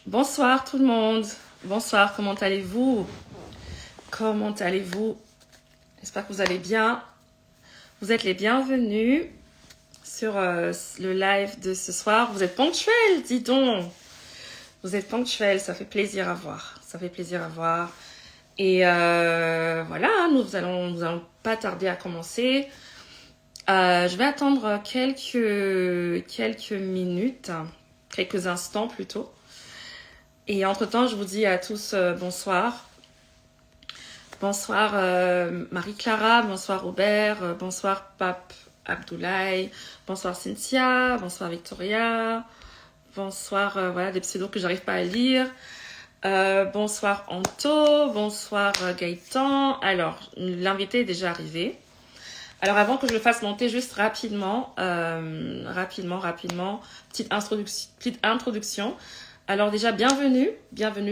Bonsoir tout le monde. Bonsoir, comment allez-vous? Comment allez-vous? J'espère que vous allez bien. Vous êtes les bienvenus sur le live de ce soir. Vous êtes ponctuels, dis donc. Vous êtes ponctuels, ça fait plaisir à voir. Ça fait plaisir à voir. Et voilà, nous allons pas tarder à commencer. Je vais attendre quelques minutes, quelques instants plutôt. Et entre-temps, je vous dis à tous bonsoir. Bonsoir Marie-Clara, bonsoir Robert, bonsoir Pape Abdoulaye, bonsoir Cynthia, bonsoir Victoria, bonsoir, voilà, des pseudos que j'arrive pas à lire. Bonsoir Anto, bonsoir Gaëtan. Alors, l'invité est déjà arrivé. Alors, avant que je le fasse monter juste rapidement, petite introduction. Alors déjà, bienvenue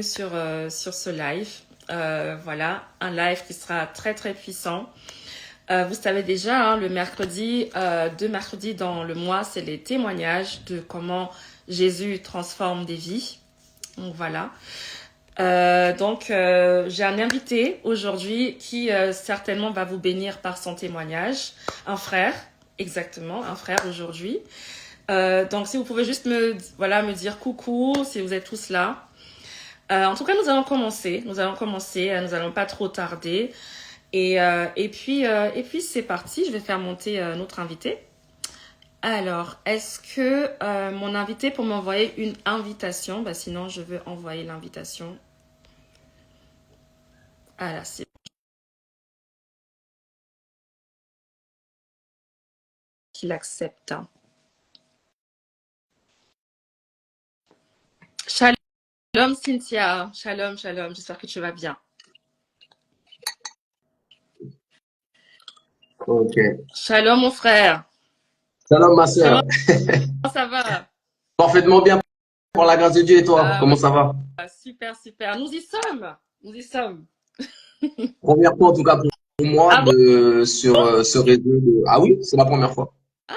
sur ce live. Voilà, un live qui sera très très puissant. Vous savez déjà, hein, le mercredi, deux mercredis dans le mois, c'est les témoignages de comment Jésus transforme des vies. Donc voilà. J'ai un invité aujourd'hui qui certainement va vous bénir par son témoignage. Un frère, exactement, un frère aujourd'hui. Donc, si vous pouvez juste me dire coucou, si vous êtes tous là. En tout cas, nous allons commencer. Nous allons pas trop tarder. Et puis, c'est parti. Je vais faire monter notre invité. Alors, est-ce que mon invité peut m'envoyer une invitation? Sinon, je veux envoyer l'invitation. Ah là, c'est qu'il accepte. Shalom Cynthia, shalom. J'espère que tu vas bien. Ok. Shalom mon frère. Salam ma sœur. Comment ça va? Parfaitement bien pour la grâce de Dieu et toi, Ah comment oui, ça va? super. Nous y sommes. Première fois en tout cas pour moi Ah bon? sur ce réseau de... Ah oui, c'est la première fois. Ah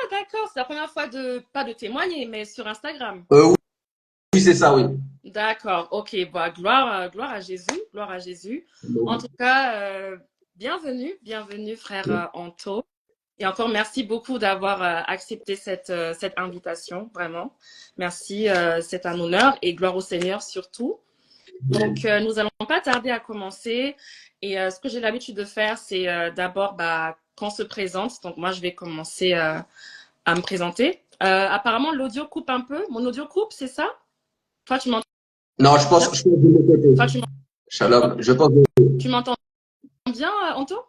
d'accord, c'est la première fois pas de témoigner, mais sur Instagram. Oui, oui, c'est ça, oui. D'accord, ok. Bah, gloire à Jésus, gloire à Jésus. En tout cas, bienvenue frère Anto. Et encore merci beaucoup d'avoir accepté cette invitation, vraiment. Merci, c'est un honneur et gloire au Seigneur surtout. Donc, nous allons pas tarder à commencer. Et ce que j'ai l'habitude de faire, c'est d'abord qu'on se présente. Donc, moi, je vais commencer à me présenter. Apparemment, l'audio coupe un peu. Mon audio coupe, c'est ça? Toi, tu m'entends Non, bien? je pense de mon côté. Toi, Shalom, je pense de... tu m'entends bien, Anto?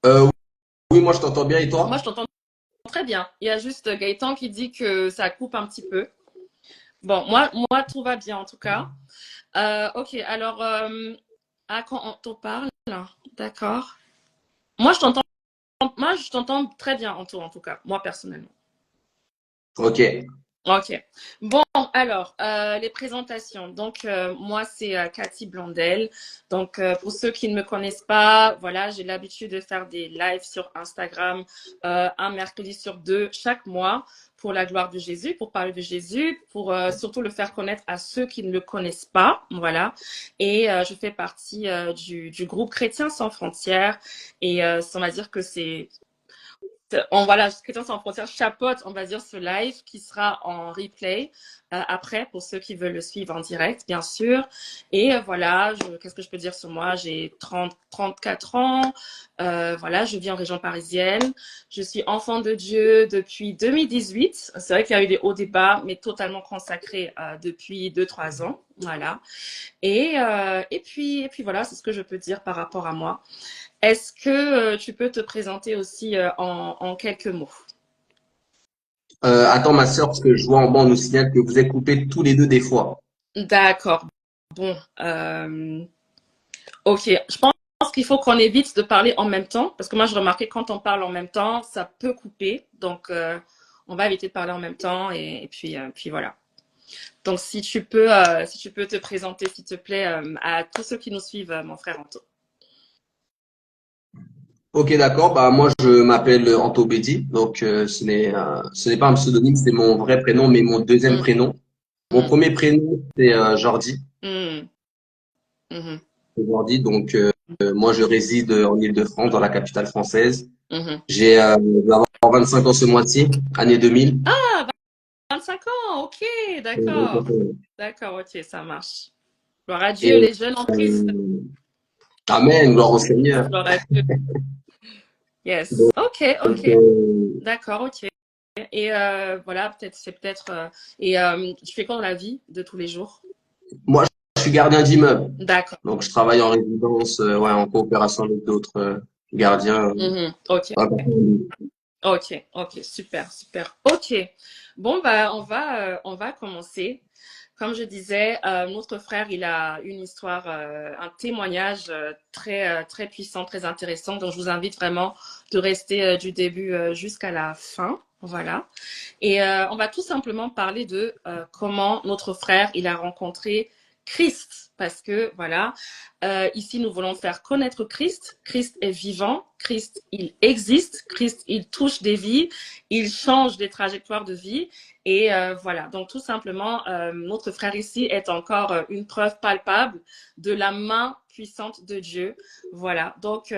Euh, oui, moi je t'entends bien et Moi, toi? je t'entends très bien. Il y a juste Gaëtan qui dit que ça coupe un petit peu. Bon, moi, tout va bien en tout cas. Ok, alors, quand Anto parle, d'accord. Moi, je t'entends. Moi, je t'entends très bien, Anto, en tout cas, moi personnellement. Ok. Ok. Bon, alors, les présentations. Donc, moi, c'est Cathy Blondel. Donc, pour ceux qui ne me connaissent pas, voilà, j'ai l'habitude de faire des lives sur Instagram, un mercredi sur deux chaque mois pour la gloire de Jésus, pour parler de Jésus, pour surtout le faire connaître à ceux qui ne le connaissent pas. Voilà. Et je fais partie du groupe Chrétiens sans frontières. Et on va dire que voilà, Chrétiens sans frontières chapeaute, on va dire, ce live qui sera en replay après pour ceux qui veulent le suivre en direct, bien sûr. Et voilà, qu'est-ce que je peux dire sur moi? J'ai 34 ans. Voilà, je vis en région parisienne. Je suis enfant de Dieu depuis 2018. C'est vrai qu'il y a eu des hauts débats, mais totalement consacré depuis 2-3 ans. Voilà. Et puis voilà, c'est ce que je peux dire par rapport à moi. Est-ce que tu peux te présenter aussi en quelques mots? Attends ma sœur, parce que je vois en bas on nous signale que vous êtes coupés tous les deux des fois. D'accord. Bon, ok. Je pense qu'il faut qu'on évite de parler en même temps, parce que moi, je remarquais quand on parle en même temps, ça peut couper. Donc, on va éviter de parler en même temps et puis voilà. Donc, si tu peux te présenter, s'il te plaît, à tous ceux qui nous suivent, mon frère Anto. Ok, d'accord. Bah moi je m'appelle Anto Bédi, donc ce n'est pas un pseudonyme, c'est mon vrai prénom, mais mon deuxième Mm, prénom. Mon premier prénom, c'est Jordi. Mhm. Mhm. C'est Jordi, donc moi, je réside en Île-de-France, dans la capitale française. Mhm. Je vais avoir 25 ans ce mois-ci, année 2000. Ah, 25 ans, ok, d'accord. D'accord, ok, ça marche. Gloire à Dieu, Et les jeunes en Christ. Amen, gloire au Seigneur. Gloire à Dieu. Yes. Donc, Ok, ok. euh, D'accord, ok. Et voilà, peut-être. Et tu fais quoi dans la vie de tous les jours? moi, je suis gardien d'immeuble. D'accord. Donc, je travaille en résidence, ouais, en coopération avec d'autres gardiens. Mhm. Ok. Voilà. Ok, ok, super, super. Ok. Bon, bah, on va commencer. Comme je disais, notre frère, il a une histoire, un témoignage très puissant, très intéressant. Donc, je vous invite vraiment de rester du début jusqu'à la fin. Voilà. Et on va tout simplement parler de comment notre frère, il a rencontré Christ. Parce que, voilà, ici, nous voulons faire connaître Christ. Christ est vivant. Christ, il existe. Christ, il touche des vies. Il change des trajectoires de vie. Et voilà, donc tout simplement, notre frère ici est encore une preuve palpable de la main puissante de Dieu. Voilà, donc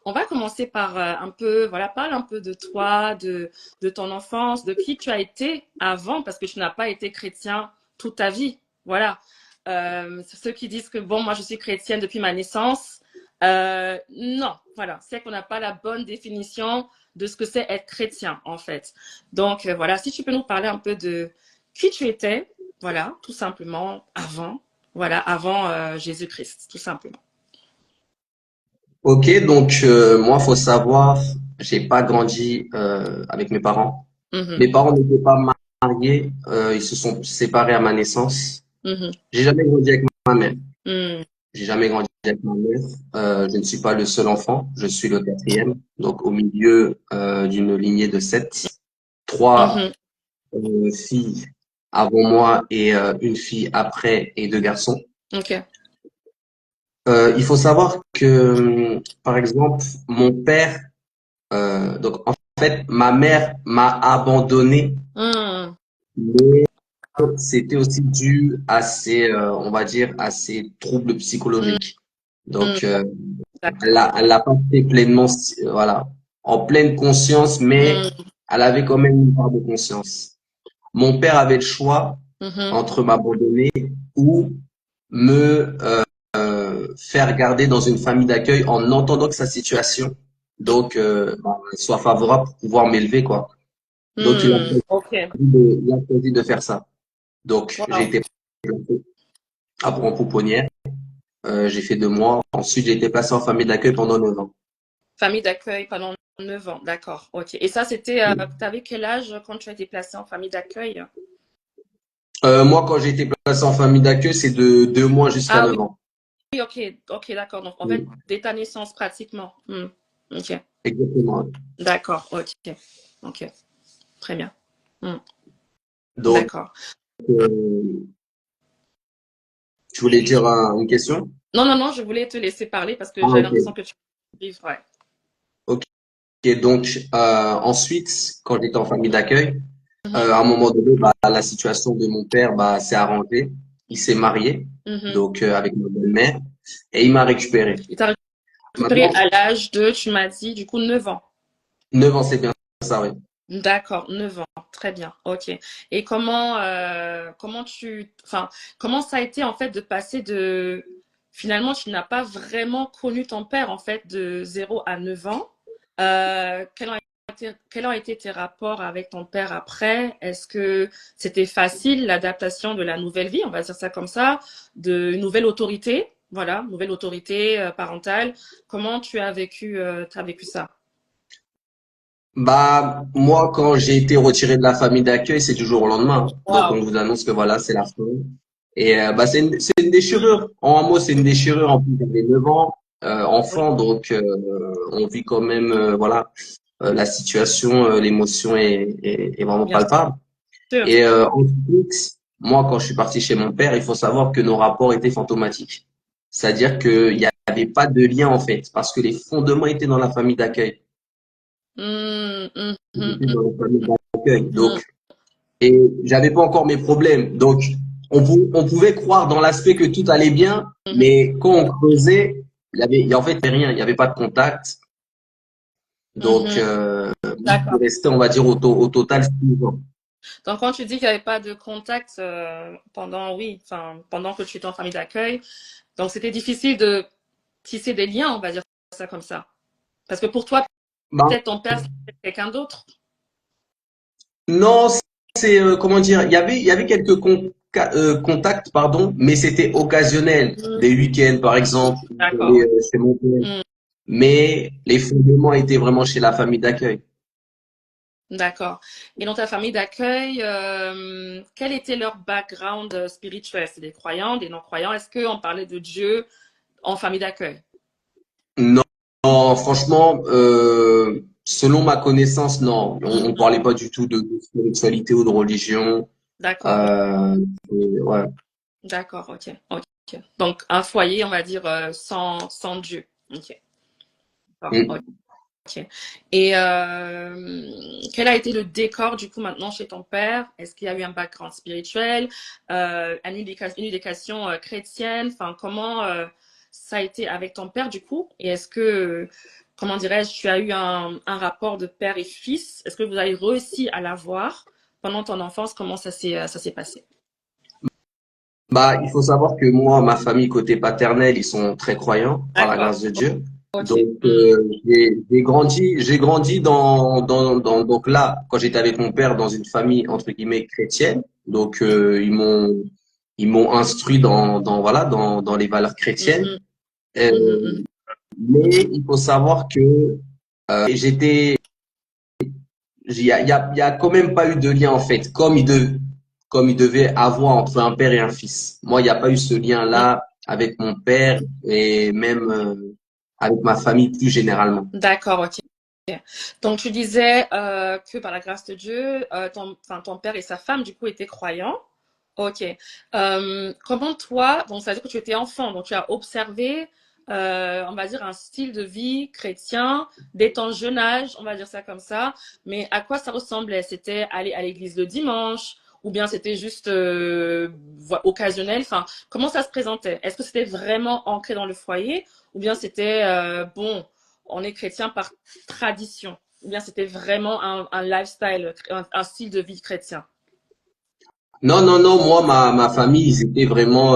on va commencer par un peu, voilà, parle un peu de toi, de ton enfance, de qui tu as été avant, parce que tu n'as pas été chrétien toute ta vie. Voilà. Ceux qui disent que, bon, moi, je suis chrétienne depuis ma naissance. Non, voilà. C'est qu'on n'a pas la bonne définition de ce que c'est être chrétien, en fait. Donc, voilà. Si tu peux nous parler un peu de qui tu étais, voilà, tout simplement, avant Jésus-Christ, tout simplement. Ok, donc moi, faut savoir, j'ai pas grandi avec mes parents. Mhm, Mes parents n'étaient pas mariés, ils se sont séparés à ma naissance. mhm, J'ai jamais grandi avec ma mère. mhm, J'ai jamais grandi avec ma mère. Je ne suis pas le seul enfant, je suis le quatrième, donc au milieu d'une lignée de sept. Trois mhm. filles avant moi et une fille après et deux garçons. Ok. Il faut savoir que, par exemple, mon père, donc en fait, ma mère m'a abandonné, Mhm, mais c'était aussi dû à ses, on va dire, à ses troubles psychologiques. mhm. Donc, elle l'a pas fait pleinement, voilà, en pleine conscience, mais Mhm, elle avait quand même une part de conscience. Mon père avait le choix mhm, entre m'abandonner ou me faire garder dans une famille d'accueil en entendant que sa situation donc soit favorable pour pouvoir m'élever quoi. Donc mhm. Ok. il a choisi de faire ça. Donc j'ai Wow. été placé à Bron-Pouponnière. J'ai fait 2 mois. Ensuite j'ai été placé en famille d'accueil pendant 9 ans. Famille d'accueil pendant 9 ans, d'accord. Ok. Et ça, c'était, tu avais quel âge quand tu as été placée en famille d'accueil? Moi quand j'ai été placé en famille d'accueil c'est de 2 mois jusqu'à Ah 9 ans. oui, ok, ok, d'accord. Donc, en fait, Oui, dès ta naissance, pratiquement. Hmm. Ok, exactement. d'accord, ok, ok, très bien. Hmm. Donc D'accord. euh, tu voulais dire une question? Non, non, non, je voulais te laisser parler parce que Ah j'avais ok. l'impression que tu vivre, ouais. Ok. Donc ensuite quand j'étais en famille d'accueil Mhm, à un moment donné, bah, la situation de mon père bah, s'est arrangée. Il s'est marié, mhm. donc avec ma belle-mère, et il m'a récupéré. Il t'a récupéré Maintenant, à l'âge de, tu m'as dit, du coup, 9 ans. 9 ans, c'est bien ça, oui. D'accord, 9 ans, très bien, ok. Et enfin, comment ça a été en fait de passer de, finalement, tu n'as pas vraiment connu ton père en fait de 0 à 9 ans. Quels ont été tes rapports avec ton père après? Est-ce que c'était facile l'adaptation de la nouvelle vie, on va dire ça comme ça, de une nouvelle autorité, voilà, nouvelle autorité parentale. Comment t'as vécu ça? Bah, moi, quand j'ai été retiré de la famille d'accueil, c'est du jour au lendemain. Donc, on Waouh. vous annonce que voilà, c'est la fin. Et bah, c'est une déchirure. En un mot, c'est une déchirure. En plus, j'avais 9 ans, enfant, donc on vit quand même, voilà, la situation, l'émotion est vraiment Bien palpable. sûr. Et ensuite, moi, quand je suis parti chez mon père, il faut savoir que nos rapports étaient fantomatiques. C'est-à-dire qu'il n'y avait pas de lien, en fait, parce que les fondements étaient dans la famille d'accueil. Mm, mm, Ils mm, étaient mm, dans la famille d'accueil. mm. Donc, et j'avais pas encore mes problèmes. Donc, on pouvait croire dans l'aspect que tout allait bien, Mhm. mais quand on creusait, en fait, il y avait rien, il n'y avait pas de contact. Donc, Mhm. moi, je suis D'accord. resté, on va dire, au total 6 ans. Donc, quand tu dis qu'il n'y avait pas de contact oui, enfin, pendant que tu étais en famille d'accueil, donc c'était difficile de tisser des liens, on va dire ça comme ça. Parce que pour toi, Bah, peut-être ton père, c'était quelqu'un d'autre. non, c'est, comment dire, il y avait quelques contacts, pardon, mais c'était occasionnel. Mhm. Des week-ends, par exemple, D'accord, j'allais ok. chez mon père. Mhm. Mais les fondements étaient vraiment chez la famille d'accueil. D'accord. Et dans ta famille d'accueil, quel était leur background spirituel? C'est des croyants, des non-croyants? Est-ce qu'on parlait de Dieu en famille d'accueil? Non, non, franchement, selon ma connaissance, non. On Mhm. parlait pas du tout de spiritualité ou de religion. D'accord, ok. Euh, ouais. D'accord, ok, ok. Donc, un foyer, on va dire, sans Dieu. Ok, d'accord, Mm. ok. Et quel a été le décor, du coup, maintenant chez ton père? Est-ce qu'il y a eu un background spirituel, une éducation chrétienne? Enfin, comment ça a été avec ton père, du coup? Et est-ce que, comment dirais-je, tu as eu un rapport de père et fils? Est-ce que vous avez réussi à l'avoir pendant ton enfance? Comment ça s'est passé? Bah, il faut savoir que moi, ma famille côté paternel, ils sont très croyants par la D'accord, grâce de Dieu. ok. Donc, j'ai grandi donc là, quand j'étais avec mon père dans une famille entre guillemets chrétienne. Donc, ils m'ont instruit voilà, dans les valeurs chrétiennes. Mhm, mhm, Euh, mhm. mais il faut savoir que il y a quand même pas eu de lien en fait, comme il devait avoir entre un père et un fils. Moi, il n'y a pas eu ce lien-là avec mon père et même avec ma famille plus généralement. D'accord, ok. Donc, tu disais que par la grâce de Dieu, enfin, ton père et sa femme, du coup, étaient croyants. Ok. Comment toi, donc ça veut dire que tu étais enfant, donc tu as observé, on va dire, un style de vie chrétien dès ton jeune âge, on va dire ça comme ça. Mais à quoi ça ressemblait? C'était aller à l'église le dimanche, ou bien c'était juste occasionnel? Enfin, comment ça se présentait? Est-ce que c'était vraiment ancré dans le foyer, ou bien c'était bon, on est chrétien par tradition, ou bien c'était vraiment un lifestyle, un style de vie chrétien? Non, non, non, moi, ma famille, ils étaient vraiment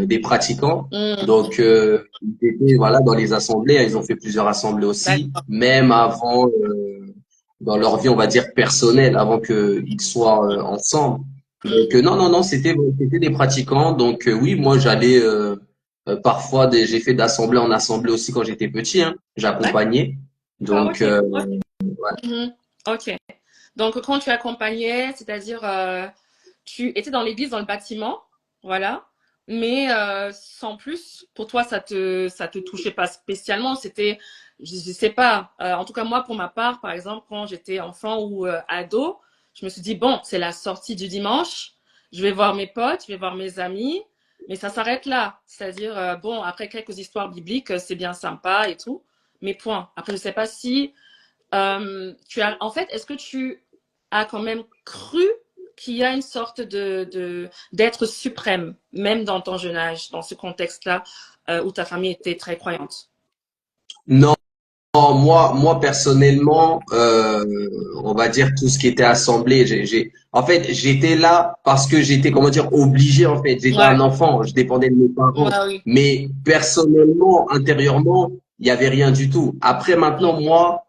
des pratiquants. Hmm, Donc, ils étaient voilà, dans les assemblées, ils ont fait plusieurs assemblées aussi, d'accord. même avant, dans leur vie, on va dire, personnelle, avant qu'ils soient ensemble. Donc, Mhm. non, non, non, c'était des pratiquants. Donc, oui, moi, j'allais parfois, j'ai fait d'assemblée en assemblée aussi quand j'étais petit, hein, j'accompagnais. D'accord, Donc, ok. Ok. Mhm. Ok. Donc, quand tu accompagnais, c'est-à-dire, tu étais dans l'église, dans le bâtiment, voilà, mais sans plus, pour toi, ça te touchait pas spécialement. C'était, je sais pas, en tout cas, moi, pour ma part, par exemple, quand j'étais enfant ou ado, je me suis dit, bon, c'est la sortie du dimanche, je vais voir mes potes, je vais voir mes amis, mais ça s'arrête là. C'est-à-dire, bon, après quelques histoires bibliques, c'est bien sympa et tout, mais point. Après, je sais pas si en fait, est-ce que tu as quand même cru qu'il y a une sorte d'être suprême, même dans ton jeune âge, dans ce contexte-là, où ta famille était très croyante? non. Non, moi personnellement, on va dire tout ce qui était assemblée, en fait, j'étais là parce que j'étais, comment dire, obligé, en fait. J'étais un Ouais, enfant, je dépendais de mes parents. ouais, oui. Mais personnellement, intérieurement, il y avait rien du tout. Après, maintenant, moi,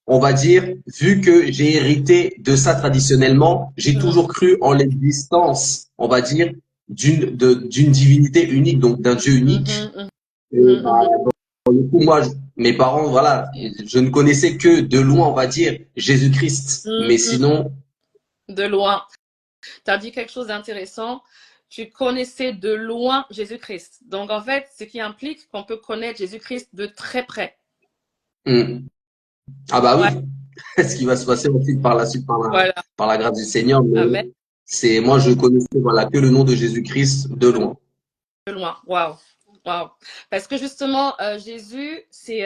on va dire, vu que j'ai hérité de ça traditionnellement, j'ai Mhm, toujours cru en l'existence, on va dire, d'une divinité unique, donc d'un Dieu unique. mhm, Et, mhm, bah, mhm. du coup, moi, mes parents, voilà, je ne connaissais que de loin, on va dire, Jésus-Christ. Mais Mhm. sinon, De loin. Tu as dit quelque chose d'intéressant. Tu connaissais de loin Jésus-Christ. Donc, en fait, ce qui implique qu'on peut connaître Jésus-Christ de très près. hmm. Ah bah oui, Ouais, ce qui va se passer ensuite par la suite, voilà. par la grâce du Seigneur, mais Amen. moi, je connaissais, voilà, que le nom de Jésus-Christ de loin. De loin. Waouh. Waouh. Parce que justement, Jésus, c'est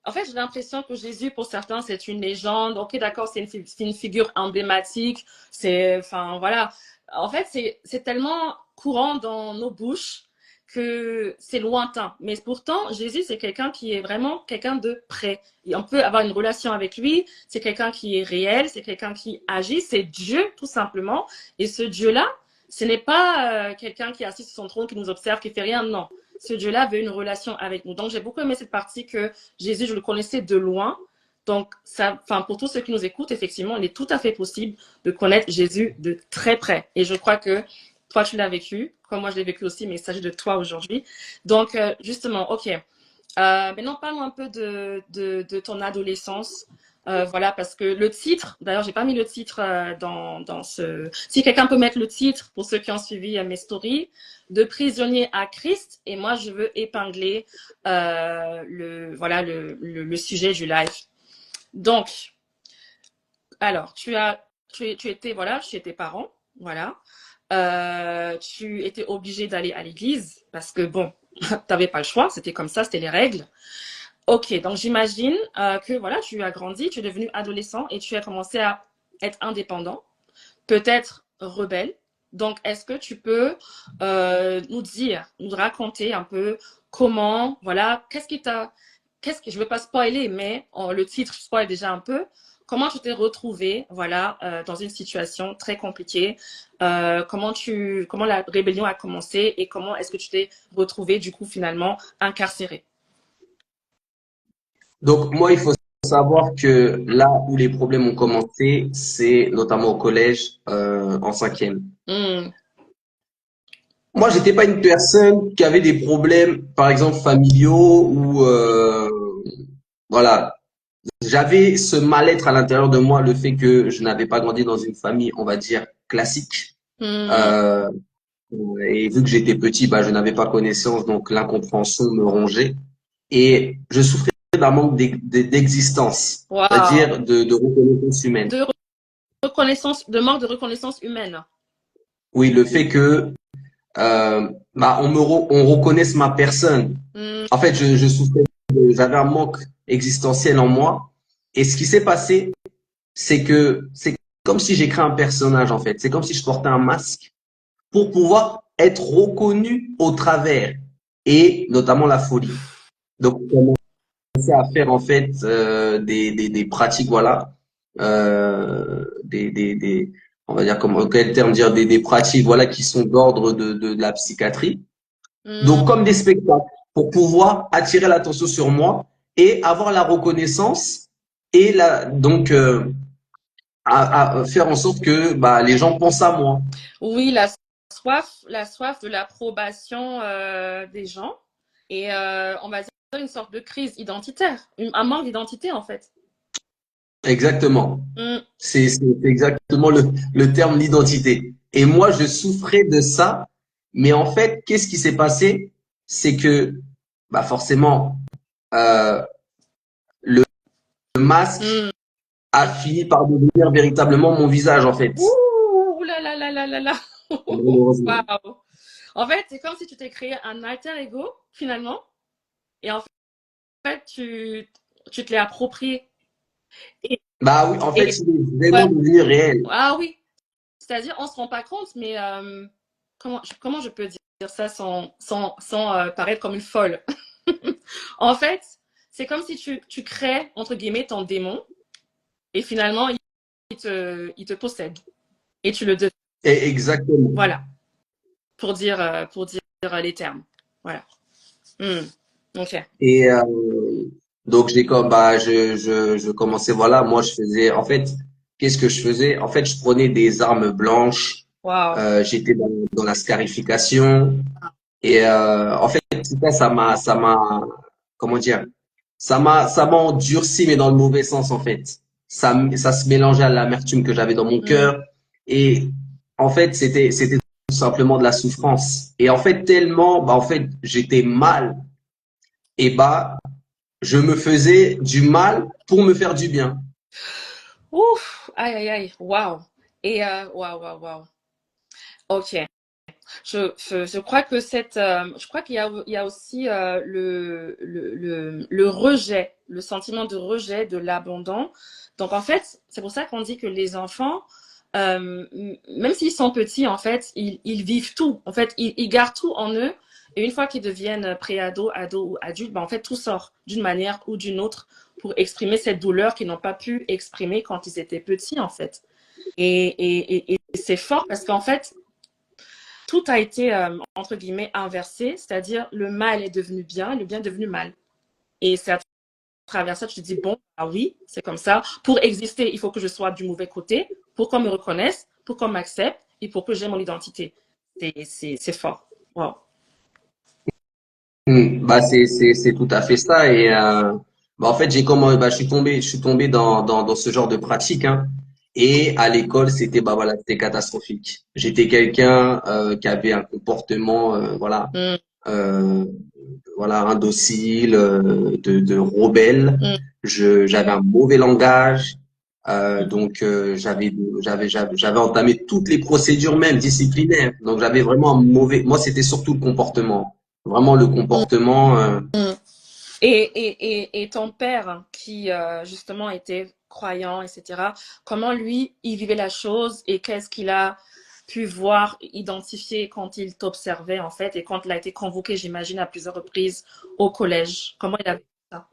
en fait, j'ai l'impression que Jésus, pour certains, c'est une légende. Ok, d'accord, c'est une figure emblématique. Enfin, voilà. En fait, c'est tellement courant dans nos bouches que c'est lointain. Mais pourtant, Jésus, c'est quelqu'un qui est vraiment quelqu'un de près. Et on peut avoir une relation avec lui. C'est quelqu'un qui est réel. C'est quelqu'un qui agit. C'est Dieu, tout simplement. Et ce Dieu-là, ce n'est pas quelqu'un qui est assis sur son trône, qui nous observe, qui fait rien. Non. Ce Dieu-là veut une relation avec nous. Donc, j'ai beaucoup aimé cette partie que Jésus, je le connaissais de loin. Donc, ça, enfin, pour tous ceux qui nous écoutent, effectivement, il est tout à fait possible de connaître Jésus de très près. Et je crois que toi, tu l'as vécu, comme moi, je l'ai vécu aussi, mais il s'agit de toi aujourd'hui. Donc, justement, ok. Maintenant, parlons un peu de ton adolescence. Voilà, parce que le titre, d'ailleurs, j'ai pas mis le titre dans ce. Si quelqu'un peut mettre le titre pour ceux qui ont suivi mes stories, de prisonnier à Christ. Et moi, je veux épingler voilà le sujet du live. Donc, alors, tu étais voilà chez tes parents, voilà. Tu étais obligé d'aller à l'église parce que bon, t'avais pas le choix, c'était comme ça, c'était les règles. Ok, donc j'imagine que voilà, tu as grandi, tu es devenu adolescent et tu as commencé à être indépendant, peut-être rebelle. Donc, est-ce que tu peux nous dire, nous raconter un peu comment, voilà, je veux pas spoiler, mais le titre spoil déjà un peu. Comment tu t'es retrouvé, voilà, dans une situation très compliquée. Comment la rébellion a commencé et comment est-ce que tu t'es retrouvé du coup finalement incarcéré. Donc, moi, il faut savoir que là où les problèmes ont commencé, c'est notamment au collège, en cinquième. Hmm. Moi, j'étais pas une personne qui avait des problèmes, par exemple, familiaux ou voilà. J'avais ce mal-être à l'intérieur de moi, le fait que je n'avais pas grandi dans une famille, on va dire, classique. Hmm. Euh, et vu que j'étais petit, bah, je n'avais pas connaissance, donc l'incompréhension me rongeait. Et je souffrais d'un manque d'existence, Wow. c'est-à-dire de reconnaissance humaine. De reconnaissance, de manque de reconnaissance humaine. Oui, le fait que bah, on reconnaisse ma personne. Hmm. En fait, je souffrais, j'avais un manque existentiel en moi. Et ce qui s'est passé, c'est que c'est comme si j'ai créé un personnage, en fait. C'est comme si je portais un masque pour pouvoir être reconnu au travers et notamment la folie. Donc, on commençait à faire en fait des pratiques, voilà, on va dire comment quel terme dire des pratiques, voilà, qui sont d'ordre de la psychiatrie. Hmm. Donc, comme des spectacles, pour pouvoir attirer l'attention sur moi et avoir la reconnaissance et donc à faire en sorte que bah, les gens pensent à moi. Oui, la soif de l'approbation des gens et on va dire une sorte de crise identitaire, un manque d'identité en fait. Exactement. Hmm. C'est exactement le terme l'identité. Et moi, je souffrais de ça. Mais en fait, qu'est-ce qui s'est passé? C'est que, bah forcément, euh, le masque Hmm. a fini par devenir véritablement mon visage, en fait. Ouh là là là là là là. Malheureusement. Waouh. En fait, c'est comme si tu t'es créé un alter ego finalement et en fait tu te l'es approprié. Et, Bah oui, en fait, et il est vraiment ouais, devenu réel. ah oui, c'est-à-dire on se rend pas compte, mais comment je peux dire ça sans paraître comme une folle. En fait, c'est comme si tu crées, entre guillemets, ton démon et finalement, il te possède et tu le deviens. Exactement. Voilà, pour dire les termes. Voilà. Hmm. Ok. Et donc j'ai comme bah je commençais voilà moi je faisais en fait qu'est-ce que je faisais en fait je prenais des armes blanches Wow. j'étais dans la scarification et en fait tout ça ça m'a comment dire ça m'a endurci mais dans le mauvais sens en fait ça se mélangeait à l'amertume que j'avais dans mon Hmm. cœur et en fait c'était tout simplement de la souffrance et en fait tellement bah en fait j'étais mal et bah je me faisais du mal pour me faire du bien. Ouf. Aïe, aïe, aïe. Wow. Et waouh, waouh, waouh. Ok. Je crois que je crois il y a aussi le rejet, le sentiment de rejet de l'abandon. Donc en fait, c'est pour ça qu'on dit que les enfants, même s'ils sont petits, en fait, ils vivent tout. En fait, ils gardent tout en eux. Et une fois qu'ils deviennent pré-ados, ados ou adultes, ben, en fait, tout sort d'une manière ou d'une autre pour exprimer cette douleur qu'ils n'ont pas pu exprimer quand ils étaient petits, en fait. Et c'est fort parce qu'en fait, tout a été, entre guillemets, inversé, c'est-à-dire le mal est devenu bien et le bien est devenu mal. Et c'est à travers ça que tu te dis, bon, ah oui, c'est comme ça. Pour exister, il faut que je sois du mauvais côté, pour qu'on me reconnaisse, pour qu'on m'accepte et pour que j'aie mon identité. C'est fort. Wow. Bah c'est tout à fait ça et bah en fait j'ai comme bah je suis tombé dans ce genre de pratique hein et à l'école c'était bah voilà c'était catastrophique. J'étais quelqu'un qui avait un comportement Mm, euh, voilà indocile de rebelle. mm, J'avais un mauvais langage mm, donc j'avais entamé toutes les procédures même disciplinaires. Donc j'avais vraiment un mauvais moi c'était surtout le comportement. Vraiment le mm, comportement. mm. Et ton père, qui justement était croyant, etc., comment lui, il vivait la chose et qu'est-ce qu'il a pu voir, identifier quand il t'observait, en fait, et quand il a été convoqué, j'imagine, à plusieurs reprises au collège? Comment il a vu ça?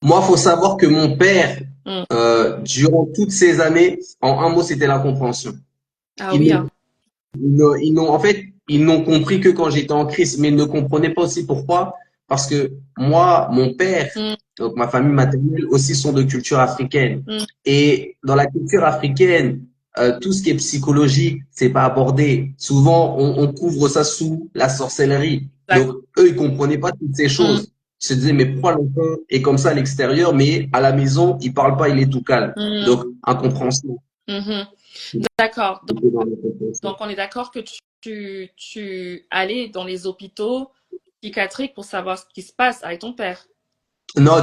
Moi, faut savoir que mon père, Mm. durant toutes ces années, en un mot, c'était l'incompréhension. Ah Ils oui, n'ont, hein. en fait, ils n'ont compris que quand j'étais en crise, mais ils ne comprenaient pas aussi pourquoi. Parce que moi, mon père, Mm, donc ma famille maternelle aussi sont de culture africaine. mm, Et dans la culture africaine, tout ce qui est psychologique, c'est pas abordé. Souvent, on couvre ça sous la sorcellerie. Donc, d'accord. eux, ils comprenaient pas toutes ces Mm, choses. Ils se disaient, mais pourquoi l'enfant est comme ça à l'extérieur, mais à la maison, il parle pas, il est tout calme. mm, Donc, incompréhension. mhm. D'accord. C'était dans l'incompréhension. Donc, on est d'accord que tu allais dans les hôpitaux psychiatriques pour savoir ce qui se passe avec ton père. Non,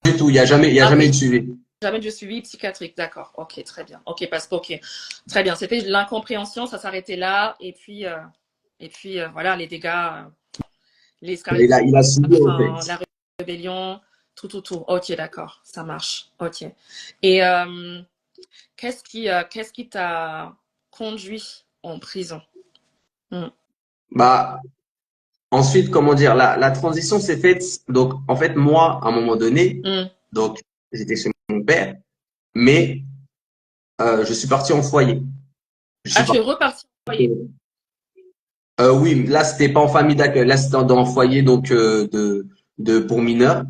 du tout. Il y a Ah, jamais eu ok. de suivi. Jamais de suivi psychiatrique, d'accord. Ok, très bien. Ok, parce que ok, très bien. C'était l'incompréhension, ça s'arrêtait là, et puis voilà, les dégâts, les Il a suivi, en fait. enfin, la rébellion, tout, tout, tout. Ok, d'accord, ça marche. Ok. Et qu'est-ce qui t'a conduit en prison? Hmm, Bah, ensuite, comment dire, la transition s'est faite. Donc, en fait, moi, à un moment donné, hmm. donc, j'étais chez mon père, mais je suis parti en foyer. Je Ah, suis tu es parti. reparti au foyer. Oui, là, c'était pas en famille d'accueil. Là, c'était dans un foyer donc de pour mineurs.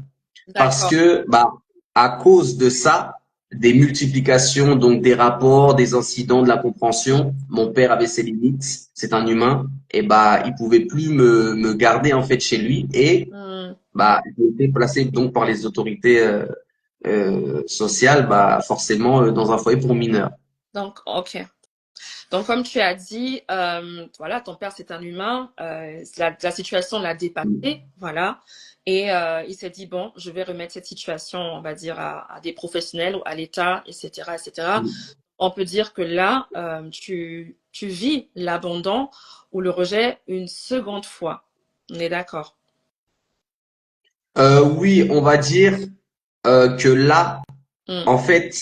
Parce D'accord. que, bah, à cause de ça, des multiplications, donc des rapports, des incidents, de la Hmm, compréhension, mon père avait ses limites, c'est un humain, et bah, il pouvait plus me garder en fait chez lui, et hmm. bah, j'ai été placé donc par les autorités sociales, bah, forcément dans un foyer pour mineurs. Donc, ok. Donc, comme tu as dit, voilà, ton père, c'est un humain, la situation l'a dépassé, voilà, et il s'est dit, bon, je vais remettre cette situation, on va dire, à des professionnels ou à l'État, etc., etc. On peut dire que là, tu vis l'abandon ou le rejet une seconde fois. On est d'accord. Oui, on va dire que là, Mm. en fait,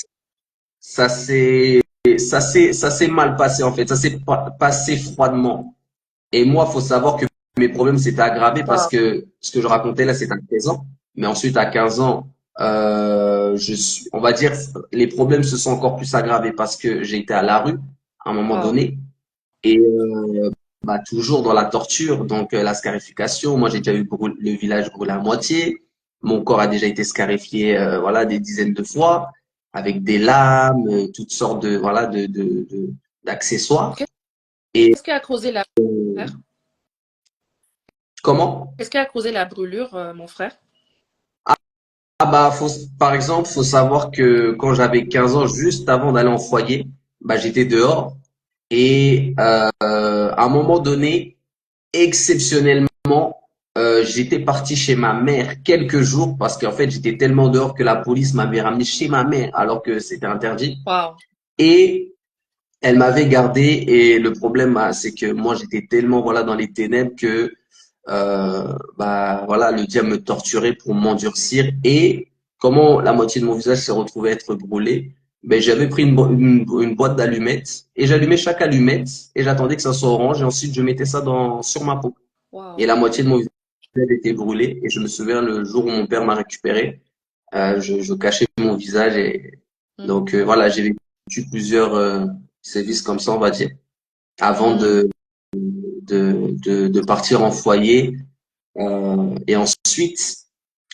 ça s'est mal passé en fait, ça s'est passé froidement. Et moi, faut savoir que mes problèmes s'étaient aggravés parce Wow. que ce que je racontais là, c'est à 13 ans. Mais ensuite, à 15 ans, on va dire, les problèmes se sont encore plus aggravés parce que j'ai été à la rue à un moment Wow. donné et bah, toujours dans la torture, donc la scarification. Moi, j'ai déjà eu le village brûlé à moitié. Mon corps a déjà été scarifié, voilà, des dizaines de fois avec des lames, toutes sortes de, voilà, d'accessoires. Et Qu'est-ce qui a causé la frère? comment? Qu'est-ce qui a causé la brûlure, mon frère? Ah bah par exemple, faut savoir que quand j'avais 15 ans, juste avant d'aller en foyer, bah j'étais dehors et à un moment donné, exceptionnellement, j'étais parti chez ma mère quelques jours parce qu'en fait j'étais tellement dehors que la police m'avait ramené chez ma mère alors que c'était interdit. Wow. Et elle m'avait gardé et le problème, c'est que moi, j'étais tellement, voilà, dans les ténèbres que, bah, voilà, le diable me torturait pour m'endurcir. Et comment la moitié de mon visage s'est retrouvé être brûlé? Ben, j'avais pris une boîte d'allumettes et j'allumais chaque allumette et j'attendais que ça soit orange et ensuite je mettais ça sur ma peau. Et Wow. la moitié de mon visage était brûlé et je me souviens le jour où mon père m'a récupéré, je cachais mon visage et Mhm. donc voilà, j'ai vécu plusieurs sévices comme ça, on va dire, avant Mhm. de partir en foyer. Et ensuite,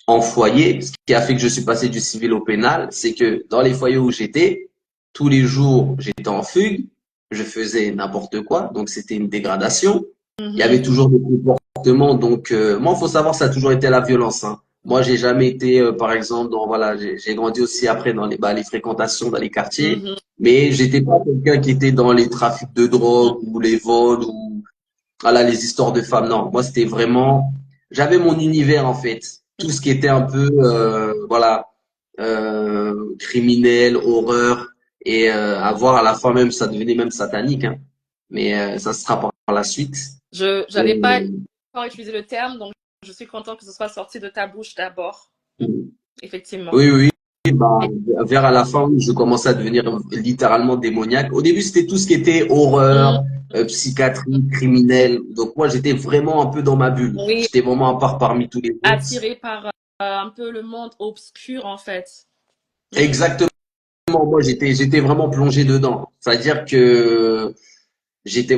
en foyer, ce qui a fait que je suis passé du civil au pénal, c'est que dans les foyers où j'étais, tous les jours, j'étais en fugue, je faisais n'importe quoi, donc c'était une dégradation. Il y Mhm. avait toujours des comportements, donc moi, faut savoir, ça a toujours été la violence, hein. Moi, j'ai jamais été, par exemple, dans voilà, j'ai grandi aussi après dans les fréquentations dans les quartiers, Mhm. mais j'étais pas quelqu'un qui était dans les trafics de drogue ou les vols ou voilà, les histoires de femmes. Non, moi, c'était vraiment, j'avais mon univers en fait. Tout ce qui était un peu, voilà, criminel, horreur, et à voir à la fin même, ça devenait même satanique, hein. Mais ça sera par la suite. Je Et, n'allais pas encore utiliser le terme, donc je suis contente que ce soit sorti de ta bouche d'abord, effectivement. oui, oui, bah, vers à la fin, je commençais à devenir littéralement démoniaque. Au début, c'était tout ce qui était Mhm. horreur, psychiatrie, criminel. Donc moi, j'étais vraiment un peu dans ma bulle. Oui, J'étais vraiment à part parmi tous les autres. attiré par un peu le monde obscur, en fait. Mhm. Exactement. Moi, j'étais vraiment plongé dedans. C'est-à-dire que j'étais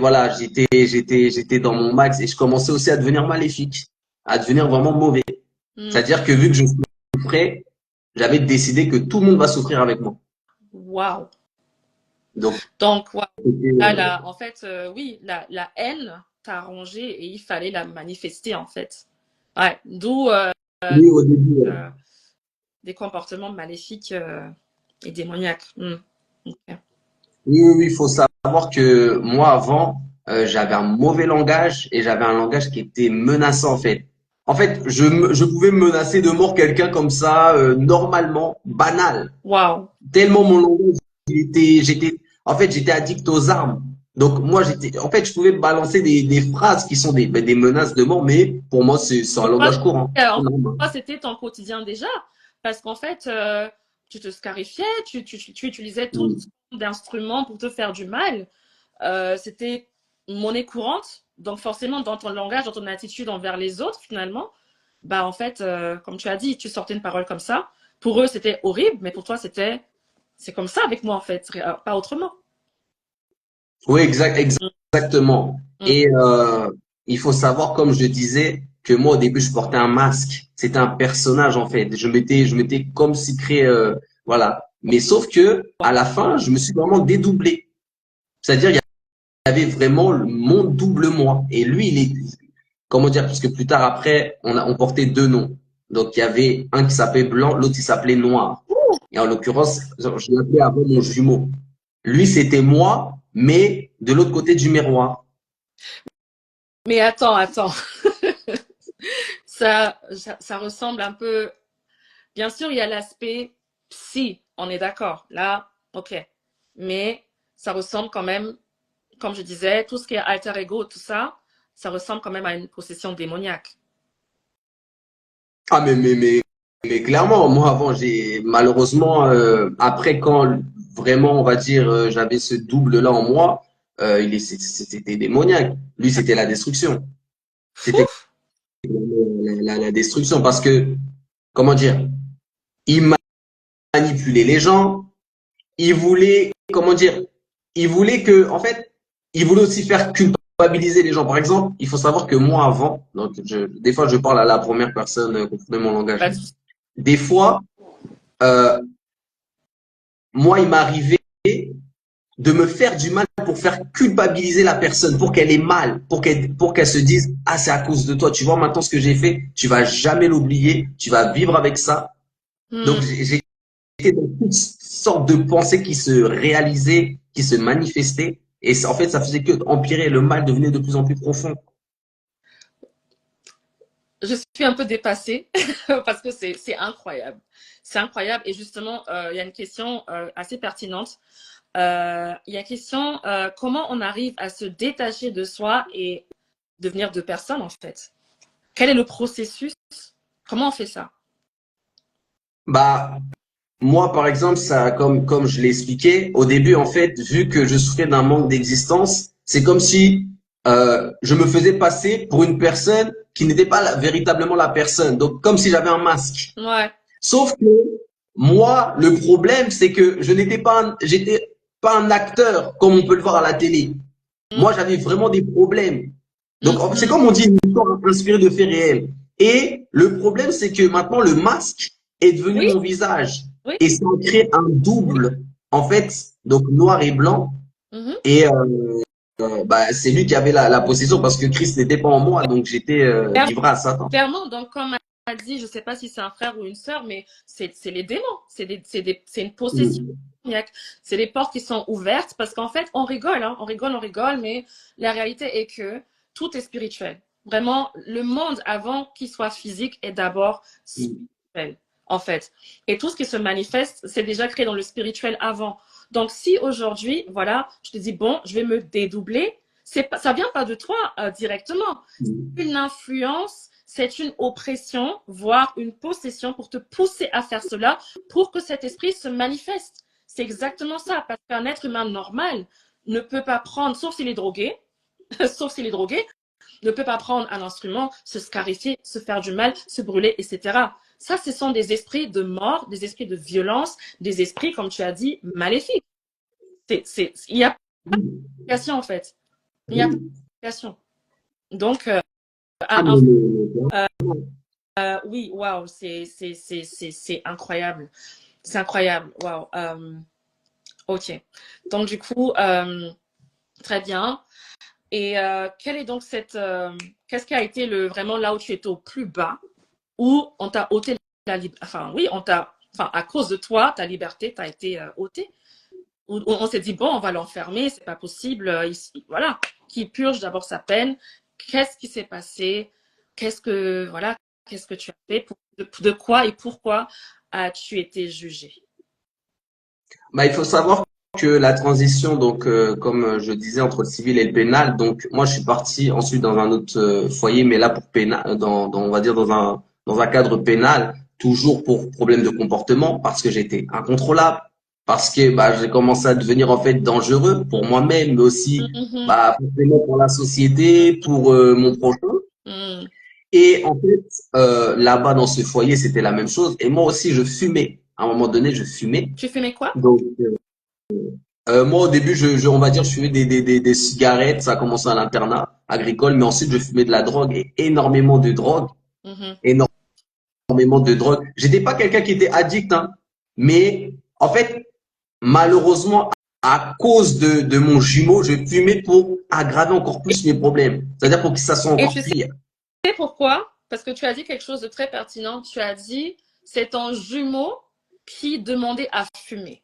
dans mon max et je commençais aussi à devenir maléfique, à devenir vraiment mauvais. Mhm. C'est-à-dire que vu que je souffrais, j'avais décidé que tout le monde va souffrir avec moi. Wow. Donc, Donc, wow. c'était, Là, en fait, oui, la haine t'a rongé et il fallait la manifester, en fait. Ouais, d'où oui, au début. euh, des comportements maléfiques et démoniaques. Mhm. Ok. Oui, oui, oui, il faut savoir que moi, avant, j'avais un mauvais langage et j'avais un langage qui était menaçant, en fait. En fait, je pouvais menacer de mort quelqu'un comme ça, normalement, banal. Wow. Tellement mon langage, en fait, j'étais addict aux armes. Donc, moi, en fait, je pouvais balancer des phrases qui sont des menaces de mort, mais pour moi, c'est un Pour toi, langage courant. en fait, pour toi, c'était ton quotidien déjà, parce qu'en fait, tu te scarifiais, tu utilisais tout Oui. d'instruments pour te faire du mal. C'était monnaie courante, donc forcément, dans ton langage, dans ton attitude envers les autres, finalement, bah en fait, comme tu as dit, tu sortais une parole comme ça. Pour eux, c'était horrible, mais pour toi, c'est comme ça avec moi, en fait, pas autrement. Oui, exactement. Mm. Et il faut savoir, comme je disais, que moi au début je portais un masque. C'était un personnage en fait. Je m'étais comme si créé, voilà. Mais sauf que à la fin, je me suis vraiment dédoublé. C'est-à-dire, il y avait vraiment mon double moi. Et lui, comment dire, parce que plus tard après, on portait deux noms. Donc il y avait un qui s'appelait Blanc, l'autre il s'appelait Noir. Et en l'occurrence, je l'appelais avant mon jumeau. Lui, c'était moi, mais de l'autre côté du miroir. Mais attends. Ça ressemble un peu. Bien sûr, il y a l'aspect psy, on est d'accord. Là, ok. Mais ça ressemble quand même, comme je disais, tout ce qui est alter ego, tout ça, ça ressemble quand même à une possession démoniaque. Ah, mais clairement, moi avant, j'ai malheureusement, après quand vraiment, on va dire, j'avais ce double-là en moi, c'était démoniaque. Lui, c'était la destruction. C'était Ouf. la destruction parce que, comment dire, il manipulait les gens, il voulait, comment dire, il voulait que, en fait, il voulait aussi faire culpabiliser les gens. Par exemple, il faut savoir que moi avant, donc des fois je parle à la première personne, comprenez mon langage. Pas de souci. Des fois, euh, moi, il m'arrivait de me faire du mal pour faire culpabiliser la personne, pour qu'elle ait mal, pour qu'elle se dise, ah, c'est à cause de toi. Tu vois maintenant ce que j'ai fait, tu vas jamais l'oublier, tu vas vivre avec ça. Donc, Hmm. j'étais dans toutes sortes de pensées qui se réalisaient, qui se manifestaient. Et en fait, ça faisait que empirer. Le mal devenait de plus en plus profond. Je suis un peu dépassée parce que c'est incroyable. C'est incroyable. Et justement, il y a une question assez pertinente. Il y a question, comment on arrive à se détacher de soi et devenir deux personnes, en fait? Quel est le processus? Comment on fait ça? Bah, moi, par exemple, ça, comme je l'ai expliqué, au début, en fait, vu que je souffrais d'un manque d'existence, c'est comme si je me faisais passer pour une personne qui n'était pas véritablement la personne. Donc, comme si j'avais un masque. Ouais. Sauf que moi, le problème, c'est que j'étais pas un acteur comme on peut le voir à la télé. Moi, j'avais vraiment des problèmes. Donc, en fait, c'est Mhm. comme on dit, une histoire inspirée de faits réels. Et le problème, c'est que maintenant, le masque est devenu Oui, mon visage. oui, Et ça crée un oui. double, en fait, donc noir et blanc. Mhm. Et bah, c'est lui qui avait la possession parce que Christ n'était pas en moi, donc j'étais livré à Satan. Clairement, donc comme elle a dit, je ne sais pas si c'est un frère ou une sœur, mais c'est les démons, c'est une possession Mm, démoniaque. C'est des portes qui sont ouvertes parce qu'en fait, on rigole, hein, on rigole, mais la réalité est que tout est spirituel. Vraiment, le monde avant qu'il soit physique est d'abord mm, spirituel, en fait. Et tout ce qui se manifeste, c'est déjà créé dans le spirituel avant. Donc si aujourd'hui, voilà, je te dis, bon, je vais me dédoubler, ça vient pas de toi directement. mm. Une influence, c'est une oppression, voire une possession pour te pousser à faire cela, pour que cet esprit se manifeste. C'est exactement ça, parce qu'un être humain normal ne peut pas prendre, sauf s'il est drogué, sauf s'il est drogué, ne peut pas prendre un instrument, se scarifier, se faire du mal, se brûler, etc. Ça, ce sont des esprits de mort, des esprits de violence, des esprits, comme tu as dit, maléfiques. Il n'y a pas d'explication, en fait. Il n'y a pas Mm. d'explication. Donc, Ah, oui, waouh, c'est incroyable. C'est incroyable, waouh. Ok. Donc, du coup, très bien. Et quelle est donc qu'est-ce qui a été vraiment là où tu étais au plus bas, où on t'a ôté la liberté, enfin, oui, à cause de toi, ta liberté t'a été ôtée. Où on s'est dit, bon, on va l'enfermer, c'est pas possible, ici, voilà. Qu'il purge d'abord sa peine. Qu'est-ce qui s'est passé? Voilà, qu'est-ce que tu as fait? De quoi et pourquoi as-tu été jugé? bah, il faut savoir que la transition, donc, comme je disais, entre le civil et le pénal, donc, moi, je suis parti ensuite dans un autre foyer, mais là, pour pénal, on va dire dans un cadre pénal, toujours pour problème de comportement, parce que j'étais incontrôlable, parce que, bah, j'ai commencé à devenir, en fait, dangereux pour moi-même, mais aussi, Mhm, bah, forcément pour la société, pour mon prochain. mhm. Et en fait, là-bas, dans ce foyer, c'était la même chose. Et moi aussi, je fumais. À un moment donné, je fumais. Tu fumais quoi? Donc, moi, au début, on va dire, je fumais des cigarettes. Ça a commencé à l'internat agricole, mais ensuite, je fumais de la drogue et énormément de drogue, Mhm. énormément de drogue. J'étais pas quelqu'un qui était addict, hein, mais en fait, malheureusement, à cause de mon jumeau, je fumais pour aggraver encore Et, plus mes problèmes. C'est-à-dire pour que ça soit et encore tu sais pire. pourquoi? Parce que tu as dit quelque chose de très pertinent. Tu as dit, c'est ton jumeau qui demandait à fumer.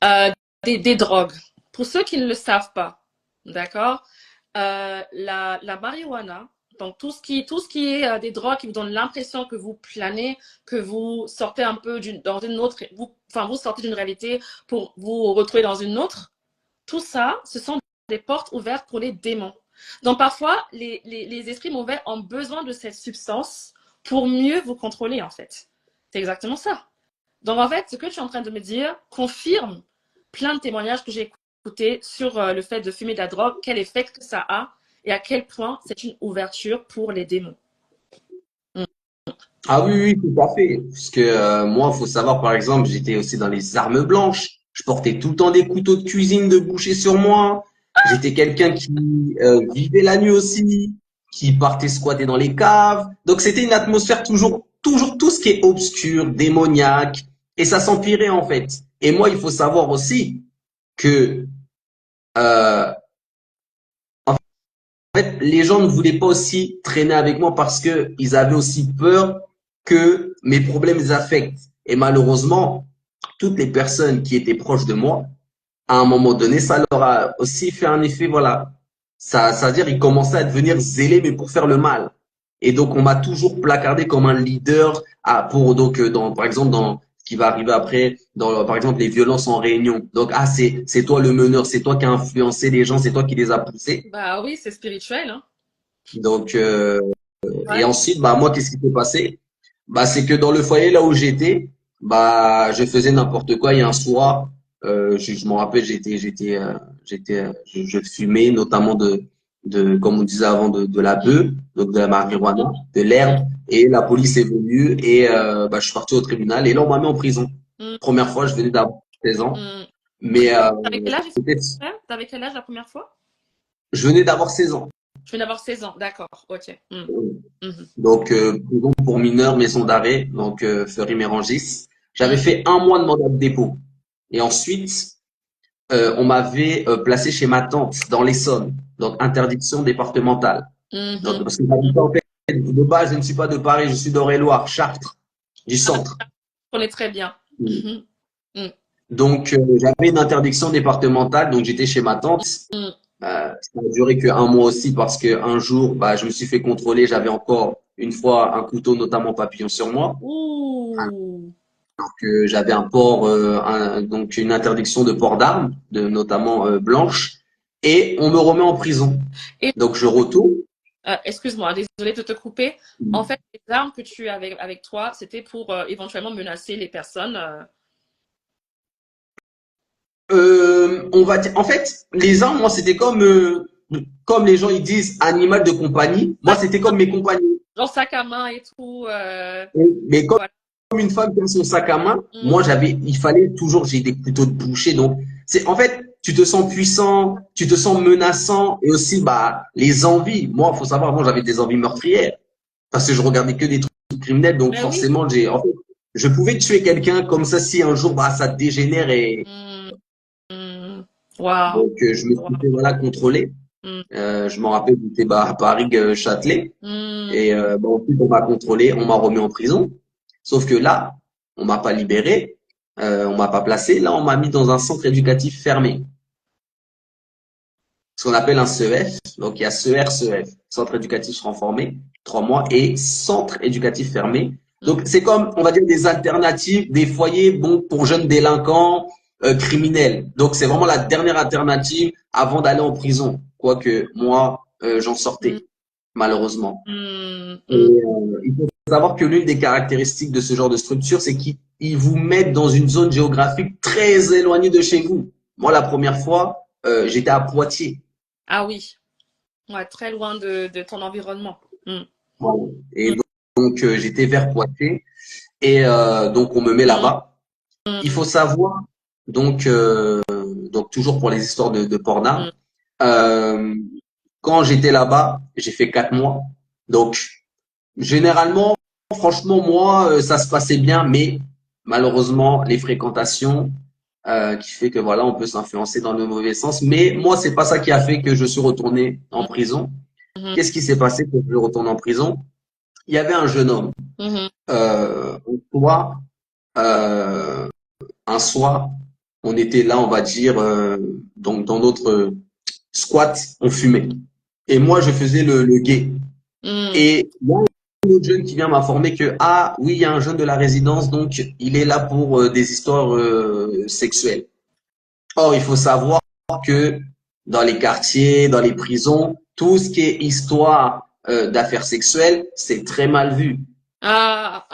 Euh, des drogues. Pour ceux qui ne le savent pas, d'accord, la marijuana, donc tout ce qui est des drogues qui vous donnent l'impression que vous planez, que vous sortez un peu dans une autre, vous sortez d'une réalité pour vous retrouver dans une autre, tout ça, ce sont des portes ouvertes pour les démons. Donc parfois, les esprits mauvais ont besoin de cette substance pour mieux vous contrôler, en fait. C'est exactement ça. Donc, en fait, ce que tu es en train de me dire confirme plein de témoignages que j'ai écoutés sur le fait de fumer de la drogue, quel effet que ça a et à quel point c'est une ouverture pour les démons. Mm. Ah oui, oui, tout à fait. Parce que moi, faut savoir, par exemple, j'étais aussi dans les armes blanches. Je portais tout le temps des couteaux de cuisine de boucher sur moi. J'étais quelqu'un qui vivait la nuit aussi, qui partait squatter dans les caves. Donc c'était une atmosphère toujours tout ce qui est obscur, démoniaque. Et ça s'empirait en fait. Et moi, il faut savoir aussi que euh, en fait, les gens ne voulaient pas aussi traîner avec moi parce que ils avaient aussi peur que mes problèmes les affectent. Et malheureusement, toutes les personnes qui étaient proches de moi, à un moment donné, ça leur a aussi fait un effet, voilà. Ça veut dire, ils commençaient à devenir zélés, mais pour faire le mal. Et donc, on m'a toujours placardé comme un leader pour, donc, par exemple, dans ce qui va arriver après dans, par exemple, les violences en réunion. Donc, ah, c'est toi le meneur, c'est toi qui as influencé les gens, c'est toi qui les as poussés. Bah oui, c'est spirituel, hein. Donc, et Ouais. ensuite, bah, moi, qu'est-ce qui s'est passé? Bah, c'est que dans le foyer là où j'étais, bah, je faisais n'importe quoi. Il y a un soir, je m'en rappelle, je fumais notamment comme on disait avant, de la Mm, bœuf, donc de la marijuana, de mm, l'herbe. Et la police est venue et bah, je suis parti au tribunal et là, on m'a mis en prison. mm, Première fois, je venais d'avoir 16 ans, mm. mais T'avais quel âge, c'était- T'avais quel âge la première fois? je venais d'avoir 16 ans. Je viens d'avoir 16 ans, d'accord, ok. Mm, mhm, Donc, prison pour mineurs, maison d'arrêt, donc Fleury-Mérangis. J'avais mm, fait un mois de mandat de dépôt. Et ensuite, on m'avait placé chez ma tante dans l'Essonne, donc interdiction départementale. Donc, mhm. parce que j'habite en fait, de base, je ne suis pas de Paris, je suis d'Eure-et-Loir, Chartres, du Ah, centre. je connais très bien. Mhm, mm, Donc, j'avais une interdiction départementale, donc j'étais chez ma tante. mm. Ça n'a duré qu'un mois aussi parce qu'un jour, bah, je me suis fait contrôler. J'avais encore une fois un couteau, notamment papillon, sur moi. Ouh. Que j'avais un port, donc une interdiction de port d'armes, notamment blanche, et on me remet en prison. Et Donc je retourne. excuse-moi, désolée de te couper. En fait, les armes que tu avais avec toi, c'était pour éventuellement menacer les personnes. On va dire, en fait, les armes, moi, c'était comme les gens ils disent animal de compagnie. Moi, Sac- c'était comme mes compagnons. Genre sac à main et tout. Mais comme Voilà. une femme qui a son sac à main, Mm, moi il fallait toujours, j'ai des couteaux de boucher, donc c'est en fait, tu te sens puissant, tu te sens menaçant et aussi bah les envies. Moi, faut savoir, moi j'avais des envies meurtrières parce que je regardais que des trucs criminels, donc mais oui. forcément en fait, je pouvais tuer quelqu'un comme ça si un jour bah ça dégénère et Mm, mm. Waouh. donc je me suis fait Waouh. voilà contrôler. Mm, Je m'en rappelle, j'étais bah, à Paris Châtelet. mm, Et bah, ensuite, on m'a contrôlé, on m'a remis en prison. Sauf que là, on m'a pas libéré, on m'a pas placé. Là, on m'a mis dans un centre éducatif fermé, ce qu'on appelle un CEF. Donc, il y a CER, CEF, centre éducatif renformé, 3 mois, et centre éducatif fermé. mm. Donc, c'est comme, on va dire, des alternatives, des foyers, bon, pour jeunes délinquants, criminels. Donc, c'est vraiment la dernière alternative avant d'aller en prison. Quoique, moi, j'en Mm, sortais, malheureusement. mm, Et mm. il faut savoir que l'une des caractéristiques de ce genre de structure, c'est qu'ils vous mettent dans une zone géographique très éloignée de chez vous. Moi, la première fois, j'étais à Poitiers. Ah oui. Ouais, très loin de ton environnement. Mm, Voilà. Et mm, donc, j'étais vers Poitiers. Et donc, on me met mm, là-bas. Il faut savoir, donc, donc toujours pour les histoires de port d'armes, mm, euh, quand j'étais là-bas, j'ai fait 4 mois. Donc, généralement, franchement, moi, ça se passait bien, mais malheureusement, les fréquentations qui fait que voilà, on peut s'influencer dans le mauvais sens. Mais moi, c'est pas ça qui a fait que je suis retourné en mm, prison. mhm, Qu'est-ce qui s'est passé pour que je retourne en prison? Il y avait un jeune homme. mhm. Un soir, euh, un soir, on était là, on va dire, donc dans notre squat, on fumait. Et moi, je faisais le gay. Mm. Et il y a un autre jeune qui vient m'informer que, ah oui, il y a un jeune de la résidence, donc il est là pour des histoires sexuelles. Or, il faut savoir que dans les quartiers, dans les prisons, tout ce qui est histoire d'affaires sexuelles, c'est très mal vu. Ah,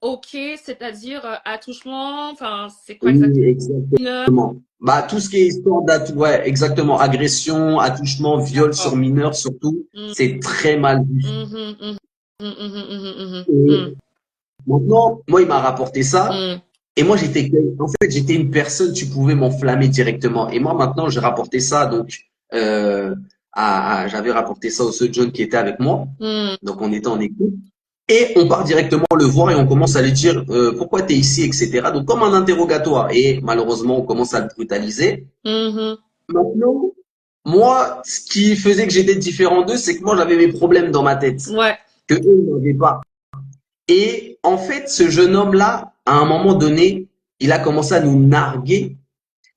ok, c'est-à-dire attouchement, enfin, c'est quoi Oui, exactement? Mineur? exactement. Bah, tout ce qui est histoire ouais, exactement. Agression, attouchement, viol sur D'accord. mineur, surtout, Mm, c'est très mal vu. mhm, mhm, mhm, mhm, mhm, Et mhm, maintenant, moi, il m'a rapporté ça. mm, Et moi, en fait, j'étais une personne, tu pouvais m'enflammer directement. Et moi, maintenant, j'ai rapporté ça, donc, j'avais rapporté ça au seul John qui était avec moi. mm, Donc, on était en équipe. Et on part directement le voir et on commence à lui dire pourquoi tu es ici, etc. Donc, comme un interrogatoire. Et malheureusement, on commence à le brutaliser. mhm. Maintenant, moi, ce qui faisait que j'étais différent d'eux, c'est que moi, j'avais mes problèmes dans ma tête, Ouais. que eux n'avaient pas. Et en fait, ce jeune homme-là, à un moment donné, il a commencé à nous narguer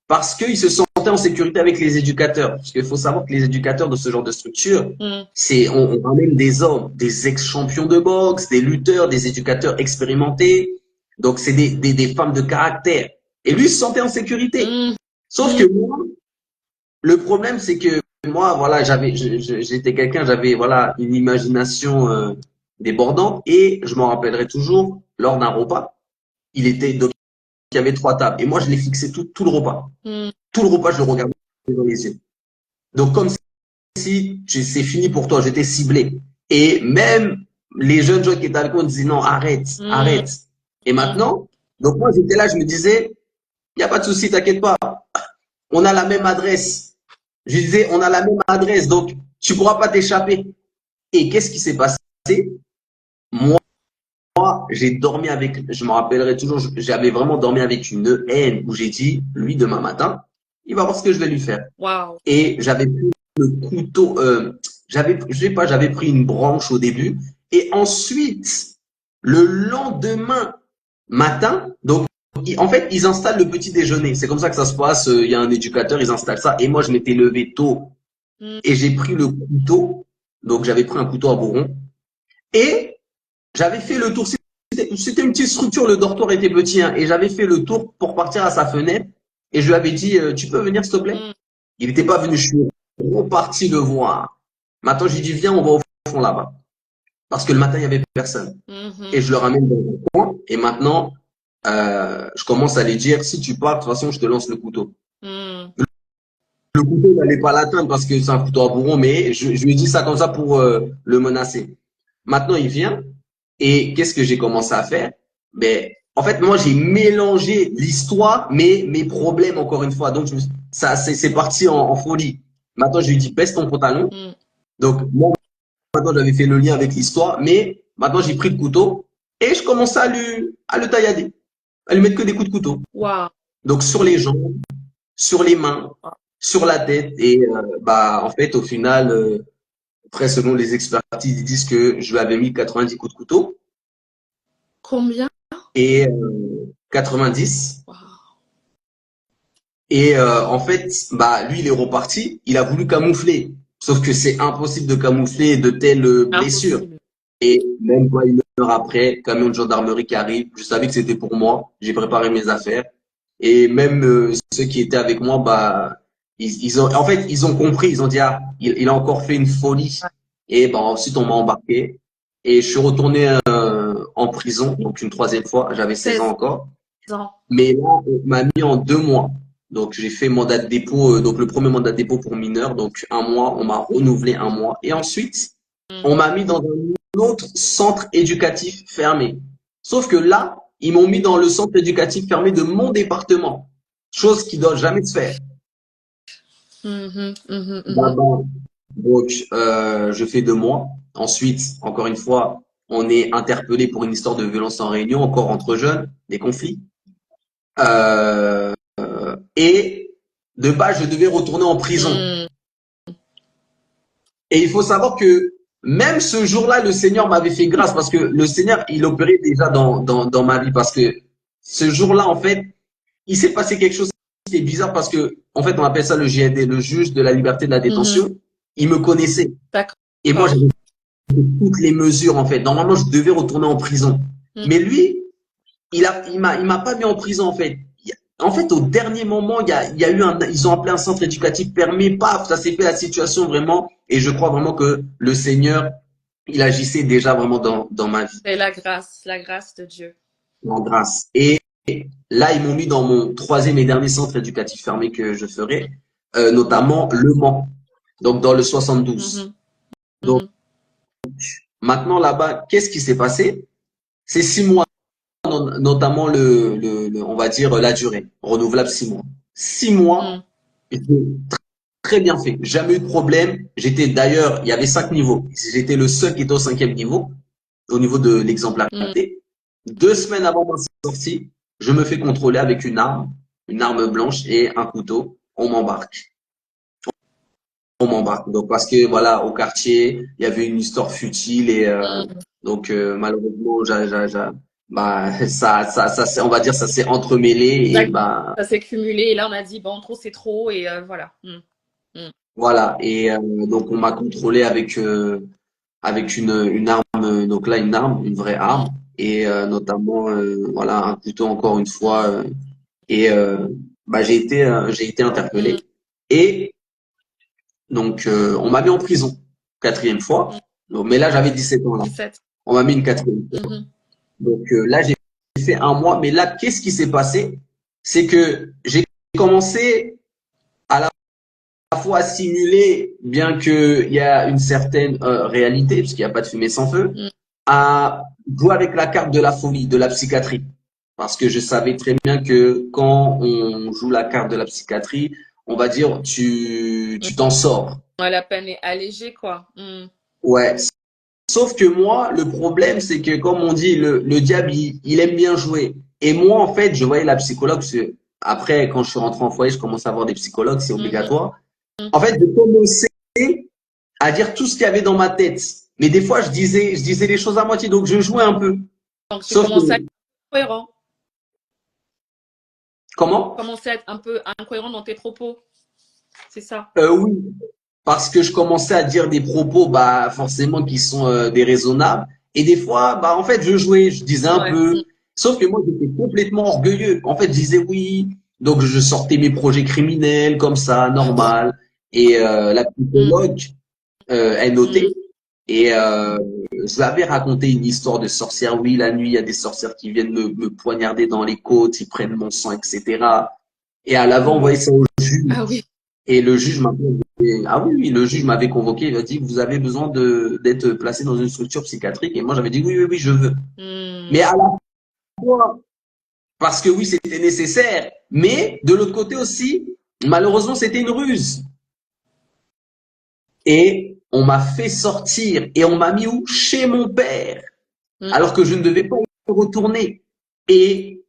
parce qu'il se sentait en sécurité avec les éducateurs. Parce qu'il faut savoir que les éducateurs de ce genre de structure, Mm, on ramène des hommes, des ex-champions de boxe, des lutteurs, des éducateurs expérimentés. Donc, c'est des femmes de caractère. Et lui, il se sentait en sécurité. Sauf que moi, le problème, c'est que moi, voilà, j'étais quelqu'un, j'avais, voilà, une imagination débordante. Et je m'en rappellerai toujours, lors d'un repas, donc, il y avait 3 tables. Et moi, je l'ai fixé tout le repas. Tout le repas, je le regardais dans les yeux. Donc, comme si c'est fini pour toi, j'étais ciblé. Et même les jeunes gens qui étaient avec moi disaient non, arrête, arrête. Et maintenant, donc moi, j'étais là, je me disais, il n'y a pas de souci, t'inquiète pas. On a la même adresse. Je disais, on a la même adresse, donc tu ne pourras pas t'échapper. Et qu'est-ce qui s'est passé? Moi, j'ai dormi avec, je me rappellerai toujours, j'avais vraiment dormi avec une haine où j'ai dit, lui, demain matin, il va voir ce que je vais lui faire. Wow. Et j'avais pris le couteau, je sais pas, j'avais pris une branche au début. Et ensuite, le lendemain matin, donc, en fait, ils installent le petit déjeuner. C'est comme ça que ça se passe. Il y a un éducateur, ils installent ça. Et moi, je m'étais levé tôt et j'ai pris le couteau. Donc, j'avais pris un couteau à bourron et j'avais fait le tour. C'était une petite structure, le dortoir était petit, hein, et j'avais fait le tour pour partir à sa fenêtre. Et je lui avais dit, tu peux venir, s'il te plaît? Il n'était pas venu, je suis reparti le voir. Maintenant, j'ai dit, viens, on va au fond là-bas. Parce que le matin, il n'y avait personne. Et je le ramène dans le coin. Et maintenant, je commence à lui dire, si tu pars, de toute façon, je te lance le couteau. Le couteau, il n'allait pas l'atteindre parce que c'est un couteau à bourron, mais je lui ai dit ça comme ça pour le menacer. Maintenant, il vient. Et qu'est-ce que j'ai commencé à faire? Ben, en fait, moi, j'ai mélangé l'histoire, mais mes problèmes, encore une fois. Donc, ça, c'est parti en folie. Maintenant, je lui dis, baisse ton pantalon. Donc, moi, maintenant, j'avais fait le lien avec l'histoire, mais maintenant, j'ai pris le couteau et je commençais à le taillader, à lui mettre que des coups de couteau. Wow. Donc, sur les jambes, sur les mains, sur la tête. Et, bah, en fait, au final, après, selon les expertises, ils disent que je lui avais mis 90 coups de couteau. Combien? Et 90. Wow. Et en fait, bah lui, il est reparti. Il a voulu camoufler. Sauf que c'est impossible de camoufler de telles blessures. Impossible. Et même pas 1 heure après, camion de gendarmerie qui arrive. Je savais que c'était pour moi. J'ai préparé mes affaires. Et même ceux qui étaient avec moi, bah, en fait, ils ont compris. Ils ont dit, ah, il a encore fait une folie. Et bah, ensuite, on m'a embarqué. Et je suis retourné en prison, donc une 3e fois. J'avais 16 ans encore. Mais là, on m'a mis en 2 mois. Donc, j'ai fait mandat de dépôt, donc le premier mandat de dépôt pour mineur, donc 1 mois, on m'a renouvelé 1 mois. Et ensuite, on m'a mis dans un autre centre éducatif fermé. Sauf que là, ils m'ont mis dans le centre éducatif fermé de mon département. Chose qui ne doit jamais se faire. D'abord, donc, je fais 2 mois. Ensuite, encore une fois, on est interpellé pour une histoire de violence en réunion, encore entre jeunes, des conflits. Et de base, je devais retourner en prison. Et il faut savoir que même ce jour-là, le Seigneur m'avait fait grâce parce que le Seigneur, il opérait déjà dans ma vie. Parce que ce jour-là, en fait, il s'est passé quelque chose qui est bizarre parce que, en fait, on appelle ça le JLD, le juge de la liberté de la détention. Il me connaissait. Et moi, j'avais toutes les mesures, en fait. Normalement, je devais retourner en prison. Mais lui, il m'a pas mis en prison, en fait. En fait, au dernier moment, il y a eu ils ont appelé un centre éducatif fermé, paf, ça s'est fait la situation vraiment. Et je crois vraiment que le Seigneur, il agissait déjà vraiment dans ma vie. C'est la grâce de Dieu. En grâce. Et là, ils m'ont mis dans mon 3e et dernier centre éducatif fermé que je ferai, notamment Le Mans, donc dans le 72. Donc, maintenant là-bas, qu'est-ce qui s'est passé? C'est 6 mois. Notamment on va dire la durée, renouvelable 6 mois. 6 mois, j'ai très bien fait, jamais eu de problème. J'étais d'ailleurs, il y avait 5 niveaux. J'étais le seul qui était au 5e niveau, au niveau de l'exemplarité. 2 semaines avant ma sortie, je me fais contrôler avec une arme blanche et un couteau. On m'embarque. Donc parce que voilà, au quartier, il y avait une histoire futile et donc malheureusement, bah on va dire ça s'est entremêlé et bah ça s'est cumulé et là on a dit bon trop c'est trop et voilà. Voilà et donc on m'a contrôlé avec une arme, donc là une vraie arme et notamment voilà un couteau encore une fois et bah j'ai été Mm. interpellé et donc on m'a mis en prison quatrième Mm. fois. Donc, mais là j'avais 17 ans là. 17. On m'a mis une quatrième fois. Mhm. Donc là j'ai fait un mois. Mais là qu'est-ce qui s'est passé? C'est que j'ai commencé à la fois à simuler, bien qu'il y a une certaine réalité, puisqu'il n'y a pas de fumée sans feu, Mm. à jouer avec la carte de la folie, de la psychiatrie. Parce que je savais très bien que quand on joue la carte de la psychiatrie, on va dire Mm. tu t'en sors. Ouais, la peine est allégée, quoi. Mm. Ouais. Sauf que moi, le problème, c'est que comme on dit, le diable, il aime bien jouer. Et moi, en fait, je voyais la psychologue, parce que après, quand je suis rentré en foyer, je commençais à voir des psychologues, c'est Mhm. obligatoire. En fait, je commençais à dire tout ce qu'il y avait dans ma tête. Mais des fois, je disais les choses à moitié, donc je jouais un peu. Donc, tu Sauf que, commençais à être incohérent. comment? Commençais à être un peu incohérent dans tes propos. C'est ça. Oui, parce que je commençais à dire des propos, bah, forcément, qui sont déraisonnables. Et des fois, bah, en fait, je jouais, je disais un Ouais. peu. Mm. Sauf que moi, j'étais complètement orgueilleux. En fait, je disais oui. Donc, je sortais mes projets criminels comme ça, normal. Et la Mm. psychologue, elle Mm. notait. Et je lui avais raconté une histoire de sorcière. Oui, la nuit, il y a des sorcières qui viennent me poignarder dans les côtes, ils prennent mon sang, etc. Et à l'avant, on voyait ça au juge. Ah oui. Et le juge m'avait ah oui, oui, le juge m'avait convoqué, il a dit vous avez besoin d'être placé dans une structure psychiatrique. Et moi, j'avais dit oui, oui, oui, je veux. Mm. Mais à la fois, parce que oui, c'était nécessaire. Mais de l'autre côté aussi, malheureusement, c'était une ruse. Et on m'a fait sortir et on m'a mis où? Chez mon père. Mm. Alors que je ne devais pas y retourner. Et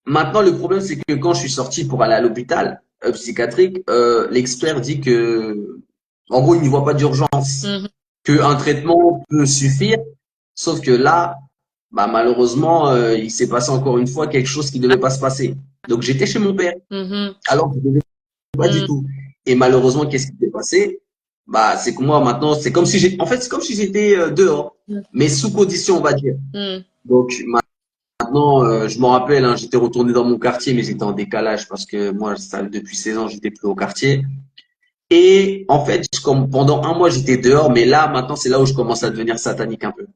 maintenant, le problème, c'est que quand je suis sorti pour aller à l'hôpital psychiatrique, l'expert dit que, en gros, il n'y voit pas d'urgence, Mhm. qu'un traitement peut suffire. Sauf que là, bah, malheureusement, il s'est passé encore une fois quelque chose qui ne devait pas se passer. Donc, j'étais chez mon père, Mhm. alors que je ne devais pas du Mm. tout. Et malheureusement, qu'est-ce qui s'est passé? Bah, c'est que moi, maintenant, c'est comme si en fait, c'est comme si j'étais dehors, mais sous condition, on va dire. Mm. Donc, maintenant, je me rappelle, hein, j'étais retourné dans mon quartier, mais j'étais en décalage parce que moi, ça, depuis 16 ans, j'étais plus au quartier. Et en fait, comme pendant un mois, j'étais dehors, mais là, maintenant, c'est là où je commence à devenir satanique un peu.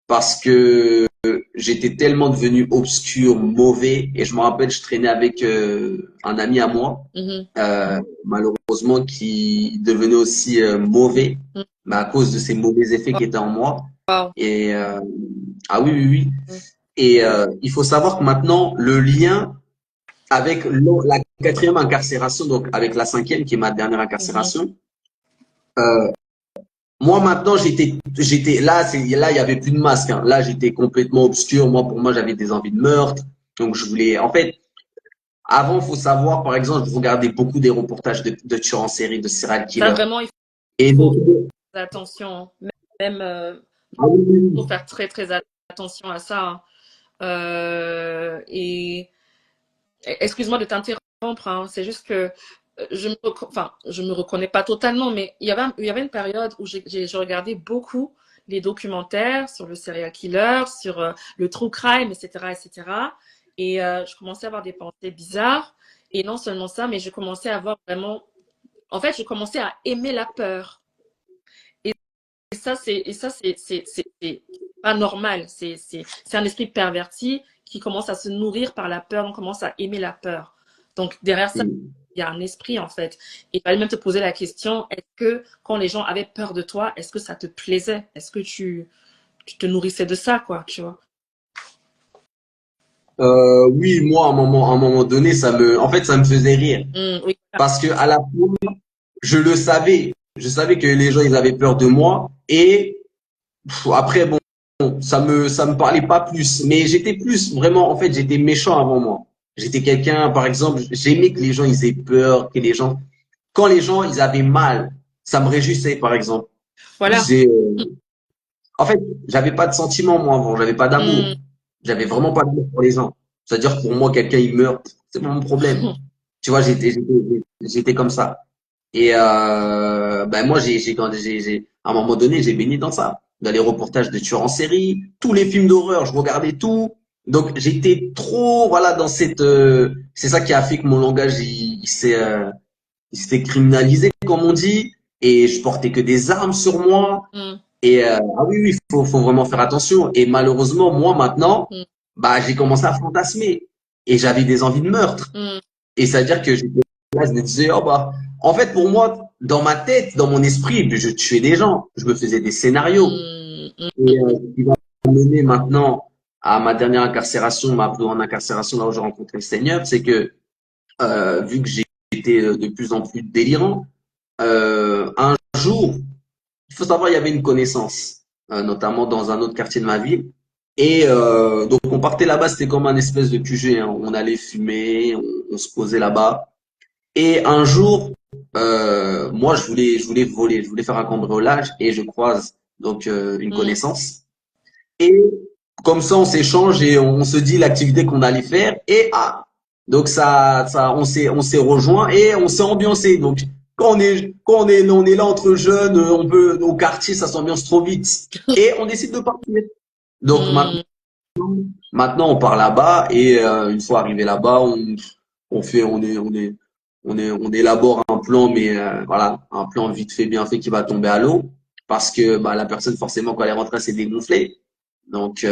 Parce que j'étais tellement devenu obscur, mauvais, et je me rappelle, je traînais avec un ami à moi, Mhm. malheureusement, qui devenait aussi mauvais, Mm. mais à cause de ces mauvais effets qui étaient en moi. Wow. Et ah oui, oui, oui. Mm. Et il faut savoir que maintenant, le lien avec la quatrième incarcération, donc avec la cinquième, qui est ma dernière Mhm. incarcération, moi maintenant, j'étais là, là, il y avait plus de masque, hein. Là, j'étais complètement obscur. Moi, pour moi, j'avais des envies de meurtre. Donc, je voulais, en fait, avant, faut savoir, par exemple, je regardais beaucoup des reportages de tueurs en série, de serial Ça, killers. vraiment, il Et donc, faut faire attention. Même, ah oui, oui, faut oui. faire très, très attention à ça, hein. Et excuse-moi de t'interrompre, hein, c'est juste que enfin, je me reconnais pas totalement, mais il y avait une période où je regardais beaucoup les documentaires sur le serial killer, sur le true crime, etc., etc. Et cetera. Et je commençais à avoir des pensées bizarres. Et non seulement ça, mais je commençais à avoir vraiment, en fait, je commençais à aimer la peur. Et c'est pas normal. C'est un esprit perverti qui commence à se nourrir par la peur. On commence à aimer la peur. Donc, derrière ça, il y a un esprit, en fait. Et il fallait même te poser la question, est-ce que quand les gens avaient peur de toi, est-ce que ça te plaisait? Est-ce que tu te nourrissais de ça, quoi, tu vois? Oui, moi, à un moment donné, en fait, ça me faisait rire. Oui. Parce que à la fois, je le savais. Je savais que les gens, ils avaient peur de moi. Et après, bon, ça me parlait pas plus. Mais j'étais plus, vraiment, en fait, j'étais méchant avant moi. J'étais quelqu'un, par exemple, j'aimais que les gens, ils aient peur, que les gens, quand les gens, ils avaient mal, ça me réjouissait, par exemple. Je Voilà. disais, en fait, j'avais pas de sentiments, moi, avant. J'avais pas d'amour. Mm. J'avais vraiment pas d'amour pour les gens. C'est-à-dire, que pour moi, quelqu'un, il meurt, c'est pas mon problème. Tu vois, j'étais comme ça. Et ben moi, à un moment donné, j'ai baigné dans ça. dans les reportages de tueurs en série, tous les films d'horreur, je regardais tout. Donc j'étais trop, voilà, dans cette. C'est ça qui a fait que mon langage il s'est criminalisé, comme on dit, et je portais que des armes sur moi. Mm. Et ah oui, oui, faut vraiment faire attention. Et malheureusement, moi maintenant, Mm. bah j'ai commencé à fantasmer et j'avais des envies de meurtre. Mm. Et c'est à dire que j'étais là, je me disais, oh bah, en fait, pour moi, dans ma tête, dans mon esprit, je tuais des gens, je me faisais des scénarios. Mm. Mm. Et ce qui va mener maintenant à ma dernière incarcération, ma plus grande incarcération, là où j'ai rencontré le Seigneur, c'est que vu que j'ai été de plus en plus délirant, un jour, il faut savoir, il y avait une connaissance, notamment dans un autre quartier de ma ville. Et donc on partait là-bas, c'était comme un espèce de QG, hein. On allait fumer, on se posait là-bas. Et un jour, moi je voulais voler, je voulais faire un cambriolage et je croise donc une Mm. connaissance. Et comme ça, on s'échange et on se dit l'activité qu'on allait faire. Et ah, donc on s'est rejoint et on s'est ambiancé. Donc on est là entre jeunes, on peut au quartier, ça s'ambiance trop vite. Et on décide de partir. Donc Mm. maintenant, on part là-bas et une fois arrivé là-bas, on fait, on élabore un plan, mais voilà, un plan vite fait, bien fait qui va tomber à l'eau parce que bah, la personne forcément quand elle est rentrée, s'est dégonflée. Donc,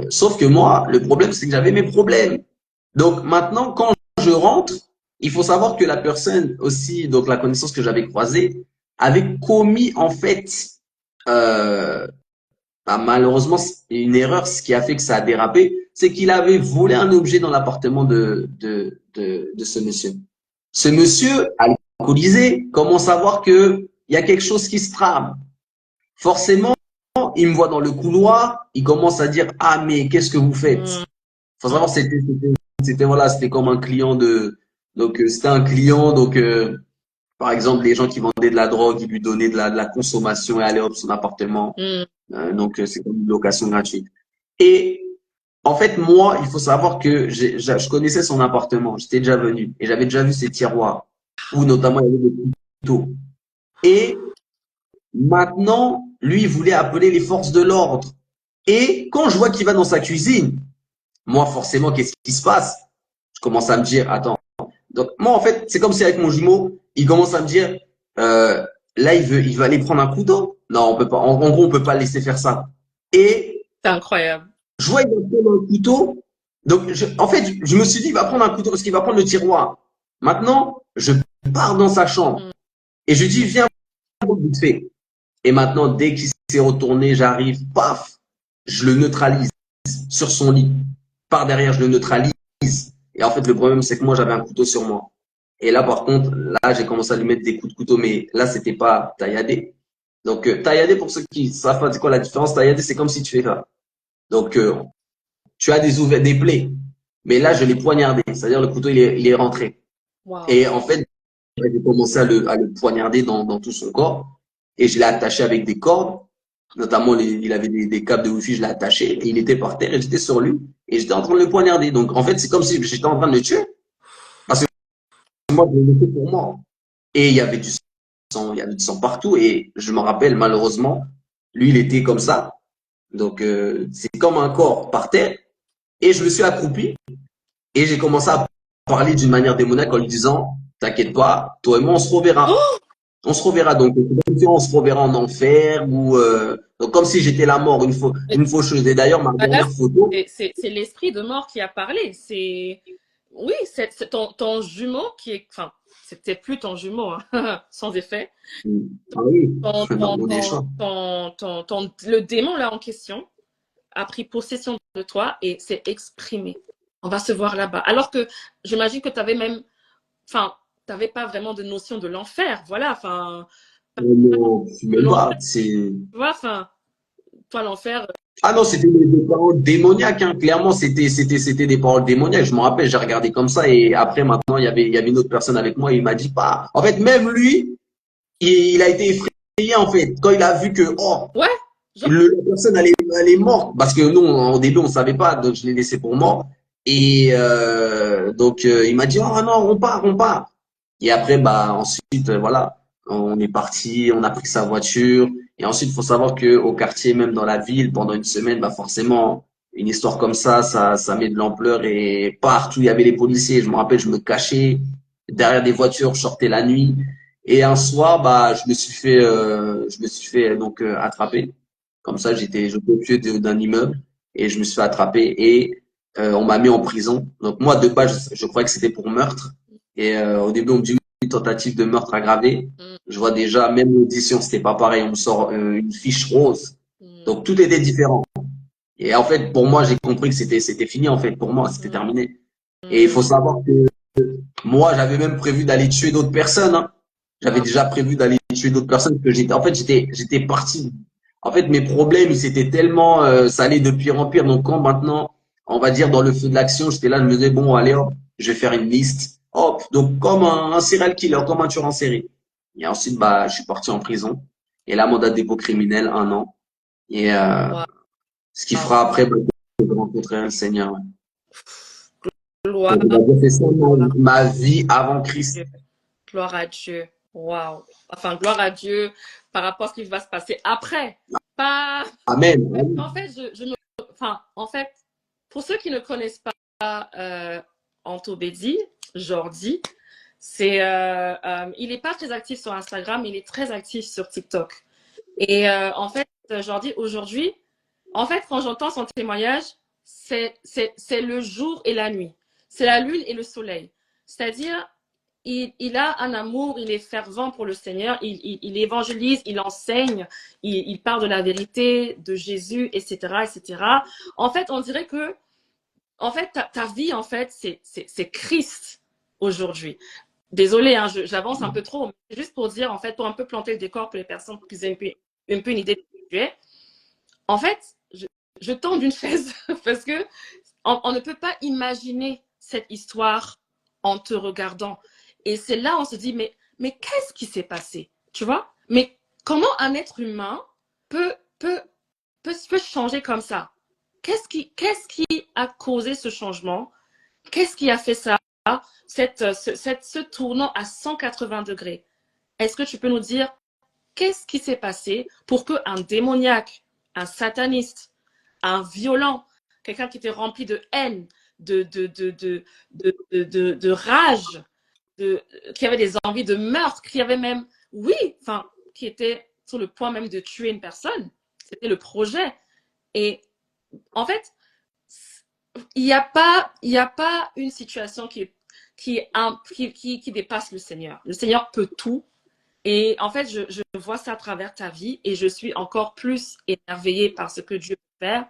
sauf que moi, le problème, c'est que j'avais mes problèmes. Donc maintenant, quand je rentre, il faut savoir que la personne aussi, donc la connaissance que j'avais croisée, avait commis en fait euh, bah, malheureusement, une erreur, ce qui a fait que ça a dérapé, c'est qu'il avait volé un objet dans l'appartement de ce monsieur. Ce monsieur, alcoolisé, commence à voir que il y a quelque chose qui se trame. Forcément, il me voit dans le couloir, il commence à dire, ah, mais qu'est-ce que vous faites? Mm. Faut savoir, voilà, c'était comme un client donc, c'était un client, donc, par exemple, les gens qui vendaient de la drogue, ils lui donnaient de la consommation et allaient hop, son appartement. Mm. Donc, c'est comme une location gratuite. Et en fait, moi, il faut savoir que je connaissais son appartement. J'étais déjà venu et j'avais déjà vu ses tiroirs où notamment il y avait des couteaux. Et maintenant, lui, il voulait appeler les forces de l'ordre. Et quand je vois qu'il va dans sa cuisine, moi, forcément, qu'est-ce qui se passe? Je commence à me dire, attends. Donc, moi, en fait, c'est comme si avec mon jumeau, il commence à me dire, là, il veut aller prendre un couteau. Non, on peut pas. En gros, on peut pas le laisser faire ça. Et C'est incroyable. je vois, il va prendre un couteau. Donc, en fait, je me suis dit, il va prendre un couteau parce qu'il va prendre le tiroir. Maintenant, je pars dans sa chambre Mm. et je dis, viens, vite fait. Et maintenant, dès qu'il s'est retourné, j'arrive, paf, je le neutralise sur son lit. Par derrière, je le neutralise. Et en fait, le problème, c'est que moi, j'avais un couteau sur moi. Et là, par contre, là, j'ai commencé à lui mettre des coups de couteau, mais là, c'était pas tailladé. Donc, tailladé, pour ceux qui savent pas c'est quoi la différence, tailladé, c'est comme si tu fais ça. Donc, tu as des plaies. Mais là, je l'ai poignardé. C'est-à-dire, le couteau, il est rentré. Wow. Et en fait, j'ai commencé à le poignarder dans tout son corps. Et je l'ai attaché avec des cordes. Notamment, il avait des câbles de wifi, je l'ai attaché. Et il était par terre et j'étais sur lui. Et j'étais en train de le poignarder. Donc, en fait, c'est comme si j'étais en train de le tuer. Parce que moi, je l'ai fait pour moi. Et il y avait du sang, il y avait du sang partout. Et je me rappelle, malheureusement, lui, il était comme ça. Donc, c'est comme un corps par terre. Et je me suis accroupi. Et j'ai commencé à parler d'une manière démoniaque en lui disant, t'inquiète pas, toi et moi, on se reverra. Oh! On se reverra. Donc, on se reverra en enfer ou donc comme si j'étais la mort Mais une faucheuse. Et d'ailleurs, ma bah là, dernière photo, c'est l'esprit de mort qui a parlé. C'est oui, c'est ton jumeau qui est, enfin, c'était plus ton jumeau, hein, sans effet. ah oui, Ton, dans ton, mon ton, échange. le démon là en question a pris possession de toi et s'est exprimé. On va se voir là-bas. Alors que j'imagine que tu avais même, enfin, tu n'avais pas vraiment de notion de l'enfer. Voilà, enfin, Non, de même l'enfer, pas. C'est tu vois, enfin, toi, l'enfer. ah non, c'était des paroles démoniaques, hein. Clairement, c'était des paroles démoniaques. Je me rappelle, j'ai regardé comme ça et après, maintenant, il y avait une autre personne avec moi et il m'a dit pas. En fait, même lui, il a été effrayé, en fait, quand il a vu que, oh, Ouais, genre, la personne, elle est morte. Parce que nous, au début, on savait pas, donc je l'ai laissé pour mort. Et, donc, il m'a dit, oh non, on part, on part. Et après, bah, ensuite, voilà, on est parti, on a pris sa voiture Et ensuite, il faut savoir que au quartier, même dans la ville, pendant une semaine, bah forcément, une histoire comme ça met de l'ampleur et partout il y avait les policiers. Je me rappelle, je me cachais derrière des voitures, je sortais la nuit. Et un soir, bah, je me suis fait donc attraper. Comme ça, j'étais au pied d'un immeuble et je me suis fait attraper et on m'a mis en prison. Donc moi, de base, je croyais que c'était pour meurtre. Et au début, on me dit oui, tentative de meurtre aggravé. Mm, Je vois déjà, même l'audition, c'était pas pareil. On me sort une fiche rose. mm, Donc tout était différent. Et en fait, pour moi, j'ai compris que c'était fini en fait. Pour moi, c'était mm, terminé. Et il mm. faut savoir que moi, j'avais même prévu d'aller tuer d'autres personnes, hein. J'avais Wow. déjà prévu d'aller tuer d'autres personnes que j'étais parti. En fait, mes problèmes, ils s'étaient tellement, ça allait de pire en pire. Donc, quand maintenant, on va dire dans le feu de l'action, j'étais là, je me disais, bon, allez, hop, je vais faire une liste. Hop, donc comme un serial killer, comme un tueur en série. Et ensuite, bah, je suis parti en prison. Et là, mandat de dépôt criminel, 1 an. Et Wow. ce qui fera après, bah, de rencontrer le Seigneur. Ouais. Gloire, Donc, on va dire que c'est ça gloire ma vie avant à Christ. Dieu. Gloire à Dieu. Waouh. Enfin, gloire à Dieu par rapport à ce qui va se passer après. Pas. Amen. En fait, enfin, en fait, pour ceux qui ne connaissent pas Antobedi, Jordi, il n'est pas très actif sur Instagram, il est très actif sur TikTok. Et en fait, Jordi, aujourd'hui, en fait, quand j'entends son témoignage, c'est le jour et la nuit. C'est la lune et le soleil. C'est-à-dire, il a un amour, il est fervent pour le Seigneur, il évangélise, il enseigne, il parle de la vérité, de Jésus, etc., etc. En fait, on dirait que, en fait, ta vie, en fait, c'est Christ aujourd'hui. Désolée, hein, j'avance un peu trop, mais c'est juste pour dire, en fait, pour un peu planter le décor pour les personnes qui aient un peu une idée de qui tu es. En fait, je tombe d'une chaise parce que on ne peut pas imaginer cette histoire en te regardant. Et c'est là on se dit, mais qu'est-ce qui s'est passé? Tu vois? Mais comment un être humain peut, peut, peut changer comme ça? Qu'est-ce qui a causé ce changement? Qu'est-ce qui a fait ça? Ce tournant à 180 degrés. Est-ce que tu peux nous dire qu'est-ce qui s'est passé pour qu'un démoniaque, un sataniste, un violent, quelqu'un qui était rempli de haine, de rage, qui avait des envies de meurtre, qui avait même, oui, enfin, qui était sur le point même de tuer une personne. C'était le projet. Et en fait, il y a pas une situation qui dépasse le Seigneur. Le Seigneur peut tout. Et en fait, je vois ça à travers ta vie et je suis encore plus émerveillée par ce que Dieu peut faire.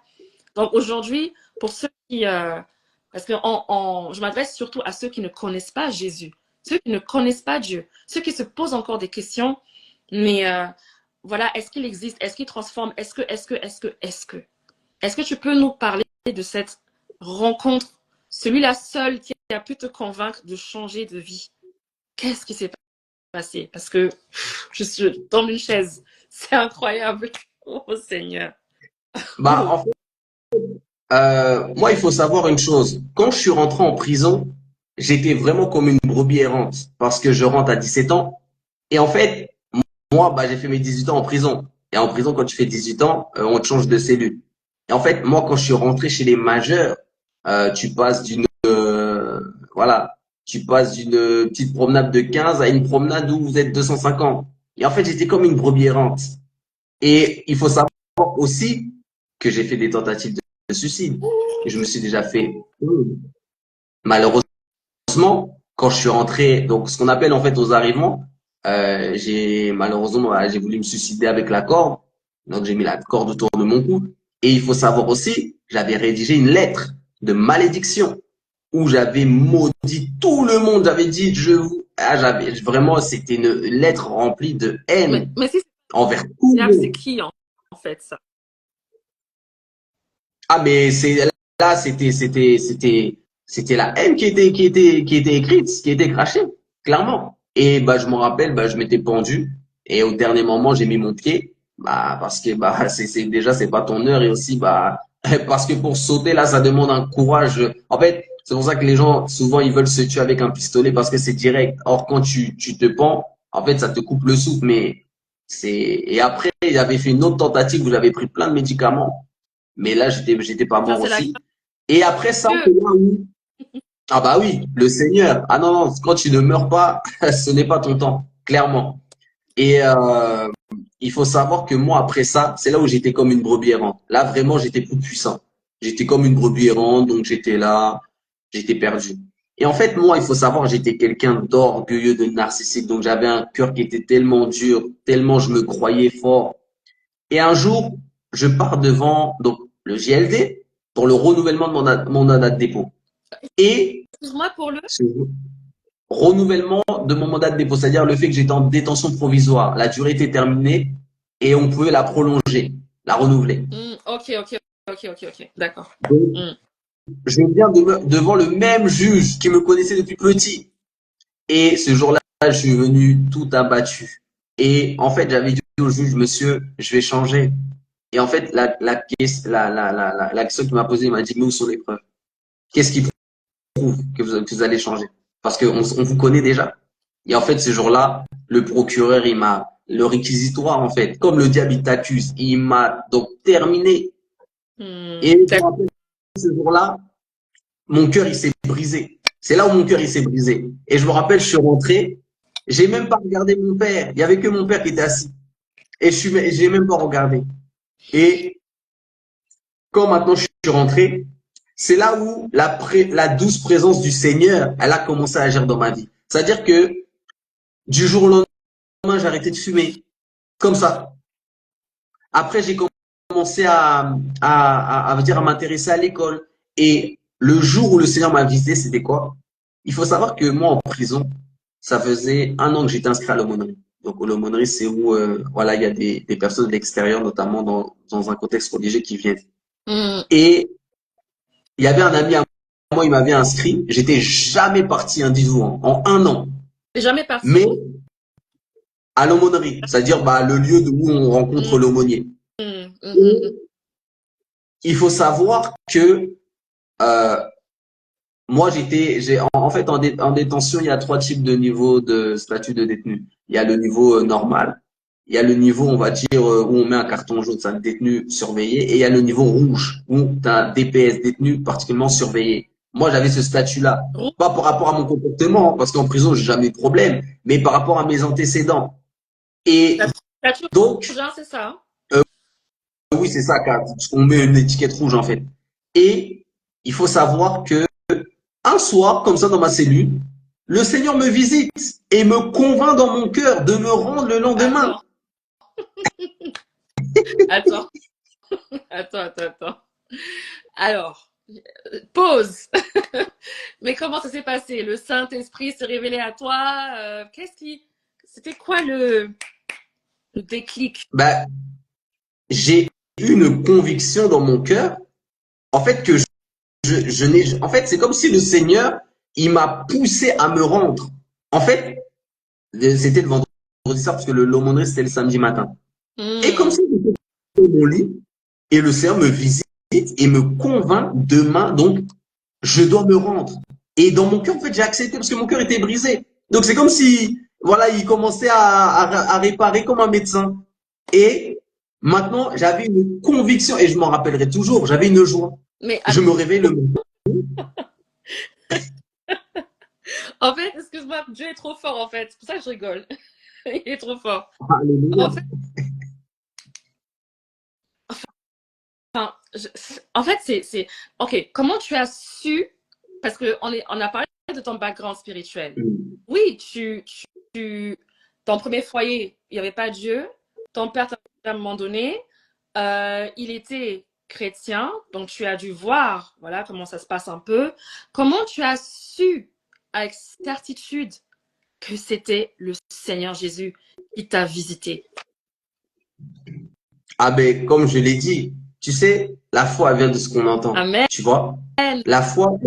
Donc aujourd'hui, pour ceux qui, parce que je m'adresse surtout à ceux qui ne connaissent pas Jésus, ceux qui ne connaissent pas Dieu, ceux qui se posent encore des questions, mais voilà, est-ce qu'il existe, est-ce qu'il transforme, est-ce que tu peux nous parler de cette rencontre, celui-là seul qui a pu te convaincre de changer de vie? Qu'est-ce qui s'est passé? Parce que je suis dans une chaise, c'est incroyable. Oh Seigneur. Bah, en fait, moi, il faut savoir une chose. Quand je suis rentré en prison, j'étais vraiment comme une brebis errante parce que je rentre à 17 ans. Et en fait, moi, bah, j'ai fait mes 18 ans en prison. Et en prison, quand tu fais 18 ans, on te change de cellule. Et en fait, moi, quand je suis rentré chez les majeurs, tu passes voilà, tu passes d'une petite promenade de 15 à une promenade où vous êtes 250. Et en fait, j'étais comme une brebis errante. Et il faut savoir aussi que j'ai fait des tentatives de suicide. Et je me suis déjà fait, malheureusement, quand je suis rentré, donc ce qu'on appelle en fait aux arrivements, j'ai malheureusement, voilà, j'ai voulu me suicider avec la corde. Donc j'ai mis la corde autour de mon cou. Et il faut savoir aussi, j'avais rédigé une lettre de malédiction où j'avais maudit tout le monde. J'avais dit, j'avais vraiment, c'était une lettre remplie de haine Mais si envers tout le c'est monde. qui en fait ça? Ah, mais c'était la haine qui était écrite, qui était crachée, clairement. Et bah, je me rappelle, bah, je m'étais pendu et au dernier moment, j'ai mis mon pied, bah, parce que bah, déjà, c'est pas ton heure et aussi, bah, parce que pour sauter là, ça demande un courage. En fait, c'est pour ça que les gens, souvent, ils veulent se tuer avec un pistolet parce que c'est direct. Or, quand tu te pends, en fait, ça te coupe le souffle, mais Et après, j'avais fait une autre tentative où j'avais pris plein de médicaments. Mais là, j'étais pas Ça, mort c'est la aussi. Et après ça, Dieu. c'est là où, ah bah oui, le Seigneur. Ah non, non, quand tu ne meurs pas, ce n'est pas ton temps, clairement. Et il faut savoir que moi, après ça, c'est là où j'étais comme une brebis errante. Là, vraiment, j'étais plus puissant. J'étais comme une brebis errante, donc j'étais là, j'étais perdu. Et en fait, moi, il faut savoir, j'étais quelqu'un d'orgueilleux, de narcissique. Donc, j'avais un cœur qui était tellement dur, tellement je me croyais fort. Et un jour, je pars devant donc le JLD pour le renouvellement de mon mandat de dépôt. Et Excuse-moi pour le. ce renouvellement de mon mandat de dépôt, c'est-à-dire le fait que j'étais en détention provisoire. La durée était terminée et on pouvait la prolonger, la renouveler. Ok, ok, ok, ok, ok. D'accord. Donc, Mm. je viens devant le même juge qui me connaissait depuis petit. Et ce jour-là, je suis venu tout abattu. Et en fait, j'avais dit au juge, monsieur, je vais changer. Et en fait, la question qu'il m'a posée, il m'a dit, mais où sont les preuves? Qu'est-ce qui prouve que vous allez changer? Parce qu'on vous connaît déjà. Et en fait, ce jour-là, le procureur, le réquisitoire, en fait, comme le diable, il t'accuse, il m'a donc terminé. Et je me D'accord. rappelle, ce jour-là, mon cœur, il s'est brisé. C'est là où mon cœur, il s'est brisé. Et je me rappelle, je suis rentré, j'ai même pas regardé mon père. Il y avait que mon père qui était assis. Et j'ai même pas regardé. Et quand maintenant je suis rentré, c'est là où la douce présence du Seigneur, elle a commencé à agir dans ma vie. C'est-à-dire que du jour au lendemain, j'ai arrêté de fumer. Comme ça. Après, j'ai commencé à m'intéresser à l'école. Et le jour où le Seigneur m'a visité, c'était quoi? Il faut savoir que moi, en prison, ça faisait 1 an que j'étais inscrit à l'aumônerie. Donc, l'aumônerie, c'est où, voilà, il y a des personnes de l'extérieur, notamment dans un contexte religieux qui viennent. Mm. Et il y avait un ami à moi, il m'avait inscrit. J'étais jamais parti un 10 jours en 1 an. T'es jamais Mais parti? à l'aumônerie, c'est-à-dire bah, le lieu où on rencontre Mm, l'aumônier. mm, mm, mm, mm. Et il faut savoir que euh, moi, en fait, en détention, il y a 3 types de niveaux de statut de détenu. Il y a le niveau normal, il y a le niveau, on va dire, où on met un carton jaune, c'est un détenu surveillé, et il y a le niveau rouge, où tu as un DPS, détenu particulièrement surveillé. Moi, j'avais ce statut-là. Roux, Pas par rapport à mon comportement, parce qu'en prison, j'ai jamais eu de problème, mais par rapport à mes antécédents. Et statue rouge, donc, hein, c'est ça? Hein. oui, c'est ça, on met une étiquette rouge, en fait. Et il faut savoir que un soir, comme ça, dans ma cellule, le Seigneur me visite et me convainc dans mon cœur de me rendre le lendemain. Attends, attends, attends. Alors, pause. Mais comment ça s'est passé? Le Saint-Esprit s'est révélé à toi? C'était quoi le déclic? Ben, j'ai eu une conviction dans mon cœur, en fait, que en fait, c'est comme si le Seigneur, il m'a poussé à me rendre. En fait, c'était le vendredi soir parce que l'aumônerie, c'était le samedi matin. Et comme Hmm. ça, j'étais dans mon lit et le Seigneur me visite et me convainc demain, donc, je dois me rendre. Et dans mon cœur, en fait, j'ai accepté parce que mon cœur était brisé. Donc, c'est comme si, voilà, il commençait à réparer comme un médecin. Et maintenant, j'avais une conviction et je m'en rappellerai toujours. J'avais une joie. Mais Je me réveille le matin. en fait, excuse-moi, Dieu est trop fort en fait. C'est pour ça que je rigole. Il est trop fort. Alléluia. En fait, enfin, en fait, ok. Comment tu as su? Parce que on a parlé de ton background spirituel. Oui, ton premier foyer, il n'y avait pas Dieu. Ton père, à un moment donné, il était chrétien, donc tu as dû voir, voilà, comment ça se passe un peu. Comment tu as su avec certitude que c'était le Seigneur Jésus qui t'a visité? Ah ben, comme je l'ai dit, tu sais, la foi elle vient de ce qu'on entend. Amen, Tu vois? La foi,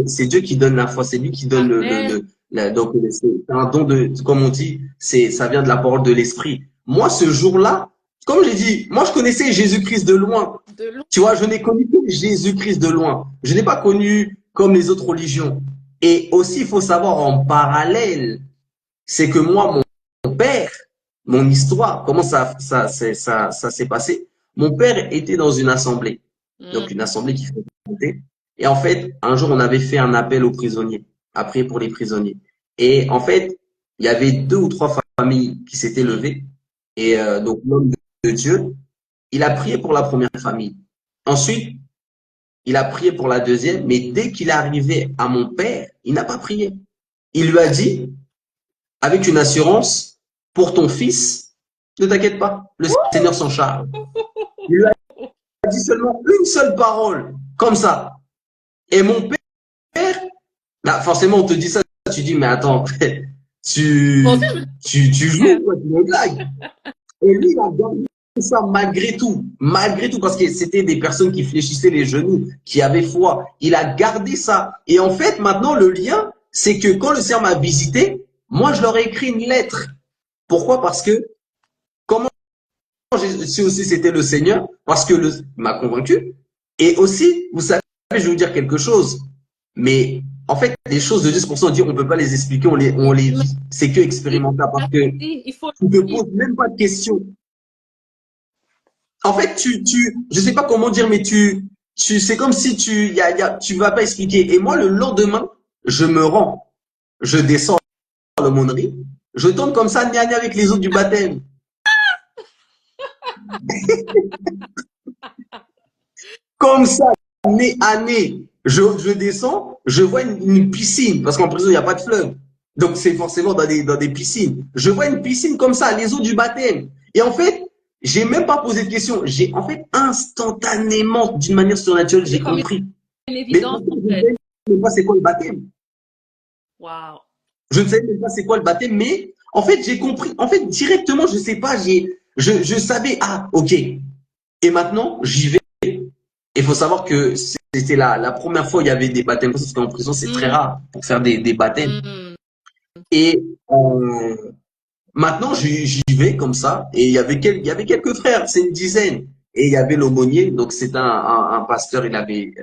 c'est Dieu qui donne la foi, c'est lui qui donne amen. donc c'est un don comme on dit, ça vient de la parole de l'esprit. Moi, ce jour-là, comme j'ai dit, moi je connaissais Jésus-Christ de loin. De loin. Tu vois, je n'ai connu que Jésus-Christ de loin. Je n'ai pas connu comme les autres religions. Et aussi, il faut savoir en parallèle, c'est que moi, mon père mon histoire, comment ça s'est passé. Mon père était dans une assemblée, donc une assemblée qui fait monter. Et en fait, un jour, on avait fait un appel aux prisonniers, à prier pour les prisonniers. Et en fait, il y avait deux ou trois familles qui s'étaient levées. Et donc, l'homme de Dieu, il a prié pour la première famille. Ensuite, il a prié pour la deuxième, mais dès qu'il est arrivé à mon père, il n'a pas prié. Il lui a dit, avec une assurance, pour ton fils, ne t'inquiète pas, le Seigneur s'en charge. Il lui a dit seulement une seule parole, comme ça. Et mon père, là, forcément, on te dit ça, tu dis, mais attends, tu joues, quoi, tu me blagues. Et lui, il a gardé ça malgré tout, parce que c'était des personnes qui fléchissaient les genoux, qui avaient foi. Il a gardé ça. Et en fait, maintenant, le lien, c'est que quand le Seigneur m'a visité, moi, je leur ai écrit une lettre. Pourquoi? Parce que, comment j'ai su aussi c'était le Seigneur? Parce que il m'a convaincu. Et aussi, vous savez, je vais vous dire quelque chose. Mais, en fait, les choses de 10%, on dit, on peut pas les expliquer, on les vit. C'est que expérimental parce que Il faut tu te poses même pas de questions. En fait, je sais pas comment dire, mais c'est comme si tu vas pas expliquer. Et moi, le lendemain, je me rends, je descends à l'aumônerie, je tombe comme ça, gna gna avec les autres du baptême. Comme ça, nez à nez, je descends, je vois une piscine, parce qu'en prison, il n'y a pas de fleuve. Donc, c'est forcément dans des piscines. Je vois une piscine comme ça, les eaux du baptême. Et en fait, j'ai même pas posé de question. J'ai, en fait, instantanément, d'une manière surnaturelle, c'est j'ai comme compris. une Mais évidence, pourtant, en je ne fait. savais même pas c'est quoi le baptême. Waouh. Je ne savais même pas c'est quoi le baptême, mais en fait, j'ai compris. En fait, directement, je sais pas, je savais, ah, ok. Et maintenant, j'y vais. Il faut savoir que c'était la première fois où il y avait des baptêmes, parce qu'en prison, c'est très Mm, rare pour faire des baptêmes. mm. Et maintenant, j'y vais comme ça. Et il y avait quelques frères, c'est une dizaine. Et il y avait l'aumônier, donc c'est un pasteur, il avait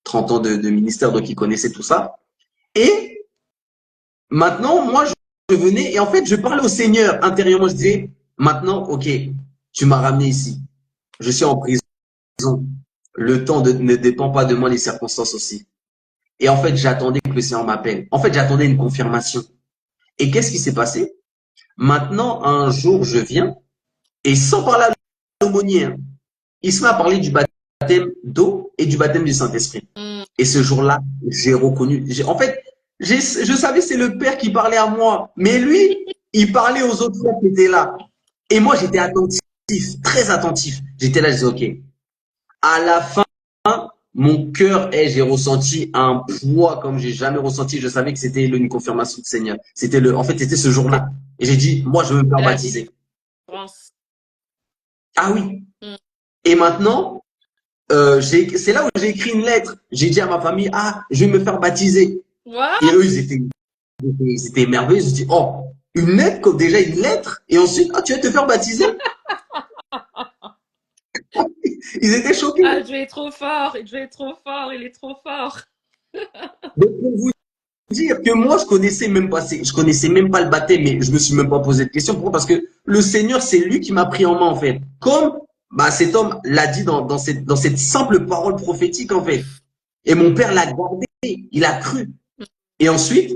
30 ans de ministère, donc il connaissait tout ça. Et maintenant, moi, je venais et en fait, je parlais au Seigneur intérieurement. Je disais, maintenant, ok, tu m'as ramené ici. Je suis en prison. Le temps ne dépend pas de moi, les circonstances aussi. Et en fait, j'attendais que le Seigneur m'appelle. En fait, j'attendais une confirmation. Et qu'est-ce qui s'est passé? Maintenant, un jour, je viens et sans parler à l'aumônier, hein, il se met à parler du baptême d'eau et du baptême du Saint-Esprit. Mm. Et ce jour-là, j'ai reconnu. En fait, je savais c'est le Père qui parlait à moi, mais lui, il parlait aux autres frères qui étaient là. Et moi, j'étais attentif, très attentif. J'étais là, je disais, OK. À la fin, mon cœur, j'ai ressenti un poids comme j'ai jamais ressenti. Je savais que c'était une confirmation du Seigneur. En fait, c'était ce C'est jour-là. Et j'ai dit, moi, je veux me faire la baptiser. délivrance. Ah oui. Mm. Et maintenant, c'est là où j'ai écrit une lettre. J'ai dit à ma famille, ah, je vais me faire baptiser. Et What? eux, ils étaient émerveillés. Ils se dit, oh, une lettre, comme déjà une lettre. Et ensuite, ah, tu vas te faire baptiser. Ils étaient choqués. Ah, Dieu est trop fort. Dieu est trop fort. Il est trop fort. Donc, pour vous dire que moi, je connaissais même pas le baptême, mais je me suis même pas posé de questions. Pourquoi? Parce que le Seigneur, c'est lui qui m'a pris en main, en fait. Comme, bah, cet homme l'a dit dans cette simple parole prophétique, en fait. Et mon père l'a gardé. Il a cru. Et ensuite,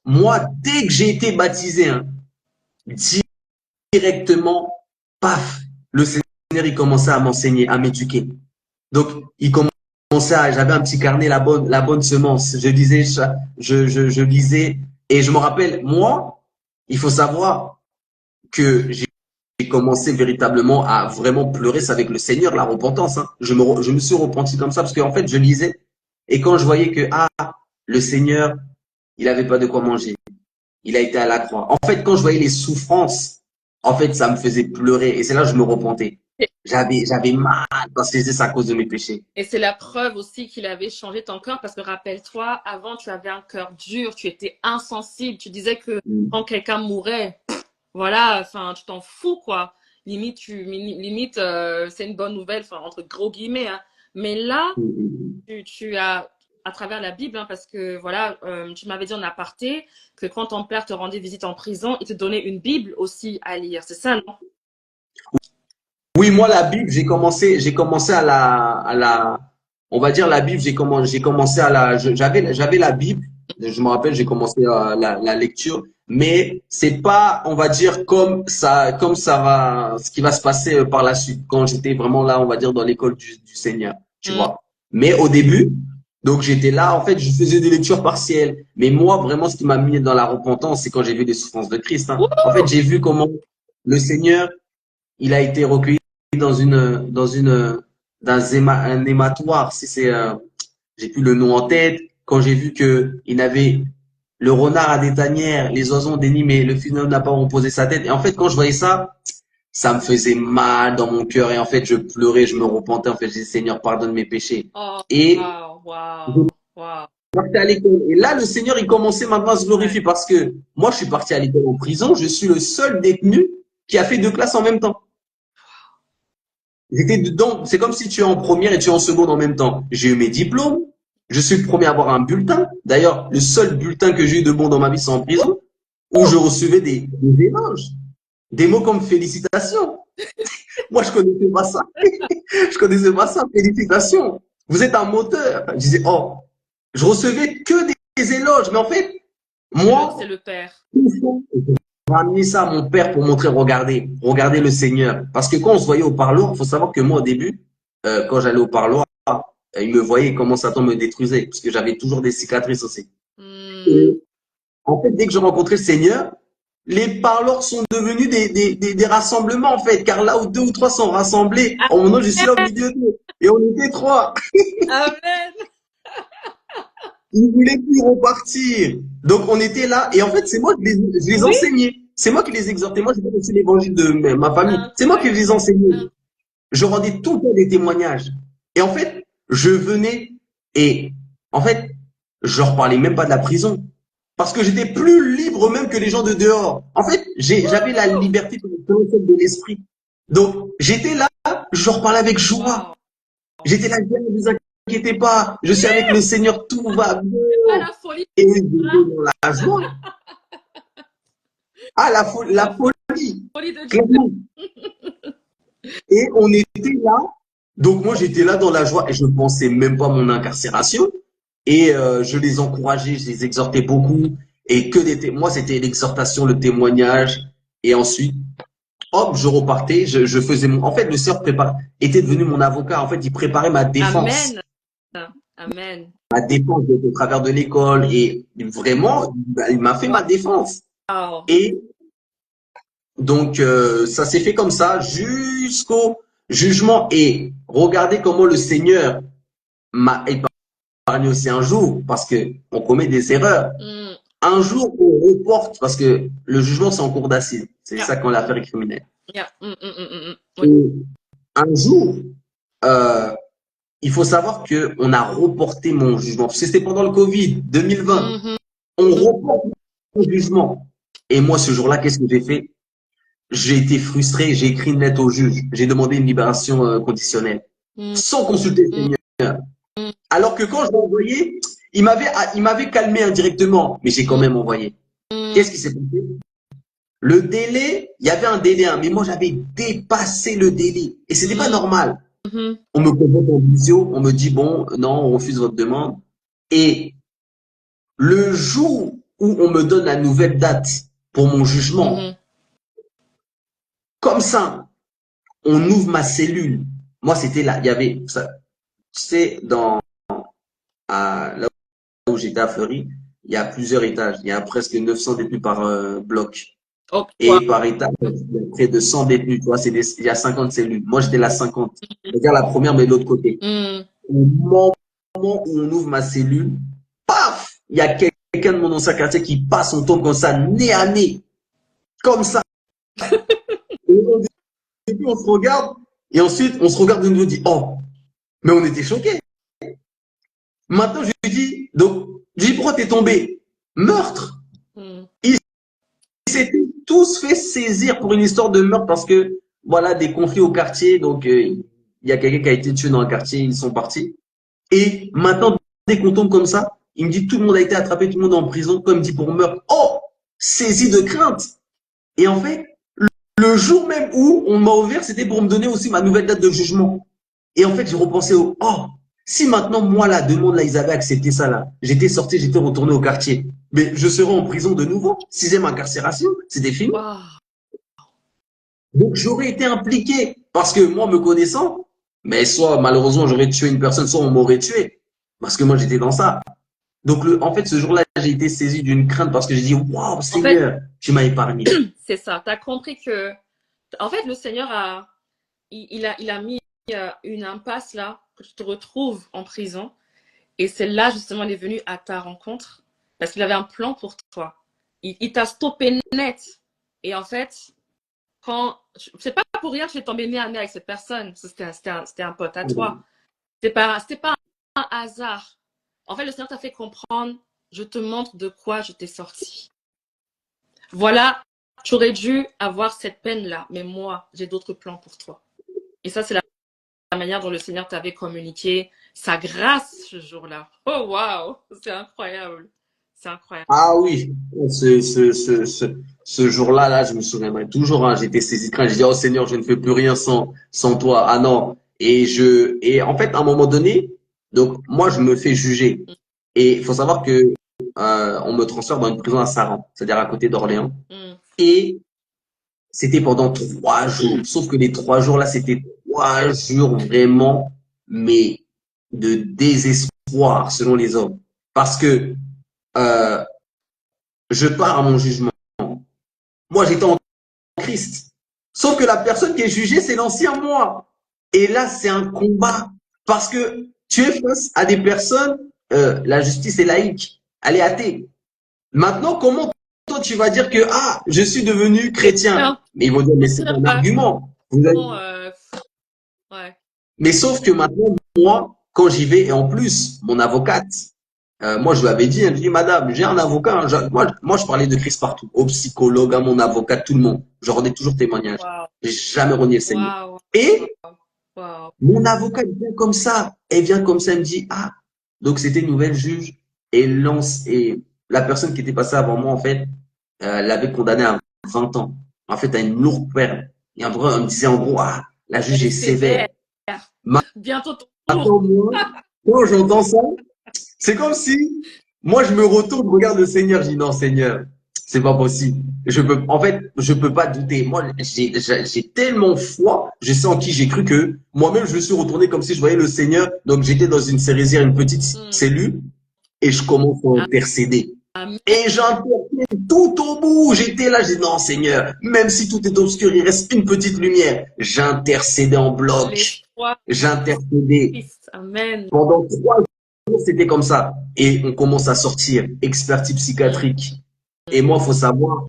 moi, dès que j'ai été baptisé, hein, directement, paf, le Seigneur, il commençait à m'enseigner, à m'éduquer. Donc, il commençait j'avais un petit carnet, la bonne semence. Je lisais, je lisais. Et je me rappelle, moi, il faut savoir que j'ai commencé véritablement à vraiment pleurer. C'est avec le Seigneur, la repentance, hein. Je me suis repenti comme ça parce qu'en fait, je lisais. Et quand je voyais que, ah, le Seigneur, il avait pas de quoi manger. Il a été à la croix. En fait, quand je voyais les souffrances, en fait, ça me faisait pleurer. Et c'est là que je me repentais. J'avais mal parce que c'est à cause de mes péchés. Et c'est la preuve aussi qu'il avait changé ton cœur parce que rappelle-toi, avant tu avais un cœur dur, tu étais insensible, tu disais que Mm, quand quelqu'un mourait, voilà, enfin tu t'en fous quoi. Limite, c'est une bonne nouvelle, enfin entre gros guillemets. Hein. Mais là, mm, tu as à travers la Bible, hein, parce que voilà, tu m'avais dit en aparté que quand ton père te rendait visite en prison, il te donnait une Bible aussi à lire. C'est ça, non? Oui, moi, la Bible, j'ai commencé on va dire la Bible, j'ai commencé à j'avais la Bible. Je me rappelle, j'ai commencé la lecture, mais c'est pas, on va dire, comme ça va, ce qui va se passer par la suite, quand j'étais vraiment là, on va dire, dans l'école du Seigneur, tu Mm. vois. Mais au début, donc j'étais là, en fait, je faisais des lectures partielles. Mais moi, vraiment, ce qui m'a mis dans la repentance, c'est quand j'ai vu les souffrances de Christ, hein. En fait, j'ai vu comment le Seigneur, il a été recueilli un hématoire, si c'est, j'ai plus le nom en tête, quand j'ai vu que il avait, le renard a des tanières, les oiseaux ont des nids, mais le fils de l'homme n'a pas reposé sa tête. Et en fait, quand je voyais ça, ça me faisait mal dans mon cœur. Et en fait, je pleurais, je me repentais. En fait, je disais, Seigneur, pardonne mes péchés. Oh, Et wow, je wow, wow. partais à l'école. Et là, le Seigneur, il commençait maintenant à se Ouais. glorifier parce que moi, je suis parti à l'école en prison. Je suis le seul détenu qui a fait 2 classes en même temps. J'étais dedans. C'est comme si tu es en première et tu es en seconde en même temps. J'ai eu mes diplômes. Je suis le premier à avoir un bulletin. D'ailleurs, le seul bulletin que j'ai eu de bon dans ma vie, c'est en prison, où je recevais des éloges, des mots comme félicitations. Moi, je connaissais pas ça. Je connaissais pas ça. Félicitations. Vous êtes un moteur. Je disais, oh, je recevais que des éloges. Mais en fait, C'est moi, le père. j'ai ramené ça à mon père pour montrer, regardez le Seigneur. Parce que quand on se voyait au parloir, il faut savoir que moi, au début, quand j'allais au parloir, il me voyait comment Satan me détruisait, parce que j'avais toujours des cicatrices aussi. Mm. Et en fait, dès que j'ai rencontré le Seigneur, les parloirs sont devenus des rassemblements, en fait, car là où 2 ou 3 sont rassemblés, en mon nom, je suis là au milieu d'eux. Et on était 3. Amen. Ils voulaient plus repartir. Donc, on était là. Et en fait, c'est moi qui je les Oui, enseignais. C'est moi qui les exhortais. Moi, j'ai pas reçu l'évangile de ma famille. C'est moi qui incroyable. les enseignais. Je rendais tout le temps des témoignages. Et en fait, je venais et en fait, je leur parlais même pas de la prison. Parce que j'étais plus libre même que les gens de dehors. En fait, j'avais la liberté de l'esprit. Donc, j'étais là, je leur parlais avec joie. Wow. J'étais là, ne vous inquiétez pas, je suis avec le Seigneur, tout va bien. Pas la folie. Et ils étaient dans la joie. Ah, la folie, Folie de Dieu. clairement. Et on était là. Donc moi, j'étais là dans la joie et je ne pensais même pas à mon incarcération. Et je les encourageais, je les exhortais beaucoup. Et moi, c'était l'exhortation, le témoignage. Et ensuite, hop, je repartais. Je faisais En fait, le Seigneur était devenu mon avocat. En fait, il préparait ma défense. Amen. Amen. Ma défense au travers de l'école. Et vraiment, il m'a fait ma défense. Wow. Et donc, ça s'est fait comme ça jusqu'au jugement. Et regardez comment le Seigneur m'a épargné aussi un jour, parce que on commet des erreurs. Mm. Un jour, on reporte, parce que le jugement, c'est en cours d'assises. C'est Yeah. ça quand l'affaire est criminelle. Yeah. Oui. Et un jour, euh, il faut savoir que on a reporté mon jugement. Parce que c'était pendant le Covid, 2020. Mhm. On reporte mon jugement. Et moi, ce jour-là, qu'est-ce que j'ai fait? J'ai été frustré, j'ai écrit une lettre au juge, j'ai demandé une libération conditionnelle, Mm. sans consulter le Mm. Seigneur. Mm. Alors que quand je l'ai envoyé, il m'avait calmé indirectement, mais j'ai quand même envoyé. Mm. Qu'est-ce qui s'est passé? Le délai, il y avait un délai, hein, mais moi j'avais dépassé le délai. Et c'était pas normal. Mhm. On me convoque en visio, on me dit bon, non, on refuse votre demande. Et le jour où on me donne la nouvelle date pour mon jugement, Mhm. comme ça, on ouvre ma cellule. Moi, c'était là, il y avait, ça, c'est là où j'étais à Fleury, il y a plusieurs étages. Il y a presque 900 détenus par bloc. Oh, wow. Et par étage, il y a près de 100 détenus. Tu vois, il y a 50 cellules. Moi, j'étais la 50. C'est-à-dire la première, mais de l'autre côté. Mm. Au moment où on ouvre ma cellule, paf, il y a quelqu'un de mon ancien quartier qui passe, on tombe comme ça, nez à nez. Comme ça. Et au début, on se regarde. Et ensuite, on se regarde de nouveau et dit, oh, mais on était choqués. Maintenant, je lui dis, donc, je lui dis, pourquoi t'es tombé? Meurtre. Mm. Ils s'étaient tous fait saisir pour une histoire de meurtre parce que, voilà, des conflits au quartier. Donc, il y a quelqu'un qui a été tué dans le quartier, ils sont partis. Et maintenant, qu'on tombe comme ça, il me dit tout le monde a été attrapé, tout le monde est en prison, comme il me dit pour meurtre. Oh, saisi de crainte. Et en fait, le jour même où on m'a ouvert, c'était pour me donner aussi ma nouvelle date de jugement. Et en fait, j'ai repensé au oh, si maintenant moi là, demande là, ils avaient accepté ça là, j'étais sorti, j'étais retourné au quartier, mais je serais en prison de nouveau, 6e incarcération, c'était fini. Wow. Donc j'aurais été impliqué parce que moi me connaissant, mais soit malheureusement j'aurais tué une personne, soit on m'aurait tué parce que moi j'étais dans ça. Donc en fait ce jour-là j'ai été saisi d'une crainte parce que j'ai dit waouh En fait, Seigneur, tu m'as épargné. c'est ça. Tu as compris que, en fait, le Seigneur il a mis une impasse là, que tu te retrouves en prison. Et c'est là, justement, il est venu à ta rencontre parce qu'il avait un plan pour toi. Il t'a stoppé net. Et en fait, c'est pas pour rien que j'ai tombé nez à nez avec cette personne. C'était un pote à toi. C'était pas un hasard. En fait, le Seigneur t'a fait comprendre, je te montre de quoi je t'ai sorti. Voilà, tu aurais dû avoir cette peine-là, mais moi, j'ai d'autres plans pour toi. Et ça, c'est la manière dont le Seigneur t'avait communiqué sa grâce ce jour-là. Oh, waouh, c'est incroyable. C'est incroyable. Ah oui, ce jour-là, là, je me souviendrai toujours, hein, j'étais saisi de crainte, j'ai dit, oh Seigneur, je ne fais plus rien sans toi. Ah non. Et en fait, à un moment donné, donc, moi, je me fais juger. Et il faut savoir que, on me transfère dans une prison à Saran, c'est-à-dire à côté d'Orléans. Mm. Et c'était pendant 3 jours. Sauf que les 3 jours là, c'était 3 jours vraiment, mais de désespoir selon les hommes. Parce que, euh, je pars à mon jugement. Moi, j'étais en Christ. Sauf que la personne qui est jugée, c'est l'ancien moi. Et là, c'est un combat. Parce que tu es face à des personnes, la justice est laïque. Elle est athée. Maintenant, comment toi, tu vas dire que, ah, je suis devenu chrétien. Mais ils vont dire, mais c'est un argument. Ouais. Mais sauf que maintenant, moi, quand j'y vais, et en plus, mon avocate, moi, je lui avais dit, elle me dit, madame, j'ai un avocat. Hein, moi, je parlais de Christ partout, au psychologue, à mon avocat, tout le monde. Je rendais toujours témoignage. Wow. J'ai jamais renié le Seigneur. Wow. Et Wow. mon avocat vient comme ça. Elle vient comme ça, elle me dit, ah, donc c'était une nouvelle juge. Et la personne qui était passée avant moi, en fait, l'avait condamné à 20 ans. En fait, à une lourde peine. Et en gros, on me disait, en gros, ah, la juge Elle est sévère. Bientôt ton Attends, tour. moi, quand j'entends ça, c'est comme si moi je me retourne, je regarde le Seigneur, je dis non Seigneur, c'est pas possible. En fait, je peux pas douter. Moi, j'ai tellement foi, je sais en qui j'ai cru que moi-même je me suis retourné comme si je voyais le Seigneur. Donc j'étais dans une cérésière, une petite cellule, et je commence à intercéder. Amen. Et j'intercède tout au bout. J'étais là, j'ai dit non Seigneur, même si tout est obscur, il reste une petite lumière. J'intercédais en bloc. L'espoir de J'intercédais. Christ. Amen. Pendant 3 jours, c'était comme ça. Et on commence à sortir, expertise psychiatrique. Et moi, faut savoir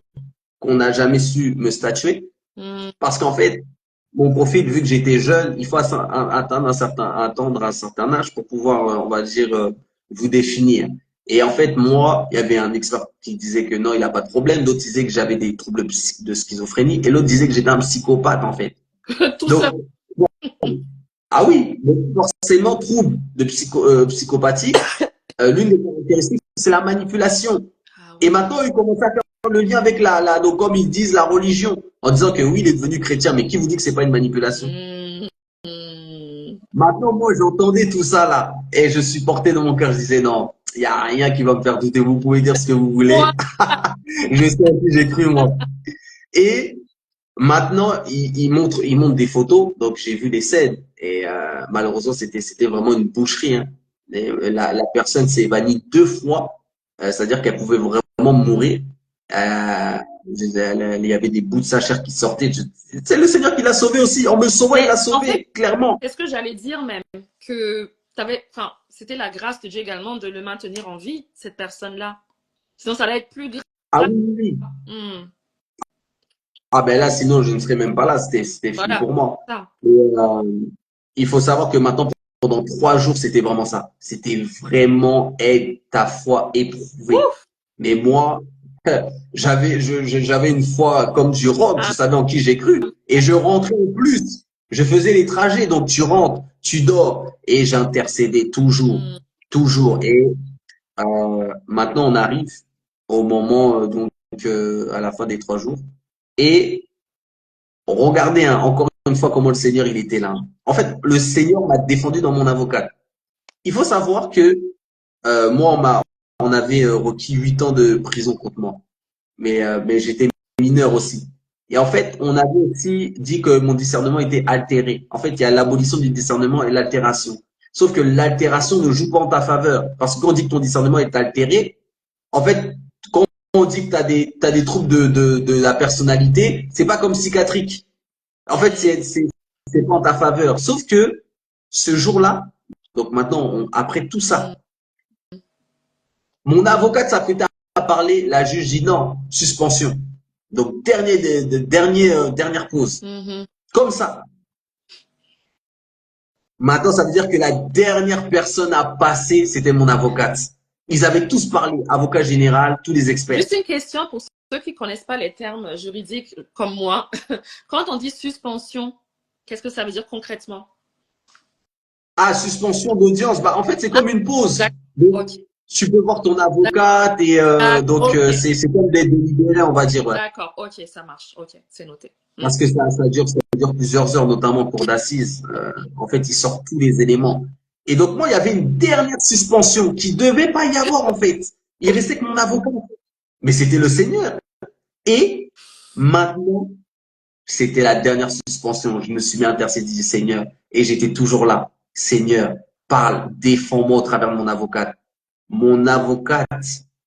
qu'on n'a jamais su me statuer. Parce qu'en fait, mon profil, vu que j'étais jeune, il faut attendre un certain âge pour pouvoir, on va dire, vous définir. Et en fait, moi, il y avait un expert qui disait que non, il n'a pas de problème. D'autres disaient que j'avais des troubles de schizophrénie. Et l'autre disait que j'étais un psychopathe, en fait. Tout Donc, ça. ah oui, donc forcément, trouble de psychopathie, l'une des caractéristiques, c'est la manipulation. Ah Et oui. maintenant, ils commencent à faire le lien avec donc, comme ils disent, la religion, en disant que oui, il est devenu chrétien, mais qui vous dit que c'est pas une manipulation? Maintenant, moi, j'entendais tout ça là, et je suis porté dans mon cœur, je disais non, il n'y a rien qui va me faire douter, vous pouvez dire ce que vous voulez. Je sais à qui j'ai cru, moi. Et maintenant, il montre des photos, donc j'ai vu des scènes, et malheureusement, c'était vraiment une boucherie. Hein. Et, la personne s'est évanouie 2 fois, c'est-à-dire qu'elle pouvait vraiment mourir. Il y avait des bouts de sa chair qui sortaient. C'est le Seigneur qui l'a sauvé aussi. En me sauvant, il l'a sauvé, en fait, clairement. est-ce que j'allais dire même que c'était la grâce de Dieu également de le maintenir en vie, cette personne-là. Sinon, ça allait être plus grave. Ah oui. Ah ben là, sinon, je ne serais même pas là. C'était fini pour moi. Et, il faut savoir que maintenant, pendant 3 jours, c'était vraiment ça. C'était vraiment ta foi éprouvée. Ouf. Mais moi, j'avais une foi comme du roc. Je savais en qui j'ai cru. Et je rentrais en plus. Je faisais les trajets. Donc, tu rentres, tu dors. Et j'intercédais toujours. toujours. Et maintenant, on arrive au moment, à la fin des 3 jours. Et regardez, hein, encore une fois, comment le Seigneur, il était là. En fait, le Seigneur m'a défendu dans mon avocat. Il faut savoir que moi, on avait requis 8 ans de prison contre moi. Mais j'étais mineur aussi. Et en fait, on avait aussi dit que mon discernement était altéré. En fait, il y a l'abolition du discernement et l'altération. Sauf que l'altération ne joue pas en ta faveur. Parce que quand on dit que ton discernement est altéré, en fait, quand on dit que t'as des troubles de la personnalité, c'est pas comme psychiatrique. En fait, c'est pas en ta faveur. Sauf que ce jour-là, donc maintenant, après tout Mm. ça, mon avocate s'apprêtait à parler, la juge dit non, suspension. Donc, dernière pause. Mhm. Comme ça. Maintenant, ça veut dire que la dernière personne à passer, c'était mon avocate. Ils avaient tous parlé, avocat général, tous les experts. Juste une question pour ceux qui ne connaissent pas les termes juridiques comme moi. Quand on dit suspension, qu'est-ce que ça veut dire concrètement? Ah, suspension d'audience, bah, en fait, c'est comme une pause. Donc, Ok. tu peux voir ton avocate et donc Ok. c'est comme des délibérés, on va dire, ouais. D'accord. Ok, ça marche. Ok, c'est noté. Mm. Parce que ça dure plusieurs heures, notamment pour d'assises. En fait, ils sortent tous les éléments. Et donc, moi, il y avait une dernière suspension qui devait pas y avoir, en fait. Il restait que mon avocat. Mais c'était le Seigneur. Et maintenant, c'était la dernière suspension. Je me suis mis à intercéder du Seigneur et j'étais toujours là. Seigneur, parle, défends-moi au travers de mon avocate. Mon avocate,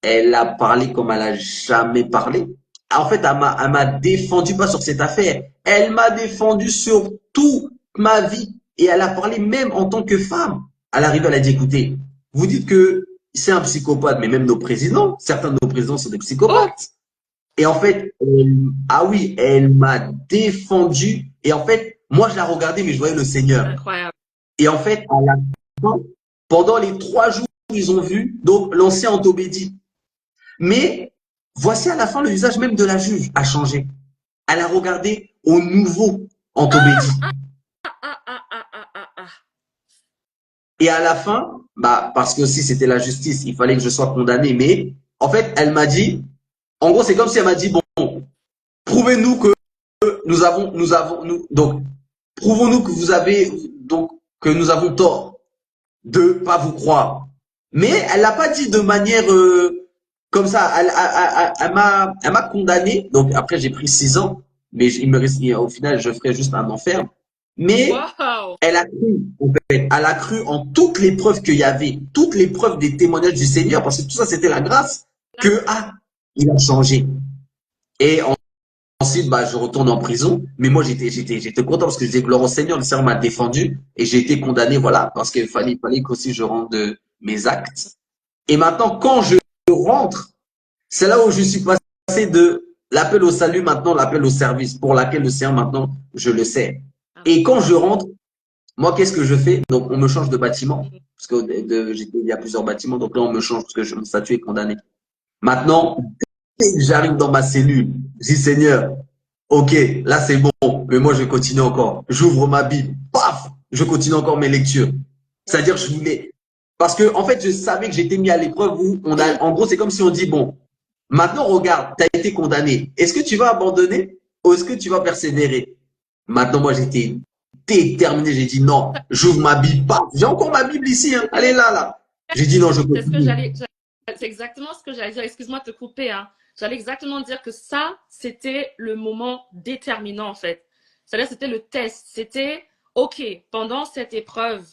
elle a parlé comme elle a jamais parlé. En fait, elle m'a défendu pas sur cette affaire. Elle m'a défendu sur toute ma vie. Et elle a parlé même en tant que femme. Elle arrive, elle a dit, écoutez, vous dites que c'est un psychopathe, mais même nos présidents, certains de nos présidents sont des Oh, psychopathes. Et en fait, ah oui, elle m'a défendu. Et en fait, moi, je la regardais, mais je voyais le Seigneur. incroyable. Et en fait, à la fin, pendant les 3 jours, ils ont vu donc l'ancien Antobédi. Mais voici à la fin, le visage même de la juge a changé. Elle a regardé au nouveau Antobédi. Ah, ah, ah, ah, ah, ah. Et à la fin, bah, parce que aussi c'était la justice, il fallait que je sois condamné. Mais en fait, elle m'a dit, en gros, c'est comme si elle m'a dit, bon, prouvez-nous que donc, prouvons-nous que vous avez, donc, que nous avons tort de pas vous croire. Mais elle l'a pas dit de manière comme ça. Elle m'a condamné. Donc après, j'ai pris 6 ans, mais il me reste, au final, je ferai juste un enfer. Mais Wow. elle a cru, en fait, elle a cru en toutes les preuves qu'il y avait, toutes les preuves des témoignages du Seigneur, parce que tout ça, c'était la grâce que, ah, il a changé. Et ensuite, bah, je retourne en prison. Mais moi, j'étais content parce que je disais gloire au Seigneur. Le Seigneur m'a défendu et j'ai été condamné, voilà, parce qu'il fallait qu'aussi je rende mes actes. Et maintenant, quand je rentre, c'est là où je suis passé de l'appel au salut, maintenant l'appel au service, pour laquelle le Seigneur, maintenant, je le sais. Et quand je rentre, moi, qu'est-ce que je fais? Donc, on me change de bâtiment, parce que il y a plusieurs bâtiments, donc là, on me change parce que mon statut est condamné. Maintenant, dès que j'arrive dans ma cellule, je dis Seigneur, ok, là c'est bon, mais moi je continue encore. J'ouvre ma Bible, paf, je continue encore mes lectures. C'est-à-dire, je voulais, parce que en fait, je savais que j'étais mis à l'épreuve où en gros, c'est comme si on dit bon, maintenant regarde, tu as été condamné. Est-ce que tu vas abandonner ou est-ce que tu vas persévérer? Maintenant, moi j'étais déterminé. J'ai dit non, j'ouvre ma Bible, paf, j'ai encore ma Bible ici, hein. Elle est là, là. J'ai dit non, je C'est ce que continue. c'est exactement ce que j'allais dire. Excuse-moi de te couper, hein. J'allais exactement dire que ça, c'était le moment déterminant, en fait. C'est-à-dire, c'était le test. C'était, OK, pendant cette épreuve,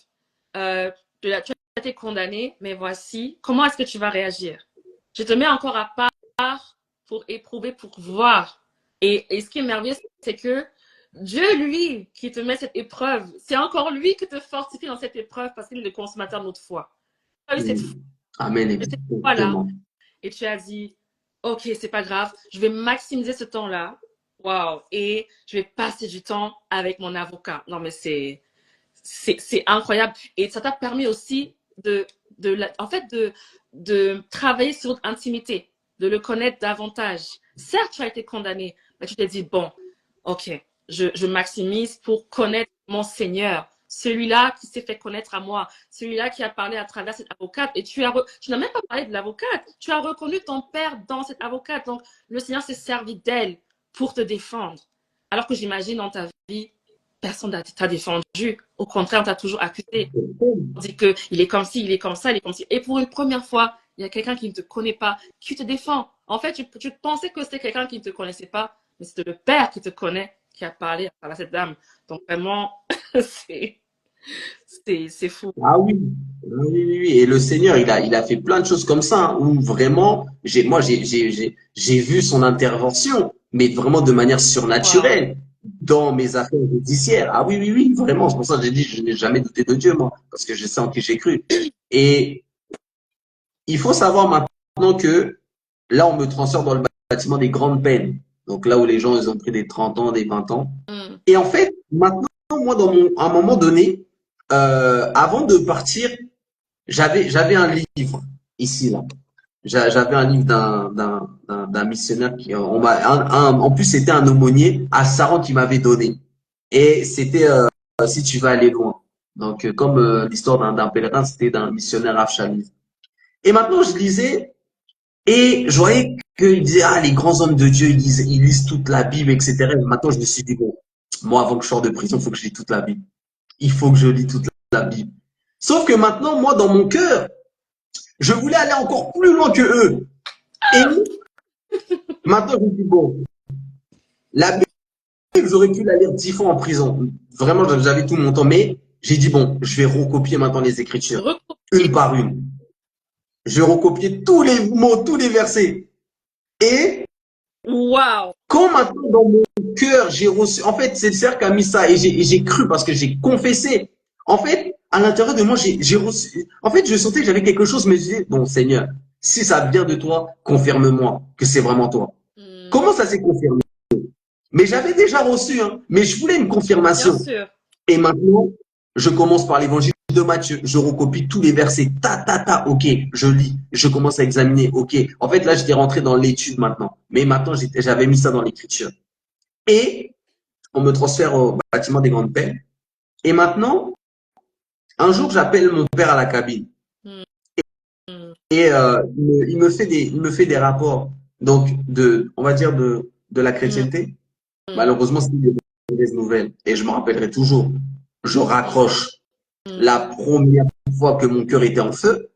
tu as été condamné, mais voici, comment est-ce que tu vas réagir? Je te mets encore à part pour éprouver, pour voir. Et ce qui est merveilleux, c'est que Dieu, lui, qui te met cette épreuve, c'est encore lui qui te fortifie dans cette épreuve parce qu'il est le consommateur de notre foi. Tu as eu cette Amen, fois-là exactement. et tu as dit, OK, c'est pas grave, je vais maximiser ce temps-là. Waouh! Et je vais passer du temps avec mon avocat. Non, mais c'est incroyable. Et ça t'a permis aussi en fait, de travailler sur votre intimité, de le connaître davantage. Certes, tu as été condamné, mais tu t'es dit, bon, OK, je maximise pour connaître mon Seigneur. celui-là qui s'est fait connaître à moi, celui-là qui a parlé à travers cette avocate. Et tu n'as même pas parlé de l'avocate. Tu as reconnu ton père dans cette avocate. Donc, le Seigneur s'est servi d'elle pour te défendre. Alors que j'imagine dans ta vie, personne ne t'a défendu. Au contraire, on t'a toujours accusé. On dit qu'il est comme ci, il est comme ça, il est comme ci. Et pour une première fois, il y a quelqu'un qui ne te connaît pas, qui te défend. En fait, tu pensais que c'était quelqu'un qui ne te connaissait pas, mais c'était le Père qui te connaît, qui a parlé à cette dame. Donc vraiment, c'est fou. Ah oui, oui, oui, oui. Et le Seigneur, il a fait plein de choses comme ça, hein, où vraiment, j'ai vu son intervention, mais vraiment de manière Wow. surnaturelle dans mes affaires judiciaires. Ah oui, oui, oui, vraiment. C'est pour ça que j'ai dit, je n'ai jamais douté de Dieu, moi, parce que je sais en qui j'ai cru. Et il faut savoir maintenant que là, on me transfère dans le bâtiment des grandes peines. Donc là où les gens, ils ont pris des 30 ans, des 20 ans. Mm. Et en fait, maintenant, moi, à un moment donné, avant de partir, j'avais un livre ici, là. J'avais un livre d'un missionnaire qui, en plus, c'était un aumônier à Saran qui m'avait donné. Et c'était, si tu vas aller loin. Donc, comme l'histoire d'un pèlerin, c'était d'un missionnaire Afshali. Et maintenant, je lisais et je voyais qu'il disait, ah, les grands hommes de Dieu, ils lisent toute la Bible, etc. Et maintenant, je me suis dit, bon, moi, avant que je sorte de prison, il faut que je lis toute la Bible. Il faut que je lis toute la Bible. Sauf que maintenant, moi, dans mon cœur, je voulais aller encore plus loin que eux. Et maintenant, je me dis, bon, la Bible, j'aurais pu la lire 10 fois en prison. Vraiment, j'avais tout mon temps. Mais j'ai dit, bon, je vais recopier maintenant les Écritures, une par une. Je vais recopier tous les mots, tous les versets. Et Wow. quand maintenant, dans mon cœur, j'ai reçu, en fait, c'est le Seigneur qui a mis ça et j'ai cru parce que j'ai confessé. En fait, à l'intérieur de moi, j'ai reçu, en fait, je sentais que j'avais quelque chose, mais je disais, bon, Seigneur, si ça vient de toi, confirme-moi que c'est vraiment toi. Mm. Comment ça s'est confirmé? Mais j'avais déjà reçu, hein, mais je voulais une Bien confirmation. sûr. Et maintenant, je commence par l'évangile de Matthieu. Je recopie tous les versets. Ok, je lis. Je commence à examiner. Ok. En fait, là, j'étais rentré dans l'étude maintenant. Mais maintenant, j'avais mis ça dans l'écriture. Et on me transfère au bâtiment des grandes peines. Et maintenant, un jour, j'appelle mon père à la cabine. Mm. Et il me fait des rapports. Donc, on va dire, de la Mm. chrétienté. Malheureusement, c'est des mauvaises nouvelles. Et je me rappellerai toujours. Je raccroche. La première fois que mon cœur était en feu,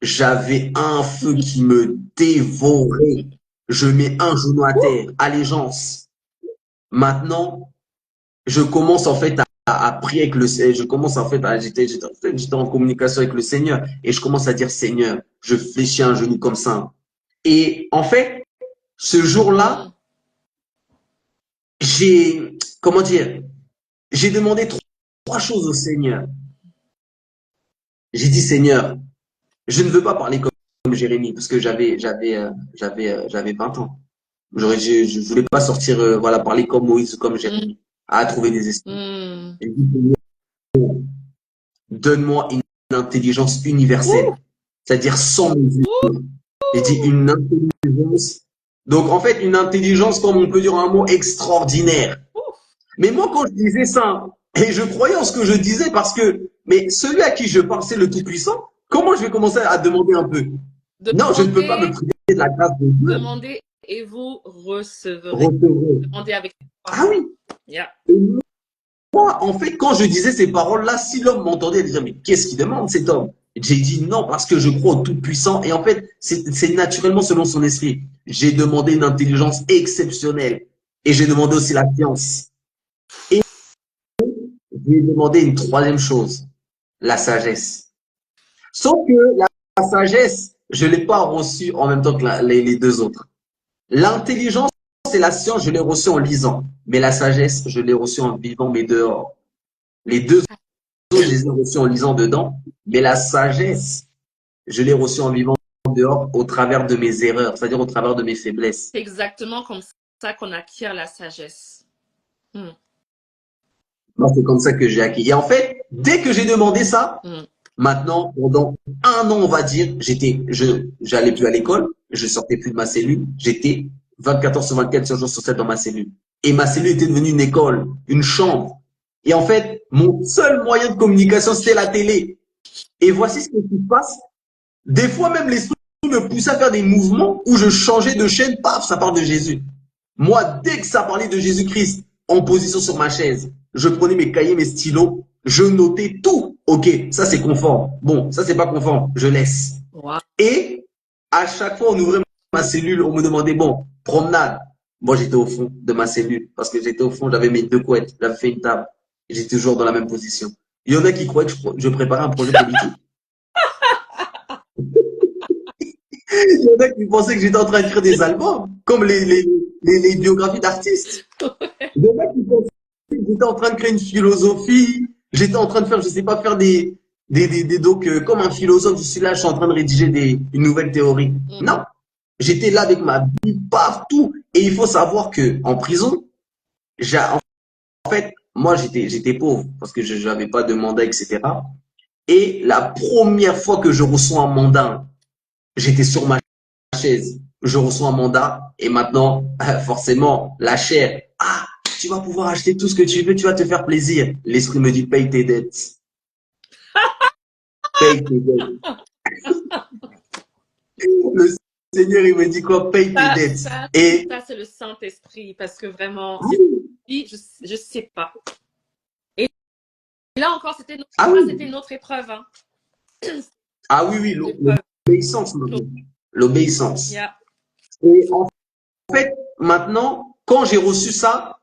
j'avais un feu qui me dévorait. Je mets un genou à terre, allégeance. Maintenant, je commence en fait à prier avec le Seigneur. Je commence en fait j'étais en communication avec le Seigneur et je commence à dire Seigneur, je fléchis un genou comme ça. Et en fait, ce jour-là, comment dire, j'ai demandé trois choses au Seigneur. J'ai dit Seigneur, je ne veux pas parler comme Jérémie parce que j'avais 20 ans. Je voulais pas sortir, voilà, parler comme Moïse ou comme Jérémie, à trouver des excuses. Mm. Et donne-moi une intelligence universelle, c'est-à-dire sans mesure. J'ai dit une intelligence. Donc, en fait, une intelligence, comme on peut dire un mot, extraordinaire. Mais moi, quand je disais ça, et je croyais en ce que je disais parce que, mais celui à qui je parle, c'est le Tout-Puissant. Comment je vais commencer à demander un peu? Non, je ne peux pas me priver de la grâce de Dieu. Demandez et vous recevrez. Recevrez. Demandez avec Ah oui. Yeah. Et moi, en fait, quand je disais ces paroles-là, si l'homme m'entendait, il disait, mais qu'est-ce qu'il demande cet homme? J'ai dit non, parce que je crois au Tout-Puissant. Et en fait, c'est naturellement selon son esprit. J'ai demandé une intelligence exceptionnelle. Et j'ai demandé aussi la science. Et j'ai demandé une troisième chose, la sagesse. Sauf que la sagesse, je ne l'ai pas reçue en même temps que les deux autres. L'intelligence et la science, je l'ai reçue en lisant. Mais la sagesse, je l'ai reçue en vivant, mais dehors. Les deux autres, je les ai reçus en lisant dedans. Mais la sagesse, je l'ai reçue en vivant dehors au travers de mes erreurs, c'est-à-dire au travers de mes faiblesses. C'est exactement comme ça qu'on acquiert la sagesse. Moi, c'est comme ça que j'ai acquis. Et en fait, dès que j'ai demandé ça, maintenant, pendant un an, on va dire, j'allais plus à l'école, je sortais plus de ma cellule, j'étais 24 heures sur 24, 7 jours sur 7 dans ma cellule. Et ma cellule était devenue une école, une chambre. Et en fait, mon seul moyen de communication, c'était la télé. Et voici ce qui se passe. Des fois, même l'esprit me poussait à faire des mouvements où je changeais de chaîne, paf, ça parle de Jésus. Moi, dès que ça parlait de Jésus-Christ, en position sur ma chaise, je prenais mes cahiers, mes stylos, je notais tout. Ok, ça c'est conforme. Bon, ça c'est pas conforme, je laisse. Wow. Et à chaque fois, on ouvrait ma cellule, on me demandait, bon, promenade. Moi, j'étais au fond de ma cellule parce que j'étais au fond, j'avais mes deux couettes, j'avais fait une table. J'étais toujours dans la même position. Il y en a qui croyaient que je préparais un projet politique. Il y en a qui pensaient que j'étais en train d'écrire des albums, comme les biographies d'artistes. Il y en a qui pensaient que j'étais en train de créer une philosophie, j'étais en train de faire, je sais pas, faire donc, comme un philosophe, je suis là, je suis en train de rédiger une nouvelle théorie. Non. J'étais là avec ma Bible partout. Et il faut savoir que en prison, en fait, moi, j'étais pauvre parce que je n'avais pas de mandat, etc. Et la première fois que je reçois un mandat, j'étais sur ma chaise. Je reçois un mandat et maintenant, forcément, la chair. Ah, tu vas pouvoir acheter tout ce que tu veux, tu vas te faire plaisir. L'esprit me dit, paye tes dettes. Paye tes dettes. Le Seigneur, il me dit quoi? Paye tes dettes. Ça, Et c'est le Saint-Esprit parce que vraiment, oui, je sais pas. Et là encore, c'était ah oui, une autre épreuve. Hein. ah oui, oui, L'épreuve. l'obéissance, l'obéissance. Yeah. Et en fait, maintenant, quand j'ai reçu ça,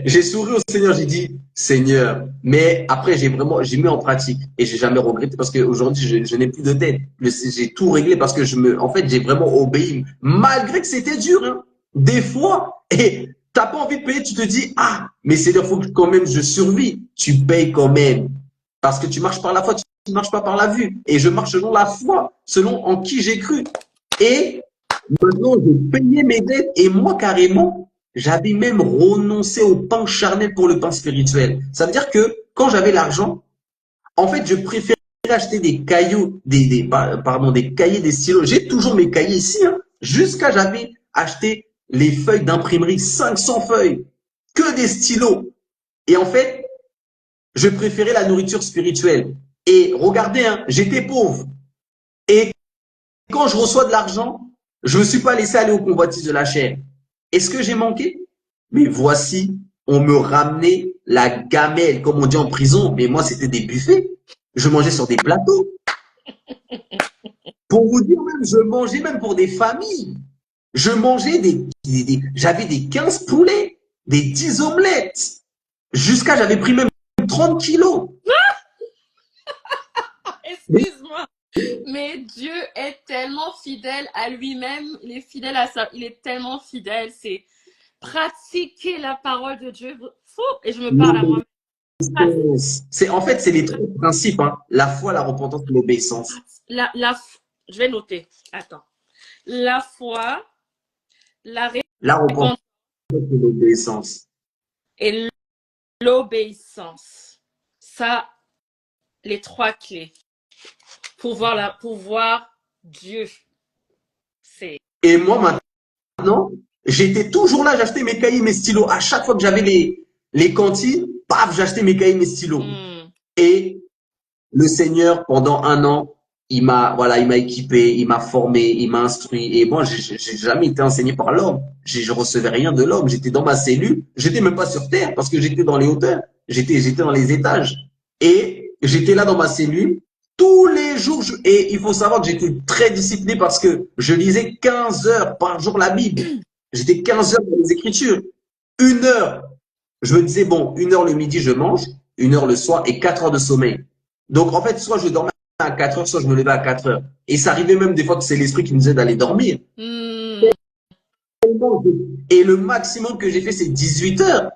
j'ai souri au Seigneur, j'ai dit, Seigneur, mais après, j'ai mis en pratique et j'ai jamais regretté parce qu'aujourd'hui, je n'ai plus de dette. J'ai tout réglé parce que en fait, j'ai vraiment obéi, malgré que c'était dur, hein. Des fois, et t'as pas envie de payer, tu te dis, ah, mais Seigneur, faut que quand même je survis. Tu payes quand même. Parce que tu marches par la foi, tu ne marches pas par la vue. Et je marche selon la foi, selon en qui j'ai cru. Et maintenant, je payais mes dettes et moi, carrément, j'avais même renoncé au pain charnel pour le pain spirituel. Ça veut dire que quand j'avais l'argent, en fait, je préférais acheter des cailloux, des cahiers, des stylos. J'ai toujours mes cahiers ici, hein, jusqu'à j'avais acheté les feuilles d'imprimerie, 500 feuilles, que des stylos. Et en fait, je préférais la nourriture spirituelle. Et regardez, hein, j'étais pauvre. Et quand je reçois de l'argent, je ne me suis pas laissé aller aux convoitises de la chair. Est-ce que j'ai manqué? Mais voici, on me ramenait la gamelle, comme on dit en prison. Mais moi, c'était des buffets. Je mangeais sur des plateaux. Pour vous dire même, je mangeais même pour des familles. Je mangeais j'avais des 15 poulets, des 10 omelettes. Jusqu'à, j'avais pris même 30 kilos. Excuse-moi. Mais Dieu est tellement fidèle à lui-même, il est fidèle à ça, il est tellement fidèle, c'est pratiquer la parole de Dieu. Et je me parle à moi-même. En fait, c'est les trois principes, hein. La foi, la repentance et l'obéissance. Je vais noter. Attends. La foi, la La repentance repentance et l'obéissance. et l'obéissance. Ça, les trois clés pour voir Dieu. Et moi, maintenant, j'étais toujours là, j'achetais mes cahiers, mes stylos. À chaque fois que j'avais les cantines, paf, j'achetais mes cahiers, mes stylos. Et le Seigneur, pendant un an, il m'a équipé, il m'a formé, il m'a instruit. Et moi, j'ai jamais été enseigné par l'homme. Je recevais rien de l'homme. J'étais dans ma cellule. J'étais même pas sur terre parce que j'étais dans les hauteurs. J'étais dans les étages. Et j'étais là dans ma cellule tous les jours. Et il faut savoir que j'étais très discipliné parce que je lisais 15 heures par jour la Bible. J'étais 15 heures dans les Écritures. 1 heure. Je me disais, bon, 1 heure le midi, je mange, 1 heure le soir et 4 heures de sommeil. Donc, en fait, soit je dormais à 4 heures, soit je me levais à 4 heures. Et ça arrivait même des fois que c'est l'esprit qui me disait d'aller dormir. Et le maximum que j'ai fait, c'est 18 heures.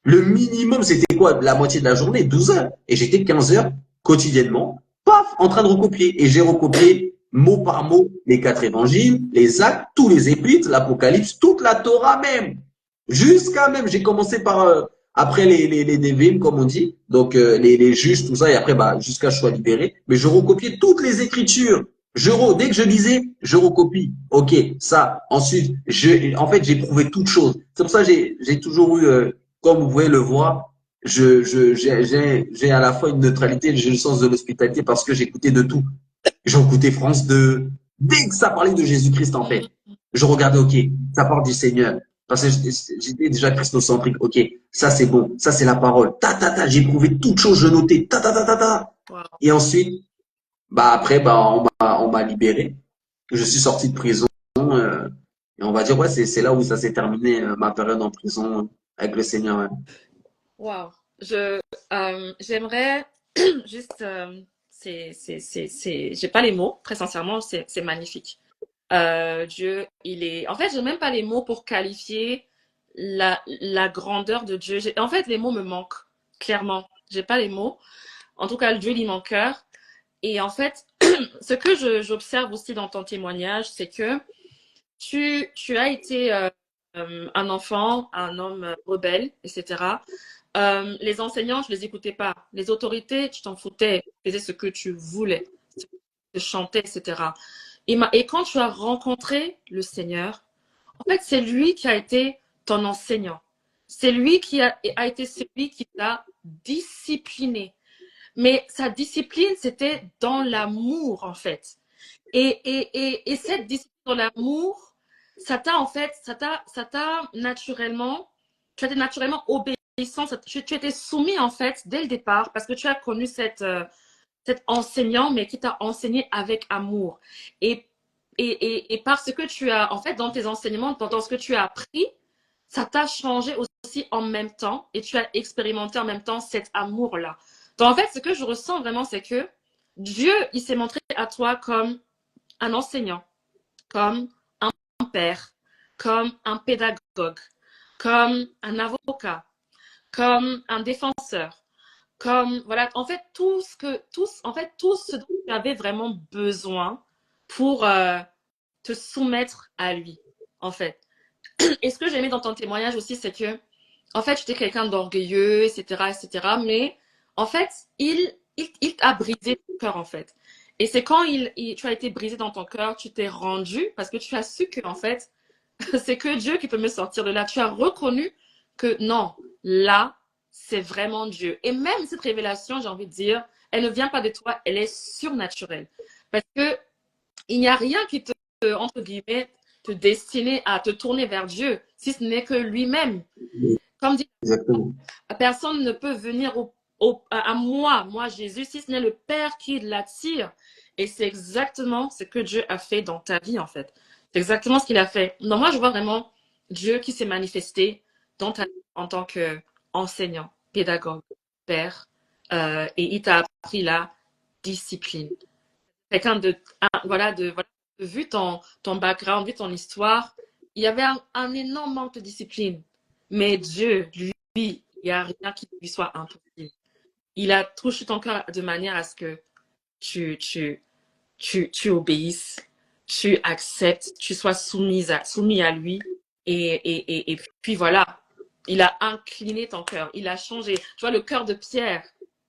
Le minimum, c'était quoi? La moitié de la journée, 12 heures. Et j'étais 15 heures quotidiennement, paf, en train de recopier. Et j'ai recopié mot par mot les 4 évangiles, les actes, tous les épîtres, l'Apocalypse, toute la Torah même. Jusqu'à même, j'ai commencé par après les Nevi'im, comme on dit, donc les juges, tout ça, et après, bah, jusqu'à ce que je sois libéré. Mais je recopiais toutes les Écritures. Dès que je lisais, je recopie. Ok, ça. Ensuite, en fait, j'ai prouvé toutes choses. C'est pour ça que j'ai toujours eu, comme vous pouvez le voir, j'ai à la fois une neutralité, j'ai le sens de l'hospitalité parce que j'écoutais de tout. J'écoutais France 2. Dès que ça parlait de Jésus-Christ, en fait, je regardais, ok, ça parle du Seigneur. Parce que j'étais déjà christocentrique. Ok, ça c'est bon, ça c'est la parole. Ta ta ta, j'ai prouvé toute chose, je notais. Ta ta ta ta ta. Wow. Et ensuite, bah après, bah on m'a libéré. Je suis sorti de prison. Et on va dire ouais, c'est là où ça s'est terminé ma période en prison avec le Seigneur. Ouais. Wow. J'aimerais juste, j'ai pas les mots, très sincèrement, c'est magnifique. Dieu, il est, en fait, j'ai même pas les mots pour qualifier la grandeur de Dieu. En fait, les mots me manquent, clairement. J'ai pas les mots. En tout cas, Dieu lit mon cœur. Et en fait, ce que j'observe aussi dans ton témoignage, c'est que tu as été un enfant, un homme rebelle, etc. Les enseignants, je les écoutais pas. Les autorités, tu t'en foutais, tu faisais ce que tu voulais, tu chantais, etc. Et quand tu as rencontré le Seigneur, en fait, c'est lui qui a été ton enseignant. C'est lui qui a été celui qui t'a discipliné. Mais sa discipline, c'était dans l'amour, en fait. Et cette discipline dans l'amour, ça t'a naturellement, tu étais naturellement obéissant, tu étais soumis, en fait, dès le départ, parce que tu as connu cet enseignant, mais qui t'a enseigné avec amour. Et, et parce que tu as, en fait, dans tes enseignements, dans ce que tu as appris, ça t'a changé aussi en même temps et tu as expérimenté en même temps cet amour-là. Donc, en fait, ce que je ressens vraiment, c'est que Dieu, il s'est montré à toi comme un enseignant, comme un père, comme un pédagogue, comme un avocat, comme un défenseur, comme voilà, en fait tout ce dont tu avais vraiment besoin pour te soumettre à lui, en fait. Et ce que j'ai aimé dans ton témoignage aussi, c'est que en fait, j'étais quelqu'un d'orgueilleux, etc., etc. Mais en fait, il a brisé ton cœur, en fait. Et c'est quand tu as été brisé dans ton cœur, tu t'es rendu parce que tu as su que, en fait, c'est que Dieu qui peut me sortir de là. Tu as reconnu que non, là, c'est vraiment Dieu. Et même cette révélation, j'ai envie de dire, elle ne vient pas de toi, elle est surnaturelle. Parce que il n'y a rien qui te, entre guillemets, te destiner à te tourner vers Dieu, si ce n'est que lui-même. Comme dit, Exactement. personne ne peut venir à moi, Jésus, si ce n'est le Père qui l'attire. Et c'est exactement ce que Dieu a fait dans ta vie, en fait. C'est exactement ce qu'il a fait. Donc, moi, je vois vraiment Dieu qui s'est manifesté dans ta vie en tant qu'enseignant, pédagogue, père, et il t'a appris la discipline. Quelqu'un voilà, vu ton background, vu ton histoire, il y avait un énorme manque de discipline. Mais Dieu, lui, il n'y a rien qui lui soit impossible. Il a touché ton cœur de manière à ce que tu, tu, tu obéisses, tu acceptes, tu sois soumis à lui. Et puis voilà, il a incliné ton cœur, il a changé. Tu vois, le cœur de pierre,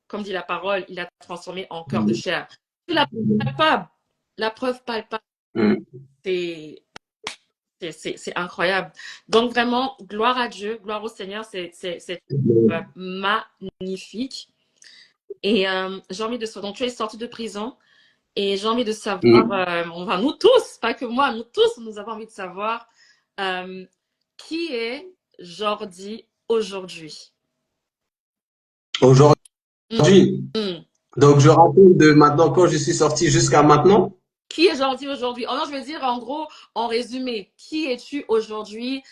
comme dit la parole, il a transformé en cœur de chair. Tu l'as palpable, la preuve palpable, Mm. c'est c'est incroyable. Donc vraiment, gloire à Dieu, gloire au Seigneur, c'est magnifique. Et j'ai envie de savoir, donc tu es sorti de prison et j'ai envie de savoir, Mm. enfin nous tous, pas que moi, nous tous, nous avons envie de savoir euh, qui est Jordi aujourd'hui. Aujourd'hui, Mm. donc je rappelle de maintenant quand je suis sorti jusqu'à maintenant. Qui est Jordi aujourd'hui? Oh non, je veux dire en gros, en résumé, qui es-tu aujourd'hui?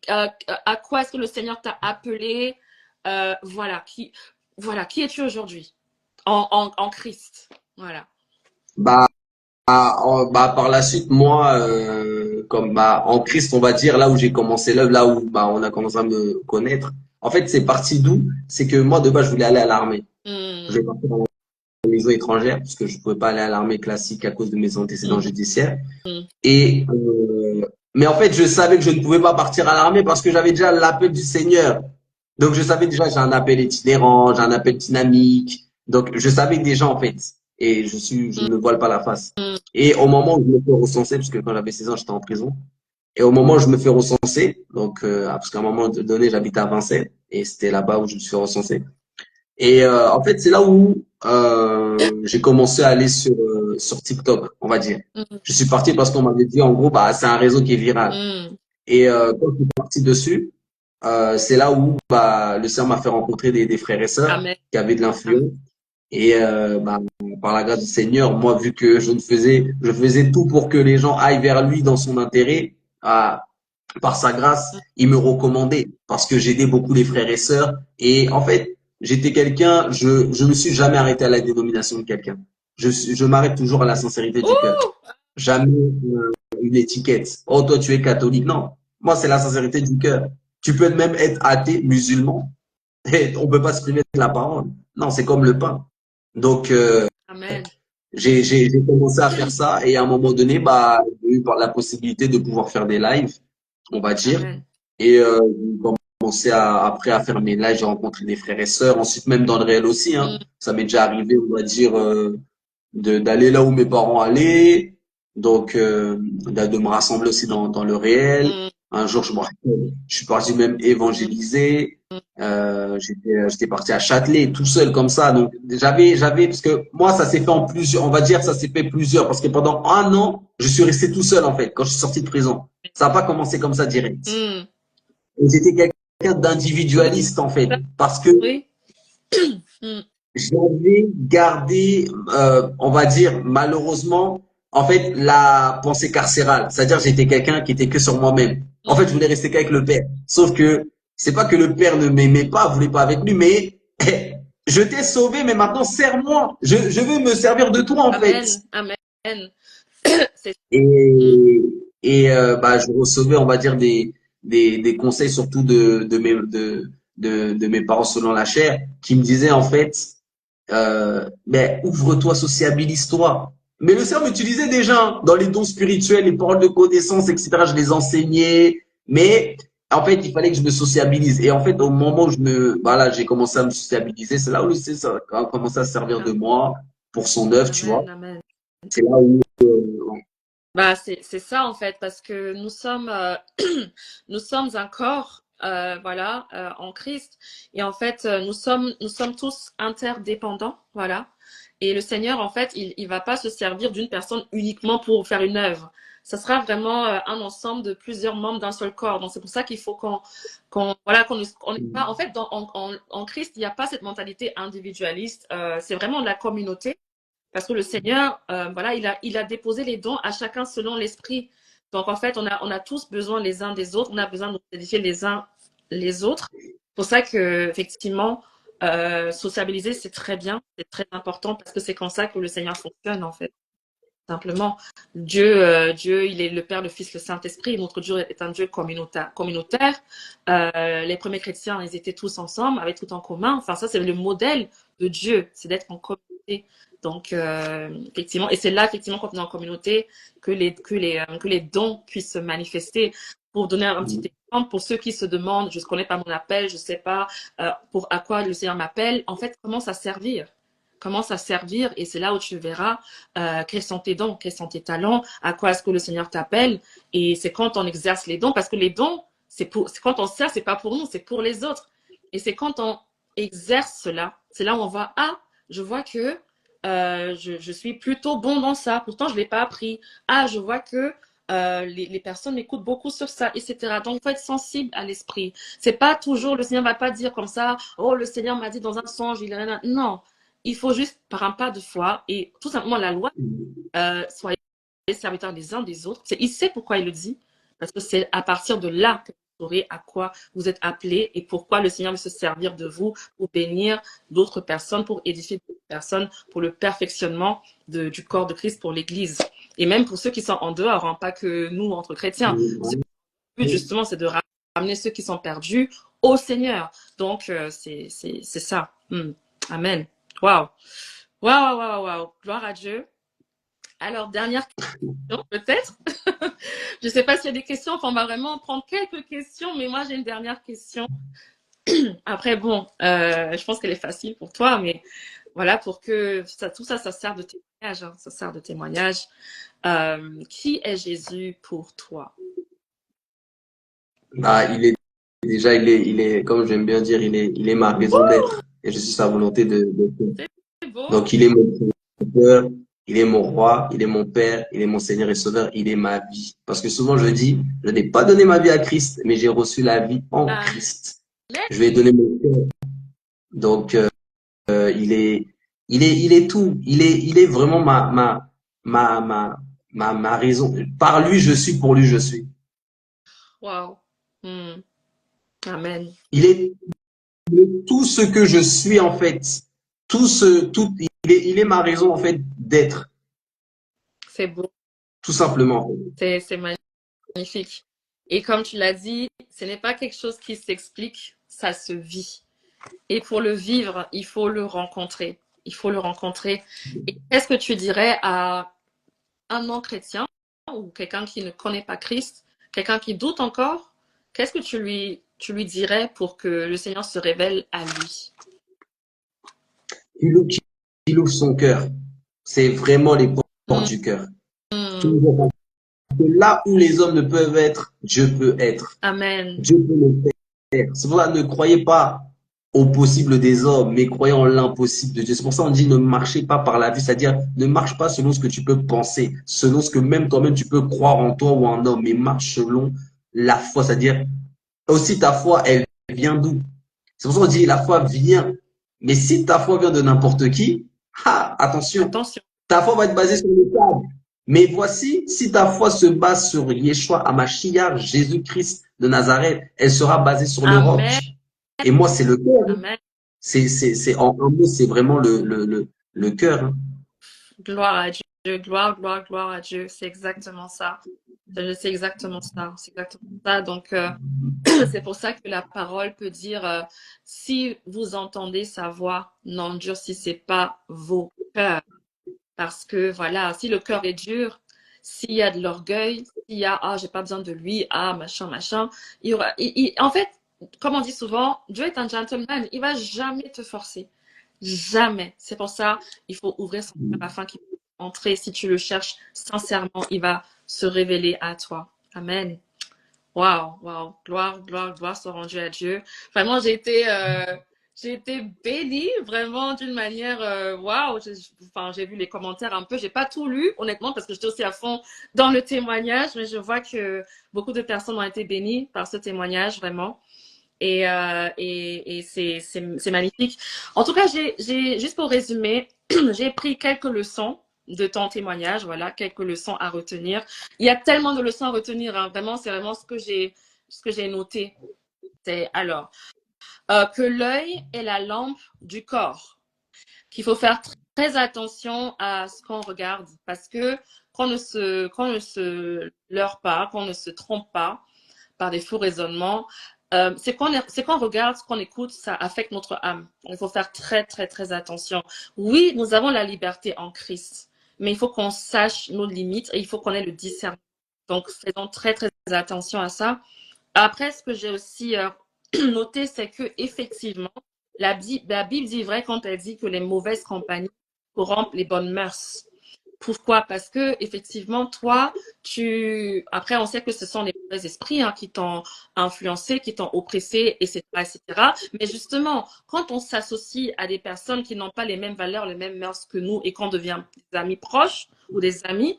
À quoi est-ce que le Seigneur t'a appelé? Voilà, qui es-tu aujourd'hui en Christ? Voilà. Bah, bah par la suite, moi, comme bah en Christ, on va dire là où j'ai commencé l'œuvre, là où bah on a commencé à me connaître. En fait, c'est parti d'où? C'est que moi de base, je voulais aller à l'armée. Je Mm, voulais partir dans la maison étrangère parce que je pouvais pas aller à l'armée classique à cause de mes antécédents mm, judiciaires. mm, Et mais en fait, je savais que je ne pouvais pas partir à l'armée parce que j'avais déjà l'appel du Seigneur. Donc je savais déjà j'ai un appel itinérant, j'ai un appel dynamique. Donc je savais déjà en fait. Et je mm, ne me voile pas la face. mm, Et au moment où je me fais recenser, parce que quand j'avais 16 ans, j'étais en prison. Et au moment où je me fais recenser, donc parce qu'à un moment donné, j'habitais à Vincennes. et c'était là-bas où je me suis recensé. Et en fait, c'est là où j'ai commencé à aller sur TikTok, on va dire. Mm, Je suis parti parce qu'on m'avait dit, en gros, bah, c'est un réseau qui est viral. mm. Et quand je suis parti dessus, c'est là où bah, le Seigneur m'a fait rencontrer des frères et sœurs Amen. qui avaient de Amen. l'influence. Et bah, par la grâce du Seigneur, moi, vu que je faisais tout pour que les gens aillent vers lui dans son intérêt, ah, par sa grâce, il me recommandait parce que j'aidais beaucoup les frères et sœurs. Et en fait, j'étais quelqu'un, je me suis jamais arrêté à la dénomination de quelqu'un. Je m'arrête toujours à la sincérité du cœur. Ouh! Jamais une étiquette. Oh, toi, tu es catholique. Non. Moi, c'est la sincérité du cœur. Tu peux même être athée, musulman, et on peut pas se priver de la parole. Non, c'est comme le pain. Donc, Amen. j'ai commencé à faire ça et à un moment donné, bah, j'ai eu la possibilité de pouvoir faire des lives, on va dire. Amen. Et j'ai commencé après à faire mes lives, j'ai rencontré des frères et sœurs, ensuite même dans le réel aussi, hein. Mm, Ça m'est déjà arrivé, on va dire, d'aller là où mes parents allaient, donc de me rassembler aussi dans le réel. mm, Un jour, je me rappelle, je suis parti même évangéliser. J'étais parti à Châtelet tout seul comme ça. Donc parce que moi ça s'est fait en plusieurs, on va dire ça s'est fait plusieurs parce que pendant un an je suis resté tout seul en fait quand je suis sorti de prison. Ça n'a pas commencé comme ça direct. mm. Et j'étais quelqu'un d'individualiste en fait parce que Oui. Mm. j'avais gardé, on va dire, malheureusement, en fait, la pensée carcérale. C'est-à-dire, j'étais quelqu'un qui était que sur moi-même. En fait, je voulais rester qu'avec le père. Sauf que, c'est pas que le père ne m'aimait pas, voulait pas avec lui, mais je t'ai sauvé, mais maintenant, sers-moi. Je veux me servir de toi, en fait. Amen. Amen. C'est mm, Et, bah, je recevais, on va dire, des conseils, surtout de mes parents selon la chair, qui me disaient, en fait, mais ouvre-toi, sociabilise-toi. Mais le Seigneur m'utilisait déjà hein, dans les dons spirituels, les paroles de connaissance, etc. Je les enseignais, mais en fait, il fallait que je me sociabilise. Et en fait, au moment où voilà, j'ai commencé à me sociabiliser, c'est là où le Seigneur a commencé à se servir de moi pour son œuvre, tu vois. Amen. Amen. C'est là où, Bah, c'est ça en fait, parce que nous sommes un corps, voilà, en Christ, et en fait, nous sommes tous interdépendants, voilà. Et le Seigneur, en fait, il va pas se servir d'une personne uniquement pour faire une œuvre. Ça sera vraiment un ensemble de plusieurs membres d'un seul corps. Donc c'est pour ça qu'il faut voilà, qu'on n'est pas, en fait, en Christ, il n'y a pas cette mentalité individualiste. C'est vraiment de la communauté. Parce que le Seigneur, voilà, il a déposé les dons à chacun selon l'esprit. Donc, en fait, on a tous besoin les uns des autres. On a besoin de nous édifier les uns les autres. C'est pour ça que, effectivement, sociabiliser, c'est très bien, c'est très important parce que c'est comme ça que le Seigneur fonctionne, en fait. Simplement, Dieu, il est le Père, le Fils, le Saint-Esprit. Notre Dieu est un Dieu communautaire. Les premiers chrétiens, ils étaient tous ensemble, avec tout en commun. Enfin, ça, c'est le modèle de Dieu, c'est d'être en communauté. Donc, effectivement, et c'est là, effectivement, quand on est en communauté, que les dons puissent se manifester. Pour donner un petit exemple, pour ceux qui se demandent, je ne connais pas mon appel, je ne sais pas pour à quoi le Seigneur m'appelle, en fait, commence à servir. Commence à servir et c'est là où tu verras quels sont tes dons, quels sont tes talents, à quoi est-ce que le Seigneur t'appelle. Et c'est quand on exerce les dons, parce que les dons, c'est quand on sert, c'est pas pour nous, c'est pour les autres. Et c'est quand on exerce cela, c'est là où on voit, ah, je vois que je suis plutôt bon dans ça, pourtant je l'ai pas appris. Ah, je vois que les personnes m'écoutent beaucoup sur ça, etc. Donc, il faut être sensible à l'esprit. C'est pas toujours, le Seigneur va pas dire comme ça, oh, le Seigneur m'a dit dans un songe, il a... Non, il faut juste, par un pas de foi, et tout simplement la loi, soyez serviteurs les uns des autres. Il sait pourquoi il le dit, parce que c'est à partir de là que vous saurez à quoi vous êtes appelés et pourquoi le Seigneur veut se servir de vous pour bénir d'autres personnes, pour édifier d'autres personnes, pour le perfectionnement du corps de Christ, pour l'Église. Et même pour ceux qui sont en dehors, hein, pas que nous, entre chrétiens. Le but, justement, c'est de ramener ceux qui sont perdus au Seigneur. Donc, c'est ça. Amen. Waouh. Waouh, waouh, waouh. Gloire à Dieu. Alors, dernière question, peut-être. Je ne sais pas s'il y a des questions. Enfin, on va vraiment prendre quelques questions, mais moi, j'ai une dernière question. Après, bon, je pense qu'elle est facile pour toi, mais voilà, pour que tout ça, ça sert de témoignage. Hein, ça sert de témoignage. Qui est Jésus pour toi? bah, il est déjà, comme j'aime bien dire, il est ma raison d'être. Et je suis sa volonté de faire. C'est beau. Donc, il est mon Sauveur, il est mon roi, il est mon Père, il est mon Seigneur et Sauveur, il est ma vie. Parce que souvent je dis, je n'ai pas donné ma vie à Christ, mais j'ai reçu la vie en Amen. Christ. Je vais donner mon cœur. Donc, il est, il est tout. Il est vraiment ma, ma, ma raison. Par lui, je suis, pour lui, je suis. Wow. Hmm. Amen. Il est tout ce que je suis, en fait. Il est ma raison, en fait, d'être. C'est beau. Tout simplement. C'est magnifique. Et comme tu l'as dit, ce n'est pas quelque chose qui s'explique, ça se vit. Et pour le vivre, il faut le rencontrer. Il faut le rencontrer. Et qu'est-ce que tu dirais à un non-chrétien ou quelqu'un qui ne connaît pas Christ, quelqu'un qui doute encore? Qu'est-ce que tu lui dirais pour que le Seigneur se révèle à lui? Il ouvre son cœur. C'est vraiment les portes Hmm, du cœur. hmm. Là où les hommes ne peuvent être, Dieu peut être. Amen. Dieu peut le faire. C'est pour ça, ne croyez pas au possible des hommes, mais croyez en l'impossible de Dieu. C'est pour ça qu'on dit ne marchez pas par la vue, c'est-à-dire ne marche pas selon ce que tu peux penser, selon ce que même toi-même tu peux croire en toi ou en homme, mais marche selon la foi, c'est-à-dire aussi ta foi, elle vient d'où? C'est pour ça qu'on dit la foi vient. Mais si ta foi vient de n'importe qui, attention, Attention. ta foi va être basée sur le sable. Mais voici, si ta foi se base sur Yeshua Hamashiach, Jésus-Christ de Nazareth, elle sera basée sur le Amen. roc. Et moi, c'est le cœur. Amen. En un mot, c'est vraiment le cœur. Hein. Gloire à Dieu. Gloire, gloire, gloire à Dieu. C'est exactement ça. C'est exactement ça. C'est exactement ça. Donc, c'est pour ça que la parole peut dire, si vous entendez sa voix, n'endurcissez pas vos cœurs. Parce que voilà, si le cœur est dur, s'il y a de l'orgueil, s'il y a, ah, j'ai pas besoin de lui, ah, machin, machin, il y aura, en fait, comme on dit souvent, Dieu est un gentleman, il va jamais te forcer. Jamais. C'est pour ça, il faut ouvrir son cœur afin qu'il puisse entrer. Si tu le cherches sincèrement, il va se révéler à toi. Amen. Waouh, waouh, gloire, gloire, gloire soit rendue à Dieu. Vraiment, j'ai été bénie vraiment d'une manière, waouh. Enfin, j'ai vu les commentaires un peu. J'ai pas tout lu, honnêtement, parce que j'étais aussi à fond dans le témoignage, mais je vois que beaucoup de personnes ont été bénies par ce témoignage, vraiment. Et c'est magnifique. En tout cas, juste pour résumer, j'ai pris quelques leçons de ton témoignage, voilà, quelques leçons à retenir. Il y a tellement de leçons à retenir, hein. Vraiment, c'est vraiment ce que j'ai noté. C'est alors que l'œil est la lampe du corps, qu'il faut faire très attention à ce qu'on regarde, parce que qu'on ne se leurre pas, qu'on ne se trompe pas par des faux raisonnements. C'est qu'on regarde, ce qu'on écoute, ça affecte notre âme. Il faut faire très, très, très attention. Oui, nous avons la liberté en Christ, mais il faut qu'on sache nos limites et il faut qu'on ait le discernement. Donc, faisons très, très attention à ça. Après, ce que j'ai aussi noté, c'est que effectivement, la Bible dit vrai quand elle dit que les mauvaises compagnies corrompent les bonnes mœurs. Pourquoi? Parce que effectivement, toi, après, on sait que ce sont les mauvais esprits hein, qui t'ont influencé, qui t'ont oppressé, etc., etc. Mais justement, quand on s'associe à des personnes qui n'ont pas les mêmes valeurs, les mêmes mœurs que nous, et qu'on devient des amis proches ou des amis,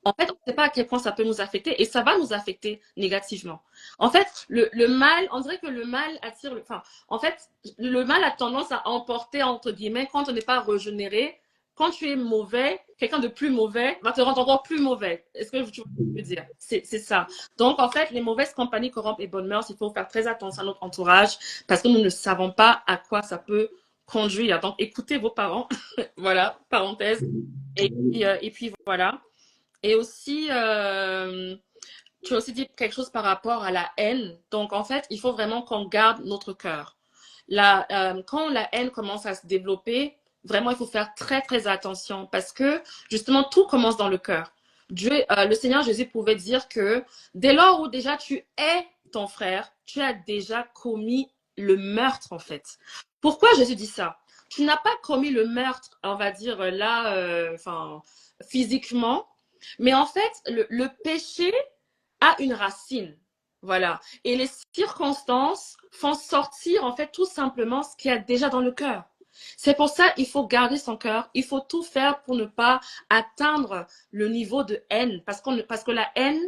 en fait, on ne sait pas à quel point ça peut nous affecter, et ça va nous affecter négativement. En fait, le mal, on dirait que le mal attire, enfin, en fait, le mal a tendance à emporter entre guillemets quand on n'est pas régénéré quand tu es mauvais, quelqu'un de plus mauvais va te rendre encore plus mauvais. Est-ce que tu vois ce que je veux dire? C'est ça. Donc, en fait, les mauvaises compagnies corrompent les bonnes mœurs. Il faut faire très attention à notre entourage parce que nous ne savons pas à quoi ça peut conduire. Donc, écoutez vos parents. Voilà, parenthèse. Et puis, voilà. Et aussi, tu as aussi dit quelque chose par rapport à la haine. Donc, en fait, il faut vraiment qu'on garde notre cœur. Quand la haine commence à se développer, vraiment, il faut faire très, très attention parce que, justement, tout commence dans le cœur. Le Seigneur Jésus pouvait dire que dès lors où déjà tu es ton frère, tu as déjà commis le meurtre, en fait. Pourquoi Jésus dit ça? Tu n'as pas commis le meurtre, on va dire là, enfin, physiquement, mais en fait, le péché a une racine. Voilà. Et les circonstances font sortir, en fait, tout simplement ce qu'il y a déjà dans le cœur. C'est pour ça qu'il faut garder son cœur. Il faut tout faire pour ne pas atteindre le niveau de haine. Parce que la haine,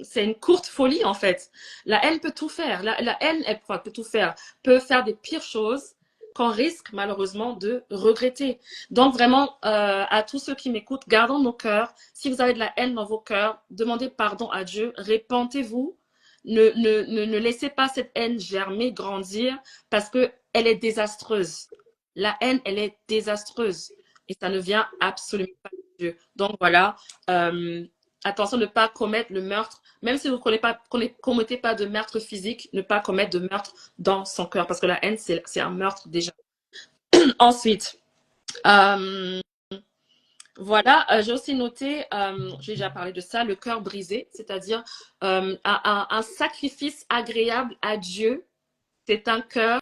c'est une courte folie, en fait. La haine peut tout faire. La haine, enfin, peut tout faire. Peut faire des pires choses qu'on risque, malheureusement, de regretter. Donc, vraiment, à tous ceux qui m'écoutent, gardons nos cœurs. Si vous avez de la haine dans vos cœurs, demandez pardon à Dieu. Répentez-vous. Ne laissez pas cette haine germer, grandir, parce que elle est désastreuse. La haine, elle est désastreuse. Et ça ne vient absolument pas de Dieu. Donc voilà, attention de ne pas commettre le meurtre. Même si vous ne commettez pas de meurtre physique, ne pas commettre de meurtre dans son cœur. Parce que la haine, c'est un meurtre déjà. Ensuite, voilà, j'ai aussi noté, j'ai déjà parlé de ça, le cœur brisé, c'est-à-dire un sacrifice agréable à Dieu, c'est un cœur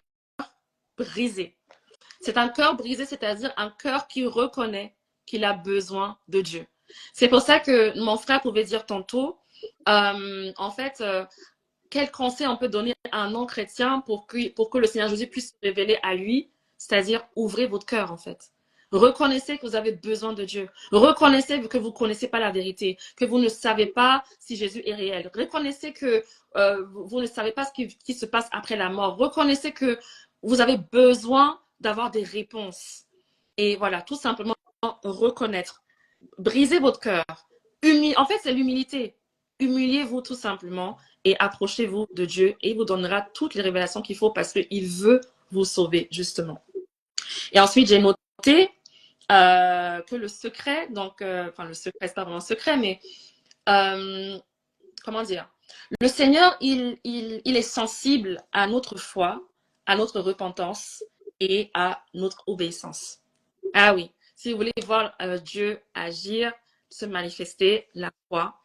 brisé. C'est un cœur brisé, c'est-à-dire un cœur qui reconnaît qu'il a besoin de Dieu. C'est pour ça que mon frère pouvait dire tantôt, en fait, quel conseil on peut donner à un non-chrétien pour que le Seigneur Jésus puisse se révéler à lui, c'est-à-dire ouvrez votre cœur en fait. Reconnaissez que vous avez besoin de Dieu. Reconnaissez que vous ne connaissez pas la vérité, que vous ne savez pas si Jésus est réel. Reconnaissez que vous ne savez pas ce qui se passe après la mort. Reconnaissez que vous avez besoin d'avoir des réponses. Et voilà, tout simplement reconnaître. Brisez votre cœur. En fait, c'est l'humilité. Humiliez-vous tout simplement et approchez-vous de Dieu et il vous donnera toutes les révélations qu'il faut parce qu'il veut vous sauver, justement. Et ensuite, j'ai noté que le secret, donc, enfin, le secret, c'est pas vraiment secret, mais comment dire? Le Seigneur, il est sensible à notre foi, à notre repentance et à notre obéissance. Ah oui, si vous voulez voir Dieu agir, se manifester, la foi,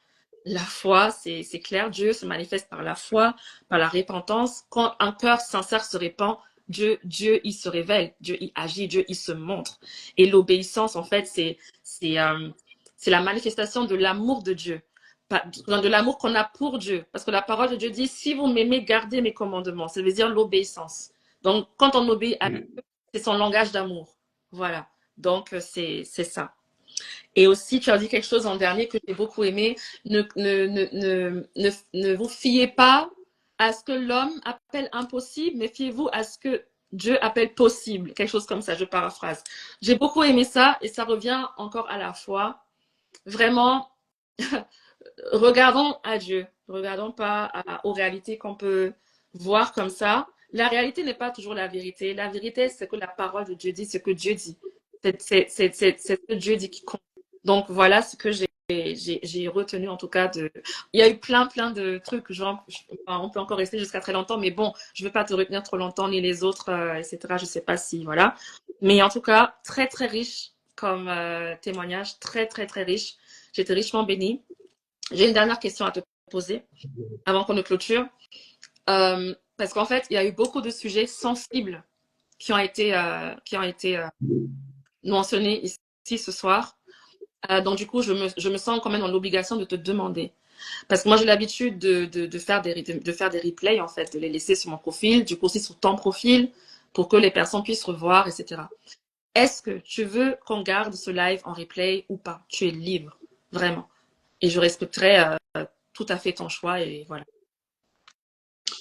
c'est clair, Dieu se manifeste par la foi, par la repentance. Quand un cœur sincère se répand, Dieu, il se révèle, Dieu, il agit, Dieu, il se montre. Et l'obéissance, en fait, c'est la manifestation de l'amour de Dieu, de l'amour qu'on a pour Dieu. Parce que la parole de Dieu dit, si vous m'aimez, gardez mes commandements. Ça veut dire l'obéissance. Donc, quand on obéit à Dieu, c'est son langage d'amour. Voilà. Donc, c'est ça. Et aussi, tu as dit quelque chose en dernier que j'ai beaucoup aimé. Ne vous fiez pas à ce que l'homme appelle impossible, mais fiez-vous à ce que Dieu appelle possible. Quelque chose comme ça, je paraphrase. J'ai beaucoup aimé ça et ça revient encore à la fois. Vraiment, regardons à Dieu. Regardons pas aux réalités qu'on peut voir comme ça. La réalité n'est pas toujours la vérité. La vérité, c'est que la parole de Dieu dit, ce que Dieu dit. C'est ce que Dieu dit qui compte. Donc voilà ce que j'ai retenu en tout cas de. Il y a eu plein de trucs. Genre, on peut encore rester jusqu'à très longtemps, mais bon, je ne veux pas te retenir trop longtemps ni les autres, etc. Je sais pas si voilà. Mais en tout cas, très riche comme témoignage, très riche. J'étais richement bénie. J'ai une dernière question à te poser avant qu'on ne clôture. Parce qu'en fait, il y a eu beaucoup de sujets sensibles qui ont été mentionnés ici ce soir. Donc du coup, je me sens quand même dans l'obligation de te demander. Parce que moi, j'ai l'habitude de faire des replays, en fait, de les laisser sur mon profil, du coup aussi sur ton profil, pour que les personnes puissent revoir, etc. Est-ce que tu veux qu'on garde ce live en replay ou pas? Tu es libre, vraiment. Et je respecterai tout à fait ton choix et voilà.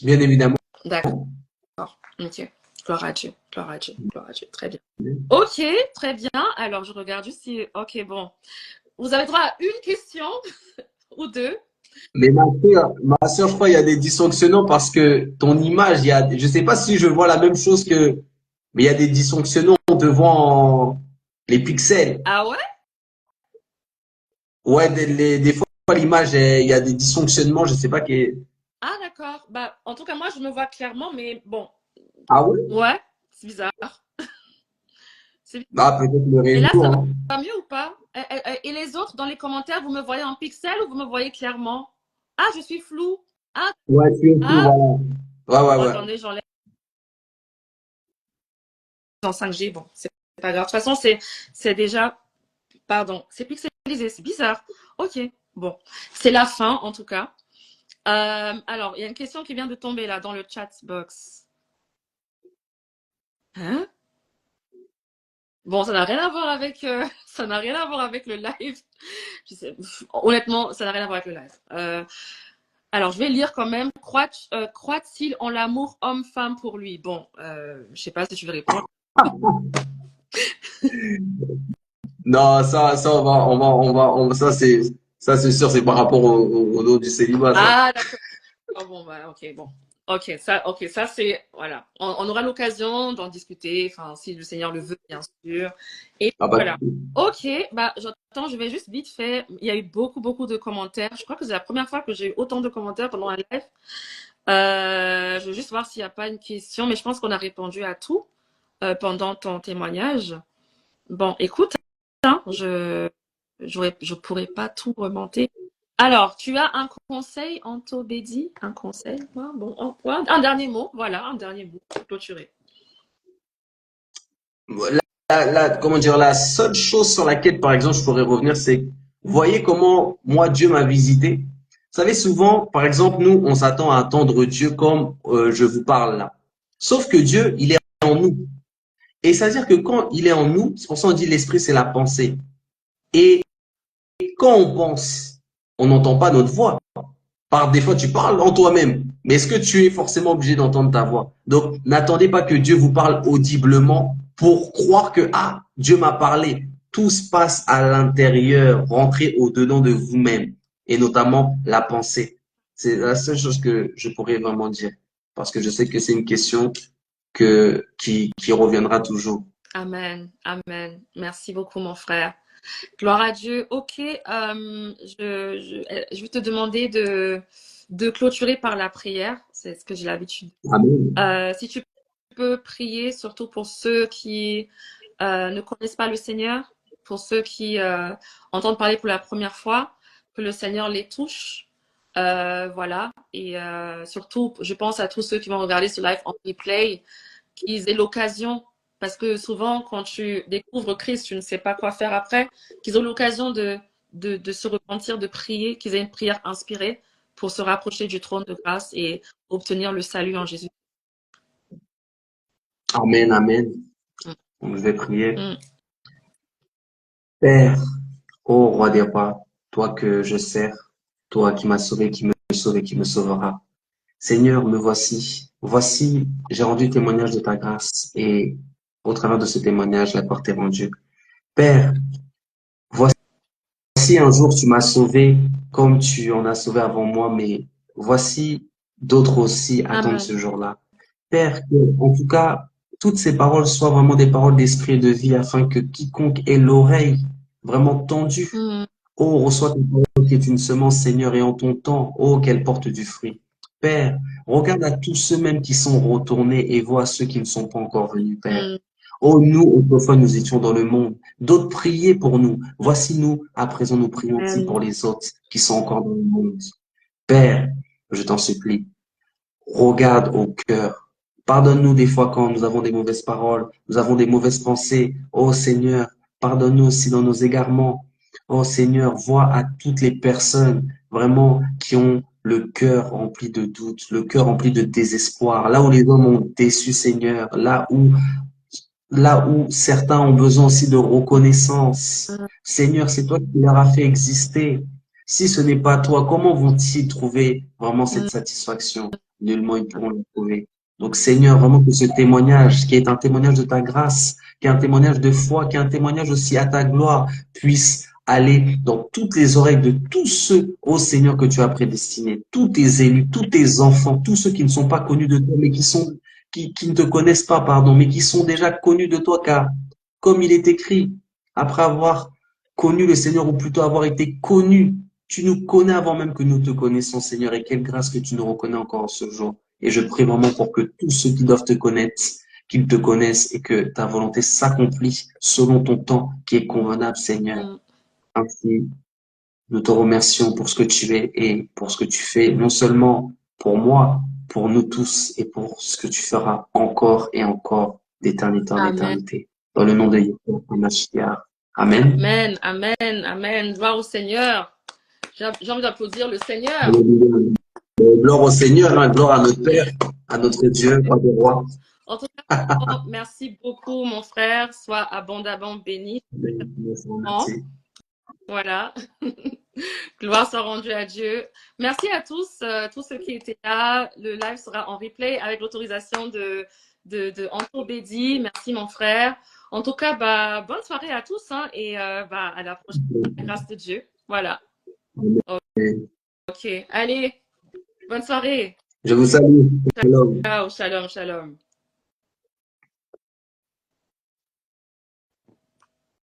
Bien évidemment. D'accord. Ok. Gloire à Dieu. Gloire à Dieu. Gloire à Dieu. Très bien. Ok, très bien. Alors, je regarde juste si... Ok, bon. Vous avez droit à une question ou deux. Mais ma sœur, je crois, il y a des dysfonctionnements parce que ton image, je sais pas si je vois la même chose mais il y a des dysfonctionnements devant les pixels. Ah ouais? Ouais, des fois, l'image, il y a des dysfonctionnements, je sais pas qui. Ah d'accord. Bah, en tout cas, moi, je me vois clairement, mais bon. Ah ouais? Ouais, c'est bizarre. Ah, peut-être le Et réseau, là, ça hein. va mieux ou pas? Et les autres, dans les commentaires, vous me voyez en pixel ou vous me voyez clairement? Ah, je suis floue. Ah, Ouais, tu es tout, ah. voilà. Ouais, Bon, ouais, ouais. attendez, j'enlève en 5G. Bon, c'est pas grave. De toute façon, c'est déjà... Pardon, c'est pixelisé, c'est bizarre. Ok, bon. C'est la fin, en tout cas. Alors, il y a une question qui vient de tomber là dans le chat box. Hein? Bon, ça n'a rien à voir avec, ça n'a rien à voir avec le live. Honnêtement, ça n'a rien à voir avec le live. Alors, je vais lire quand même. Croit-il en l'amour homme-femme pour lui? Bon, je sais pas si tu veux répondre. Non, ça, c'est sûr, c'est par rapport au nom du célibat, ça. Ah, d'accord. Oh, bon, bah, ok, bon. Ok, ça c'est, voilà. On aura l'occasion d'en discuter, enfin, si le Seigneur le veut, bien sûr. Et Ah bah, voilà. Ok, bah, j'entends, je vais juste vite fait. Il y a eu beaucoup de commentaires. Je crois que c'est la première fois que j'ai eu autant de commentaires pendant un live. Je vais juste voir s'il n'y a pas une question, mais je pense qu'on a répondu à tout pendant ton témoignage. Bon, écoute, hein, je pourrais pas tout remonter. Alors, tu as un conseil, Anto Bédi? Un conseil? Ouais, bon, un dernier mot, voilà, un dernier mot pour clôturer. comment dire, la seule chose sur laquelle, par exemple, je pourrais revenir, c'est, voyez comment moi, Dieu m'a visité. Vous savez, souvent, par exemple, nous, on s'attend à attendre Dieu comme je vous parle là. Sauf que Dieu, il est en nous. Et c'est-à-dire que quand il est en nous, c'est pour ça qu'on dit l'esprit, c'est la pensée. Et quand on pense, on n'entend pas notre voix. Par défaut, tu parles en toi-même. Mais est-ce que tu es forcément obligé d'entendre ta voix? Donc, n'attendez pas que Dieu vous parle audiblement pour croire que, ah, Dieu m'a parlé. Tout se passe à l'intérieur, rentrez au-dedans de vous-même, et notamment la pensée. C'est la seule chose que je pourrais vraiment dire. Parce que je sais que c'est une question qui reviendra toujours. Amen, amen. Merci beaucoup, mon frère. Gloire à Dieu. Ok, je vais te demander de clôturer par la prière. C'est ce que j'ai l'habitude. Amen. Si tu peux prier, surtout pour ceux qui ne connaissent pas le Seigneur, pour ceux qui entendent parler pour la première fois, que le Seigneur les touche. Voilà. Et surtout, je pense à tous ceux qui vont regarder ce live en replay, qu'ils aient l'occasion, parce que souvent, quand tu découvres Christ, tu ne sais pas quoi faire après, qu'ils aient l'occasion de se repentir, de prier, qu'ils aient une prière inspirée pour se rapprocher du trône de grâce et obtenir le salut en Jésus. Amen, amen. Mm. Donc, je vais prier. Mm. Père, ô roi des rois, toi que je sers, toi qui m'as sauvé, qui me sauve et qui me sauvera. Seigneur, me voici. Voici, j'ai rendu témoignage de ta grâce et au travers de ce témoignage, la porte est rendue. Père, voici un jour tu m'as sauvé comme tu en as sauvé avant moi, mais voici d'autres aussi attendent Amen. ce jour-là. Père, que, en tout cas, toutes ces paroles soient vraiment des paroles d'esprit et de vie afin que quiconque ait l'oreille vraiment tendue. Mm. Oh, reçois ta parole qui est une semence, Seigneur, et en ton temps, oh, qu'elle porte du fruit. Père, regarde à tous ceux même qui sont retournés et vois ceux qui ne sont pas encore venus, Père. Mm. Oh, nous, autrefois, nous étions dans le monde. D'autres priaient pour nous. Voici nous, à présent, nous prions aussi Amen. pour les autres qui sont encore dans le monde. Père, je t'en supplie, regarde au cœur. Pardonne-nous des fois quand nous avons des mauvaises paroles, nous avons des mauvaises pensées. Oh Seigneur, pardonne-nous aussi dans nos égarements. Oh Seigneur, vois à toutes les personnes vraiment qui ont le cœur rempli de doutes, le cœur rempli de désespoir, là où les hommes ont déçu, Seigneur, là où certains ont besoin aussi de reconnaissance. Seigneur, c'est toi qui leur as fait exister. Si ce n'est pas toi, comment vont-ils trouver vraiment cette Mm. satisfaction? Nullement ils pourront la trouver. Donc, Seigneur, vraiment que ce témoignage, qui est un témoignage de ta grâce, qui est un témoignage de foi, qui est un témoignage aussi à ta gloire, puisse aller dans toutes les oreilles de tous ceux, ô Seigneur, que tu as prédestinés, tous tes élus, tous tes enfants, tous ceux qui ne sont pas connus de toi, mais qui ne te connaissent pas, pardon, mais qui sont déjà connus de toi, car comme il est écrit, après avoir connu le Seigneur, ou plutôt avoir été connu, tu nous connais avant même que nous te connaissons, Seigneur, et quelle grâce que tu nous reconnais encore en ce jour. Et je prie vraiment pour que tous ceux qui doivent te connaître, qu'ils te connaissent et que ta volonté s'accomplisse selon ton temps qui est convenable, Seigneur. Mm. Ainsi, nous te remercions pour ce que tu es et pour ce que tu fais, non seulement pour moi, pour nous tous et pour ce que tu feras encore et encore d'éternité en Amen. éternité. Dans le nom de Yeshua HaMashiach. Amen. Amen. Amen. Amen. Gloire au Seigneur. J'ai envie d'applaudir le Seigneur. Alléluia. Gloire au Seigneur, hein, gloire à notre Père, à notre Dieu, roi des rois. En tout cas, merci beaucoup, mon frère. Sois abondamment béni. Merci. Voilà. Gloire soit rendue à Dieu. Merci à tous ceux qui étaient là. Le live sera en replay avec l'autorisation de Anto Bédi. Merci, mon frère. En tout cas, bah, bonne soirée à tous, hein, et bah, à la prochaine, grâce de Dieu. Voilà. Ok. Allez, bonne soirée. Je vous salue. Shalom. Ciao, shalom, shalom.